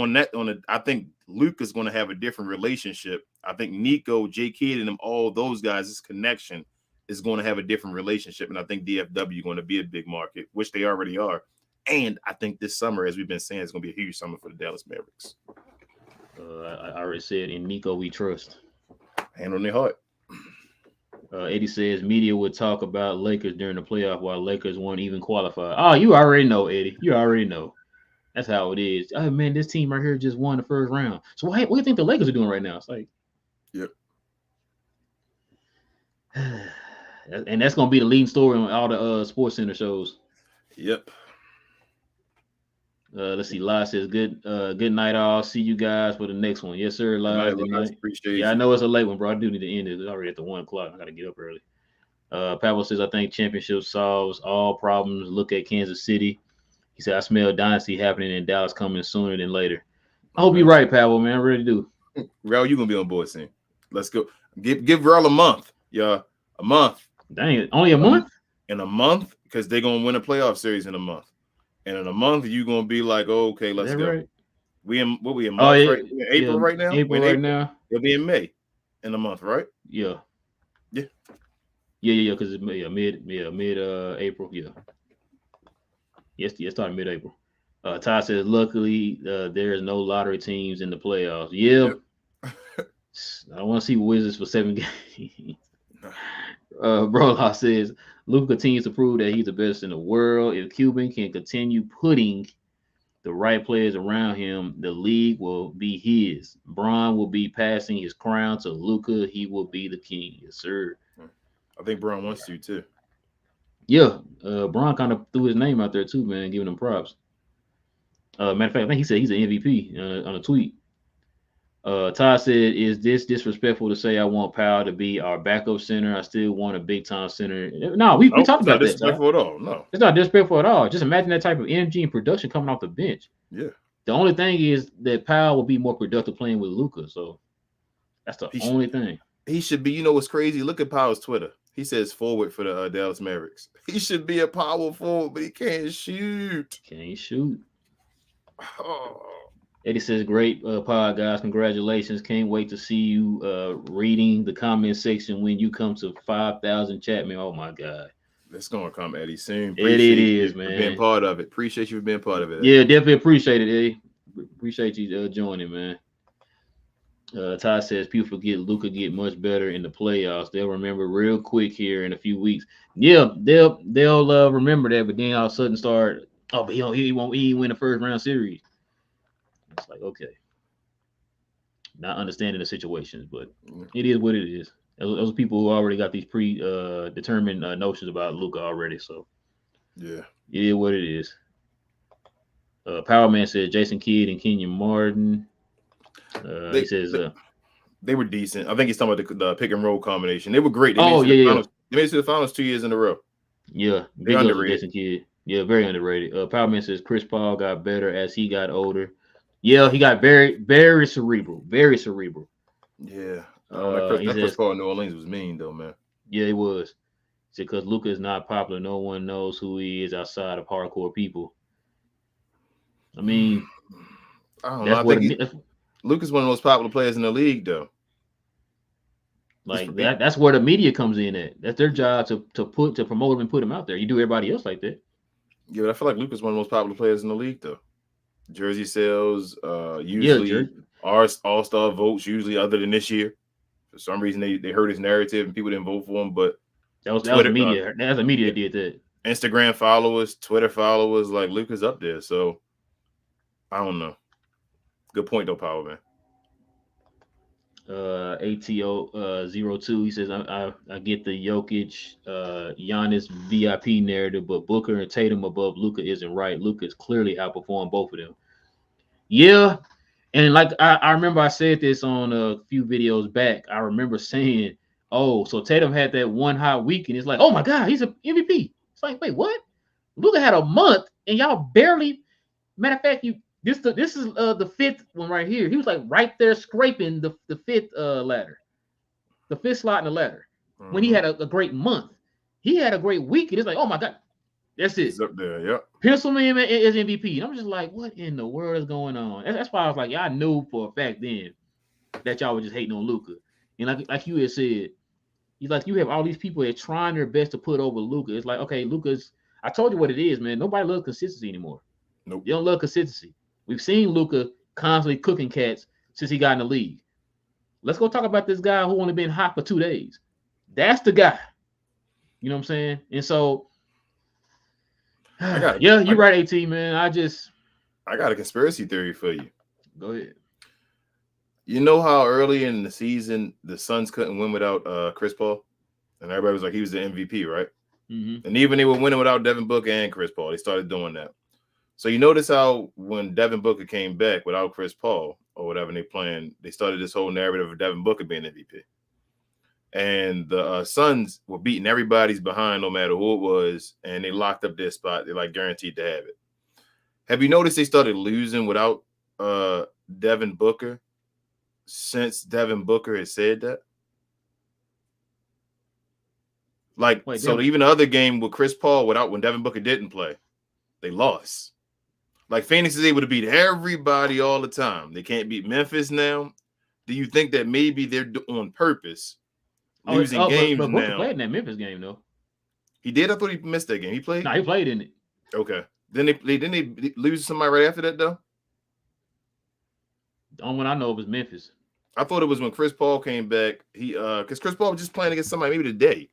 I think Luka's going to have a different relationship. I think Nico, J Kidd, and them, all those guys, this connection is going to have a different relationship. And I think DFW is going to be a big market, which they already are. And I think this summer, as we've been saying, it's going to be a huge summer for the Dallas Mavericks. I already said in Nico we trust. Hand on their heart. Eddie says media would talk about Lakers during the playoff while Lakers weren't even qualified. Oh, you already know, Eddie. You already know. That's how it is. Oh, man, this team right here just won the first round. So what do you think the Lakers are doing right now? It's like, yep. And that's going to be the leading story on all the Sports Center shows. Yep. Let's see. Lai says, good night, all. See you guys for the next one. Yes, sir, Lai. Appreciate I know it's a late one, bro. I do need to end it. It's already at the 1 o'clock. I got to get up early. Pavel says, I think championship solves all problems. Look at Kansas City. He said, I smell dynasty happening in Dallas coming sooner than later. I hope you're right, Pavel, man. I really do. Rel, you're going to be on board soon. Let's go. Give Rel a month. Yeah, a month. Dang it. Only a month? In a month, because they're gonna win a playoff series in a month, and in a month you're gonna be like, oh, okay, let's go. Right? We in March, yeah, right? We're in April right now. April right now. It'll be in May, in a month, right? Yeah. Yeah. Because it's mid April. Yeah. Yes, starting mid-April. Todd says, luckily, there is no lottery teams in the playoffs. Yeah. Yep. I want to see Wizards for 7 games. Brolaw says, Luka continues to prove that he's the best in the world. If Cuban can continue putting the right players around him, the league will be his. Bron will be passing his crown to Luka. He will be the king. Yes, sir. I think Bron wants to too. Yeah, Bron kind of threw his name out there too, man, giving him props. Matter of fact, I think he said he's an MVP on a tweet. Todd said, is this disrespectful to say I want Powell to be our backup center? I still want a big-time center. No, we talked about that. It's not disrespectful at all. No. It's not disrespectful at all. Just imagine that type of energy and production coming off the bench. Yeah. The only thing is that Powell will be more productive playing with Luka. So that's the only thing. He should be. You know what's crazy? Look at Powell's Twitter. He says forward for the Dallas Mavericks. He should be a power forward, but he can't shoot. Can't shoot. Oh. Eddie says, great pod, guys. Congratulations. Can't wait to see you reading the comment section when you come to 5,000 chat, man. Oh, my God. It's going to come, Eddie, soon. Appreciate it is, man. Being part of it. Appreciate you for being part of it. Eddie. Yeah, definitely appreciate it, Eddie. Appreciate you joining, man. Todd says, people forget Luka get much better in the playoffs. They'll remember real quick here in a few weeks. Yeah, they'll remember that, but then all of a sudden start, oh, but he won't win the first round series. It's like, okay, not understanding the situations, but it is what it is. Those people who already got these determined notions about Luka already. So yeah, it is what it is. Power Man said Jason Kidd and Kenyon Martin. He says they were decent. I think he's talking about the pick and roll combination. They were great. They made it to the finals 2 years in a row. Yeah, big underrated. Jason Kidd. Yeah, very underrated. Power Man says Chris Paul got better as he got older. Yeah, he got very, very cerebral. Very cerebral. Yeah. Chris Paul in New Orleans was mean, though, man. Yeah, it was. Because Luka is not popular. No one knows who he is outside of hardcore people. I mean, I don't know. I think Luka's one of the most popular players in the league, though. Like that's where the media comes in at. That's their job to promote him and put him out there. You do everybody else like that. Yeah, but I feel like Luka's one of the most popular players in the league, though. Jersey sales, usually our all-star votes, usually other than this year. For some reason, they heard his narrative and people didn't vote for him. But that was media. That's the media that did that. Instagram followers, Twitter followers, like Luka's up there. So I don't know. Good point though, Power Man. ATO 02. He says I get the Jokic Giannis VIP narrative, but Booker and Tatum above Luka isn't right. Luka is clearly outperformed both of them. Yeah, and like I remember I said this on a few videos back. I remember saying, "Oh, so Tatum had that one hot week, and it's like, oh my God, he's an MVP." It's like, wait, what? Luka had a month, and y'all barely. Matter of fact, This is the fifth one right here. He was like right there scraping the fifth ladder, the fifth slot in the ladder. When he had a great month, he had a great week, and it's like, oh my God, that's it. He's up there, yep. Pencil me in as MVP. And I'm just like, what in the world is going on? That's why I was like, I knew for a fact then that y'all were just hating on Luka. And like you had said, you have all these people that are trying their best to put over Luka. It's like, okay, Luka's. I told you what it is, man. Nobody loves consistency anymore. Nope. You don't love consistency. We've seen Luka constantly cooking cats since he got in the league. Let's go talk about this guy who only been hot for 2 days. That's the guy. You know what I'm saying? And so, you're right, AT, man. I got a conspiracy theory for you. Go ahead. You know how early in the season the Suns couldn't win without Chris Paul? And everybody was like, he was the MVP, right? Mm-hmm. And even they were winning without Devin Booker and Chris Paul. They started doing that. So you notice how when Devin Booker came back without Chris Paul or whatever, and they started this whole narrative of Devin Booker being MVP. And the Suns were beating everybody's behind no matter who it was, and they locked up their spot. They're like guaranteed to have it. Have you noticed they started losing without Devin Booker since Devin Booker has said that? Like, Wait, so Devin- even the other game with Chris Paul when Devin Booker didn't play, they lost. Like, Phoenix is able to beat everybody all the time. They can't beat Memphis now. Do you think that maybe they're on purpose losing games but Booker now? played in that Memphis game though. He did. I thought he missed that game. He played. No, he played in it. Okay. Then they lose somebody right after that though. The only one I know of is Memphis. I thought it was when Chris Paul came back. He because Chris Paul was just playing against somebody maybe today,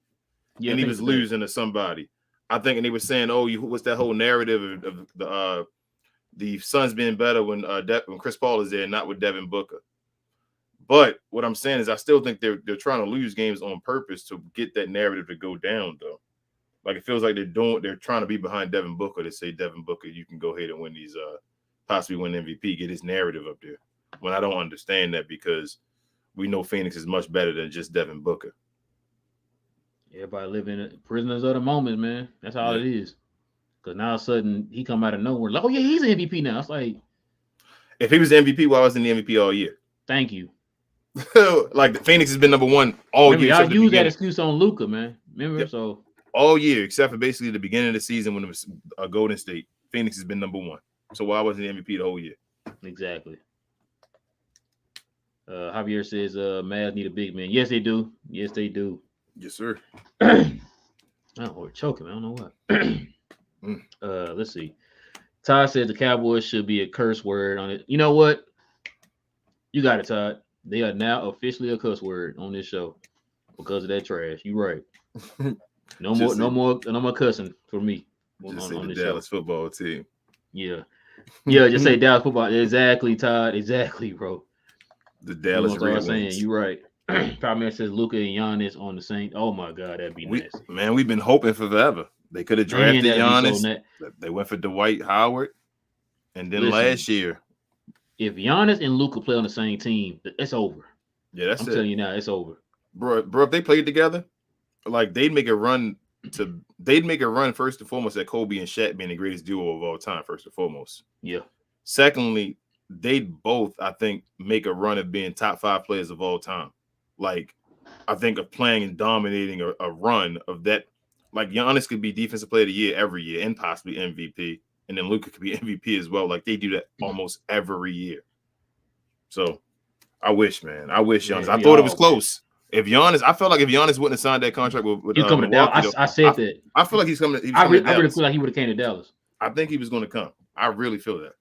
and he was losing to somebody. I think, and they were saying, "Oh, what's that whole narrative of the Suns being better when Chris Paul is there, not with Devin Booker." But what I'm saying is, I still think they're trying to lose games on purpose to get that narrative to go down, though. Like, it feels like they're trying to be behind Devin Booker to say, Devin Booker, you can go ahead and win these, possibly win MVP, get his narrative up there. When I don't understand that, because we know Phoenix is much better than just Devin Booker. Everybody living prisoners of the moment, man. That's all it is. Because now all of a sudden he come out of nowhere, like, oh yeah, he's an MVP now. It's like, if he was the MVP, why wasn't the MVP all year? Thank you. Like, the Phoenix has been number one all year. Y'all use that excuse on Luka, man. Remember? Yep. So all year, except for basically the beginning of the season when it was Golden State, Phoenix has been number one. So why wasn't the MVP the whole year? Exactly. Javier says Mavs need a big man. Yes, they do. Yes, they do. Yes, sir. Oh, we're choking. I don't know what. Let's see. Todd says the Cowboys should be a curse word on it. You know what? You got it, Todd. They are now officially a cuss word on this show because of that trash. You right. No more cussing for me. Just say the Dallas football team. Yeah. Just say Dallas football. Exactly, Todd. Exactly, bro. The Dallas Red Wings. You right. Probably says Luka and Giannis on the same. Oh my God, that'd be nasty. Man, we've been hoping forever. They could have drafted Giannis. They went for Dwight Howard, and then last year, if Giannis and Luka play on the same team, it's over. Yeah, I'm telling you now, it's over, bro. If they played together, like they'd make a run first and foremost at Kobe and Shaq being the greatest duo of all time. First and foremost, yeah. Secondly, they'd both, I think, make a run of being top 5 players of all time. Like, I think of playing and dominating a run of that. Like, Giannis could be defensive player of the year every year and possibly MVP. And then Luka could be MVP as well. Like, they do that almost every year. So, I wish, man. I wish Giannis. I thought it was close. Man. I felt like if Giannis wouldn't have signed that contract with he's coming to Dallas. I said that. I feel like he's coming. I really feel like he would have came to Dallas. I think he was going to come. I really feel that.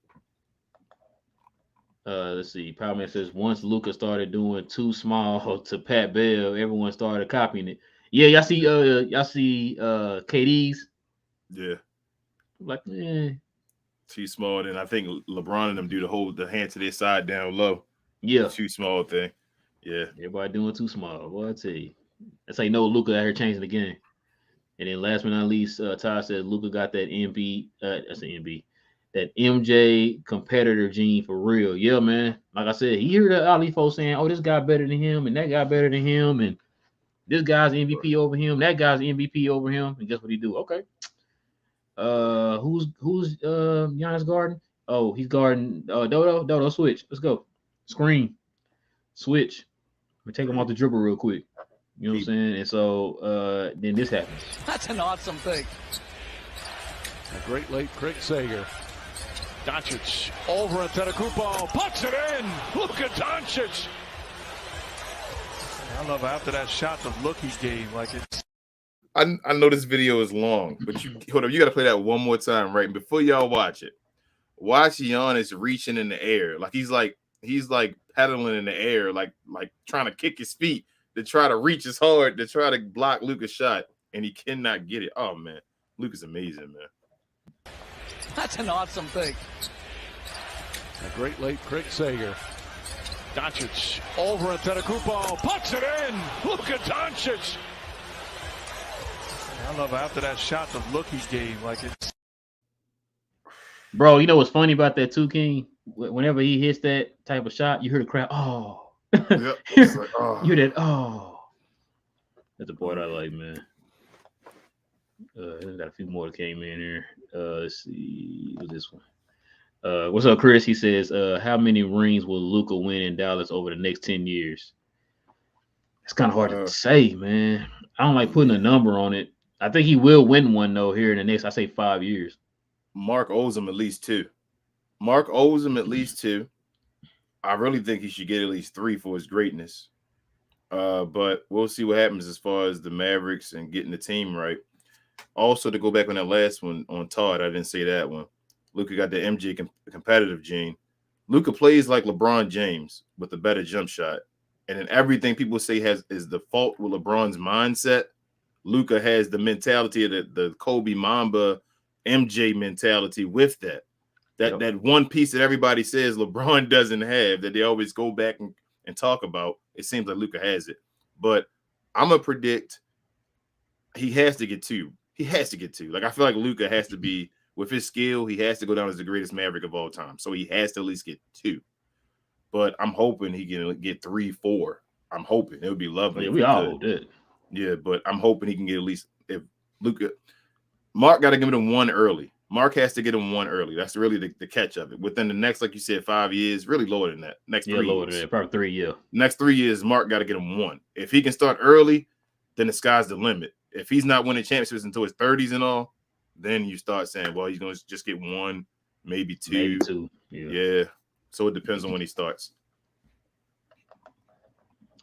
Let's see. Powellman says once Luka started doing too small to Pat Bell, everyone started copying it. Yeah, y'all see KD's. Yeah. Like, too small. Then I think LeBron and them do the hand to their side down low. Yeah. Too small thing. Yeah. Everybody doing too small. Boy, I tell you. That's how you know Luka out here changing the game. And then last but not least, Todd said Luka got that that MJ competitor gene for real. Yeah, man. Like I said, he heard all these folks saying, oh, this guy better than him, and that guy better than him, and this guy's MVP over him, that guy's MVP over him. And guess what he do? Okay. Who's Giannis guarding? Oh, he's guarding Dodo. Dodo, switch. Let's go. Screen. Switch. We take him off the dribble real quick. You know what I'm saying? And so then this happens. That's an awesome thing. A great late Craig Sager. Doncic over Antetokounmpo, puts it in. Luka Doncic. I love after that shot the look he gave. Like it's. I know this video is long, but you hold up. You got to play that one more time, right? Before y'all watch it, watch Giannis reaching in the air, like he's pedaling in the air, like trying to kick his feet to try to reach as hard to try to block Luka's shot, and he cannot get it. Oh man, Luka's amazing, man. That's an awesome thing. A great late Craig Sager. Doncic over Antetokounmpo, puts it in. Luka Doncic. I love after that shot the look he gave. Like it's. Bro, you know what's funny about that too, King? Whenever he hits that type of shot, you hear the crowd. Oh, yep. It's like, oh. You hear that? Oh, that's the part I like, man. Got a few more that came in here. Let's see, what's this one? What's up, Chris? He says, how many rings will Luka win in Dallas over the next 10 years? It's kind of hard to say, man. I don't like putting a number on it. I think he will win one though here in the next, I say 5 years. Mark owes him at least 2. Mark owes him at least 2. I really think he should get at least 3 for his greatness. But we'll see what happens as far as the Mavericks and getting the team right. Also, to go back on that last one on Todd, I didn't say that one. Luka got the MJ competitive gene. Luka plays like LeBron James with a better jump shot. And then everything people say is the fault with LeBron's mindset. Luka has the mentality of the Kobe Mamba MJ mentality with that. That one piece that everybody says LeBron doesn't have that they always go back and talk about. It seems like Luka has it. But I'm going to predict he has to get 2. He has to get 2. Like, I feel like Luka has to be, with his skill, he has to go down as the greatest Maverick of all time. So he has to at least get 2. But I'm hoping he can get 3, 4. I'm hoping. It would be lovely. Yeah, we all hope that. Yeah, but I'm hoping he can get at least, if Luka, Mark got to give him 1 early. Mark has to get him 1 early. That's really the catch of it. Within the next, like you said, 5 years, really lower than that. Next 3 years. Lower than that, probably 3 years. Next 3 years, Mark got to get him 1. If he can start early, then the sky's the limit. If he's not winning championships until his 30s and all, then you start saying, well, he's going to just get 1, maybe 2. Maybe 2. Yeah. So it depends on when he starts.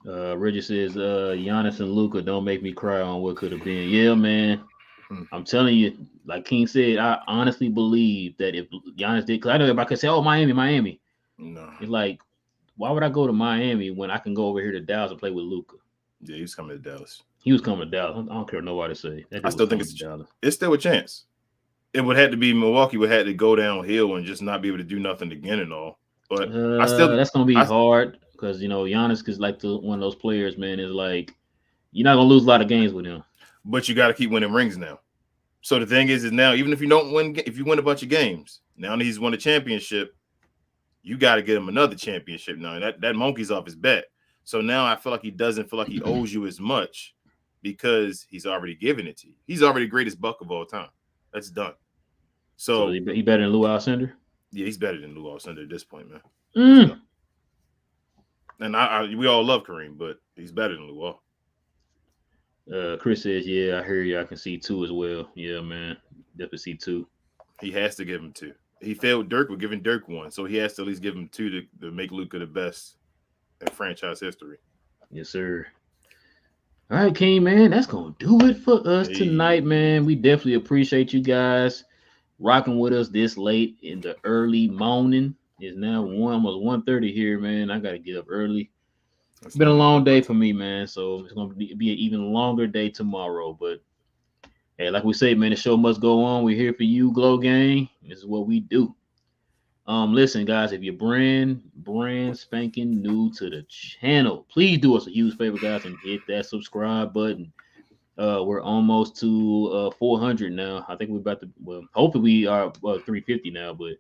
Reggie says, Giannis and Luka don't make me cry on what could have been. Yeah, man. I'm telling you, like King said, I honestly believe that if Giannis did, because I know everybody could say, oh, Miami. No. It's like, why would I go to Miami when I can go over here to Dallas and play with Luka? Yeah, he's coming to Dallas. He was coming to Dallas. I don't care what nobody say. I still think it's still a chance. It would have to be Milwaukee would have to go downhill and just not be able to do nothing again and all. But that's going to be hard because, Giannis is like one of those players, man, is like, you're not going to lose a lot of games with him. But you got to keep winning rings now. So the thing is now, even if you don't win, if you win a bunch of games, now that he's won a championship, you got to get him another championship now. And that monkey's off his back. So now I feel like he doesn't feel like he owes you as much because he's already given it to you. He's already the greatest Buck of all time. That's done. So he better than Lou Alcindor? Yeah, he's better than Lou Alcindor at this point, man. And we all love Kareem, but he's better than Lou. Chris says, yeah, I hear you. I can see 2 as well. Yeah, man. Definitely see 2. He has to give him 2. He failed Dirk with giving Dirk 1, so he has to at least give him 2 to make Luka the best in franchise history. Yes, sir. All right, King, man, that's going to do it for us tonight, man. We definitely appreciate you guys rocking with us this late in the early morning. It's now almost 1:30 here, man. I got to get up early. It's been a long day for me, man, so it's going to be an even longer day tomorrow. But, hey, like we say, man, the show must go on. We're here for you, Glow Gang. This is what we do. Listen, guys, if you're brand spanking new to the channel, please do us a huge favor, guys, and hit that subscribe button. We're almost to 400 now. I think we're about to, hopefully we are 350 now, but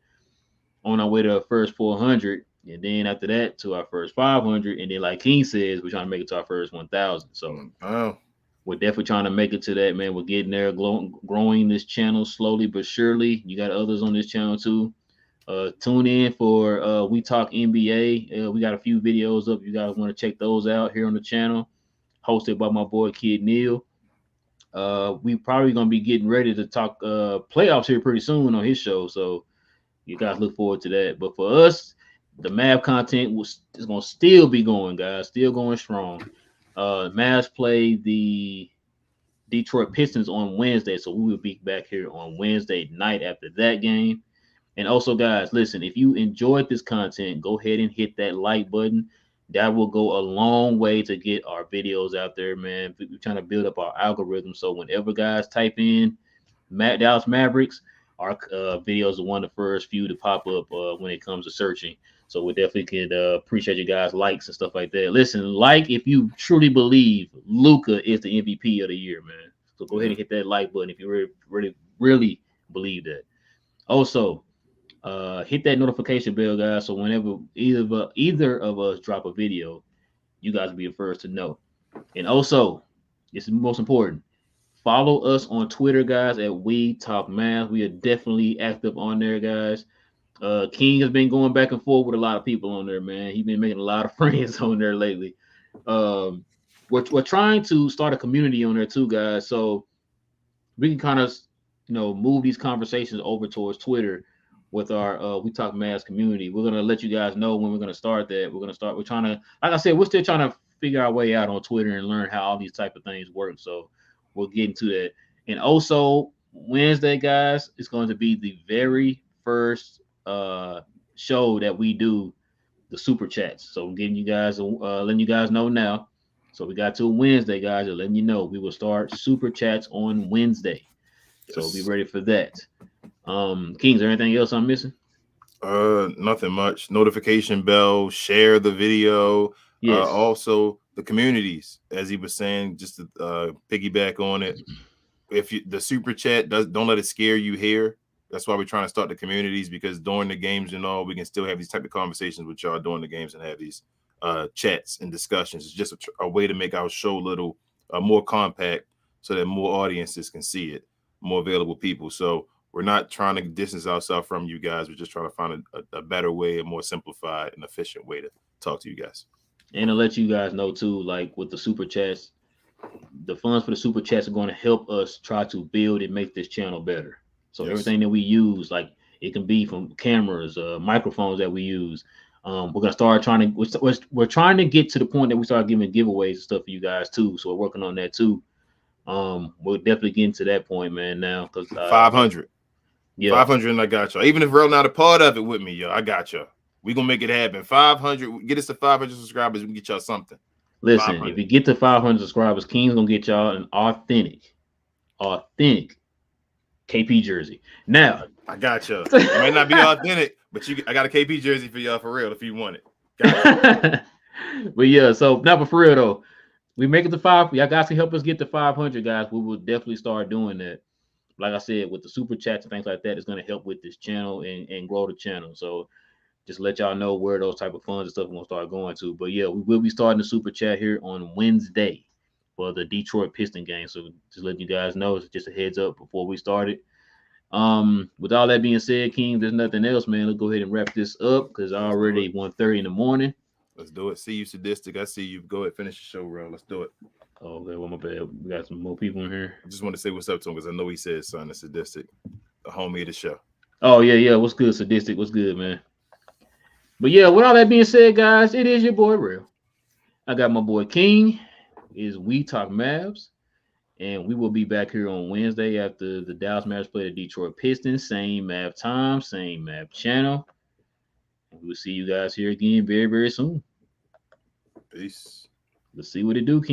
on our way to our first 400. And then after that, to our first 500. And then, like King says, we're trying to make it to our first 1,000. So we're definitely trying to make it to that, man. We're getting there, growing this channel slowly but surely. You got others on this channel, too. Tune in for We Talk NBA. We got a few videos up. You guys want to check those out here on the channel. Hosted by my boy, Kid Neil. We probably going to be getting ready to talk playoffs here pretty soon on his show. So you guys look forward to that. But for us, the Mav content is going to still be going, guys. Still going strong. Mavs play the Detroit Pistons on Wednesday. So we will be back here on Wednesday night after that game. And also, guys, listen, if you enjoyed this content, go ahead and hit that like button. That will go a long way to get our videos out there, man. We're trying to build up our algorithm. So whenever guys type in Dallas Mavericks, our videos are one of the first few to pop up when it comes to searching. So we definitely could appreciate you guys' likes and stuff like that. Listen, like if you truly believe Luka is the MVP of the year, man. So go ahead and hit that like button if you really believe that. Also, hit that notification bell, guys, so whenever either of us drop a video, you guys will be the first to know. And also, this is most important, follow us on Twitter, guys, at We Talk Mavs. We are definitely active on there, guys. King has been going back and forth with a lot of people on there, man. He's been making a lot of friends on there lately. we're trying to start a community on there too, guys. So we can kind of move these conversations over towards Twitter with our We Talk Mavs community. We're gonna let you guys know when we're gonna start that. We're trying to, like I said, we're still trying to figure our way out on Twitter and learn how all these type of things work. So we'll get into that. And also Wednesday, guys, it's going to be the very first show that we do, the super chats. So I'm getting you guys letting you guys know now. So we got till Wednesday, guys, and letting you know we will start super chats on Wednesday. So be ready for that. Kings, there anything else I'm missing? Nothing much. Notification bell, share the video. Yes. Also the communities, as he was saying, just to piggyback on it. If the super chat don't let it scare you here. That's why we're trying to start the communities, because during the games and all, we can still have these type of conversations with y'all during the games and have these chats and discussions. It's just a way to make our show a little more compact so that more audiences can see it, more available people. So we're not trying to distance ourselves from you guys. We're just trying to find a better way, a more simplified and efficient way to talk to you guys. And to let you guys know too, like with the super chats, the funds for the super chats are going to help us try to build and make this channel better. So everything that we use, like it can be from cameras, microphones that we use. We're gonna start trying to. We're trying to get to the point that we start giving giveaways and stuff for you guys too. So we're working on that too. We're definitely getting to that point, man. Now, because 500, yeah, 500, and I got y'all. Even if Real not a part of it with me, yo, I got y'all. We gonna make it happen. 500, get us to 500 subscribers. We can get y'all something. Listen, 500. if you get to 500 subscribers, King's gonna get y'all an authentic KP jersey. Now, I got you. It might not be authentic, but I got a KP jersey for y'all for real if you want it. Got but yeah, so now for real though, we make it to 5. Y'all guys can help us get to 500, guys. We will definitely start doing that. Like I said, with the super chats and things like that, it's going to help with this channel and grow the channel. So just let y'all know where those type of funds and stuff we're going to start going to. But yeah, we will be starting the super chat here on Wednesday for the Detroit Piston game. So just letting you guys know, it's just a heads up before we start it. With all that being said, King, there's nothing else, man. Let's go ahead and wrap this up because already 1:30 in the morning. Let's do it. See you, Sadistic. I see you. Go ahead, finish the show, bro. Let's do it. Oh, okay. Well, my bad. We got some more people in here. I just want to say what's up to him because I know he said son is Sadistic, the homie of the show. Oh, yeah. What's good, Sadistic? What's good, man? But yeah, with all that being said, guys, it is your boy Real. I got my boy King. Is We Talk Mavs. And we will be back here on Wednesday after the Dallas Mavericks play the Detroit Pistons. Same Mav time, same Mav channel. And we'll see you guys here again very, very soon. Peace. Let's see what it do, King.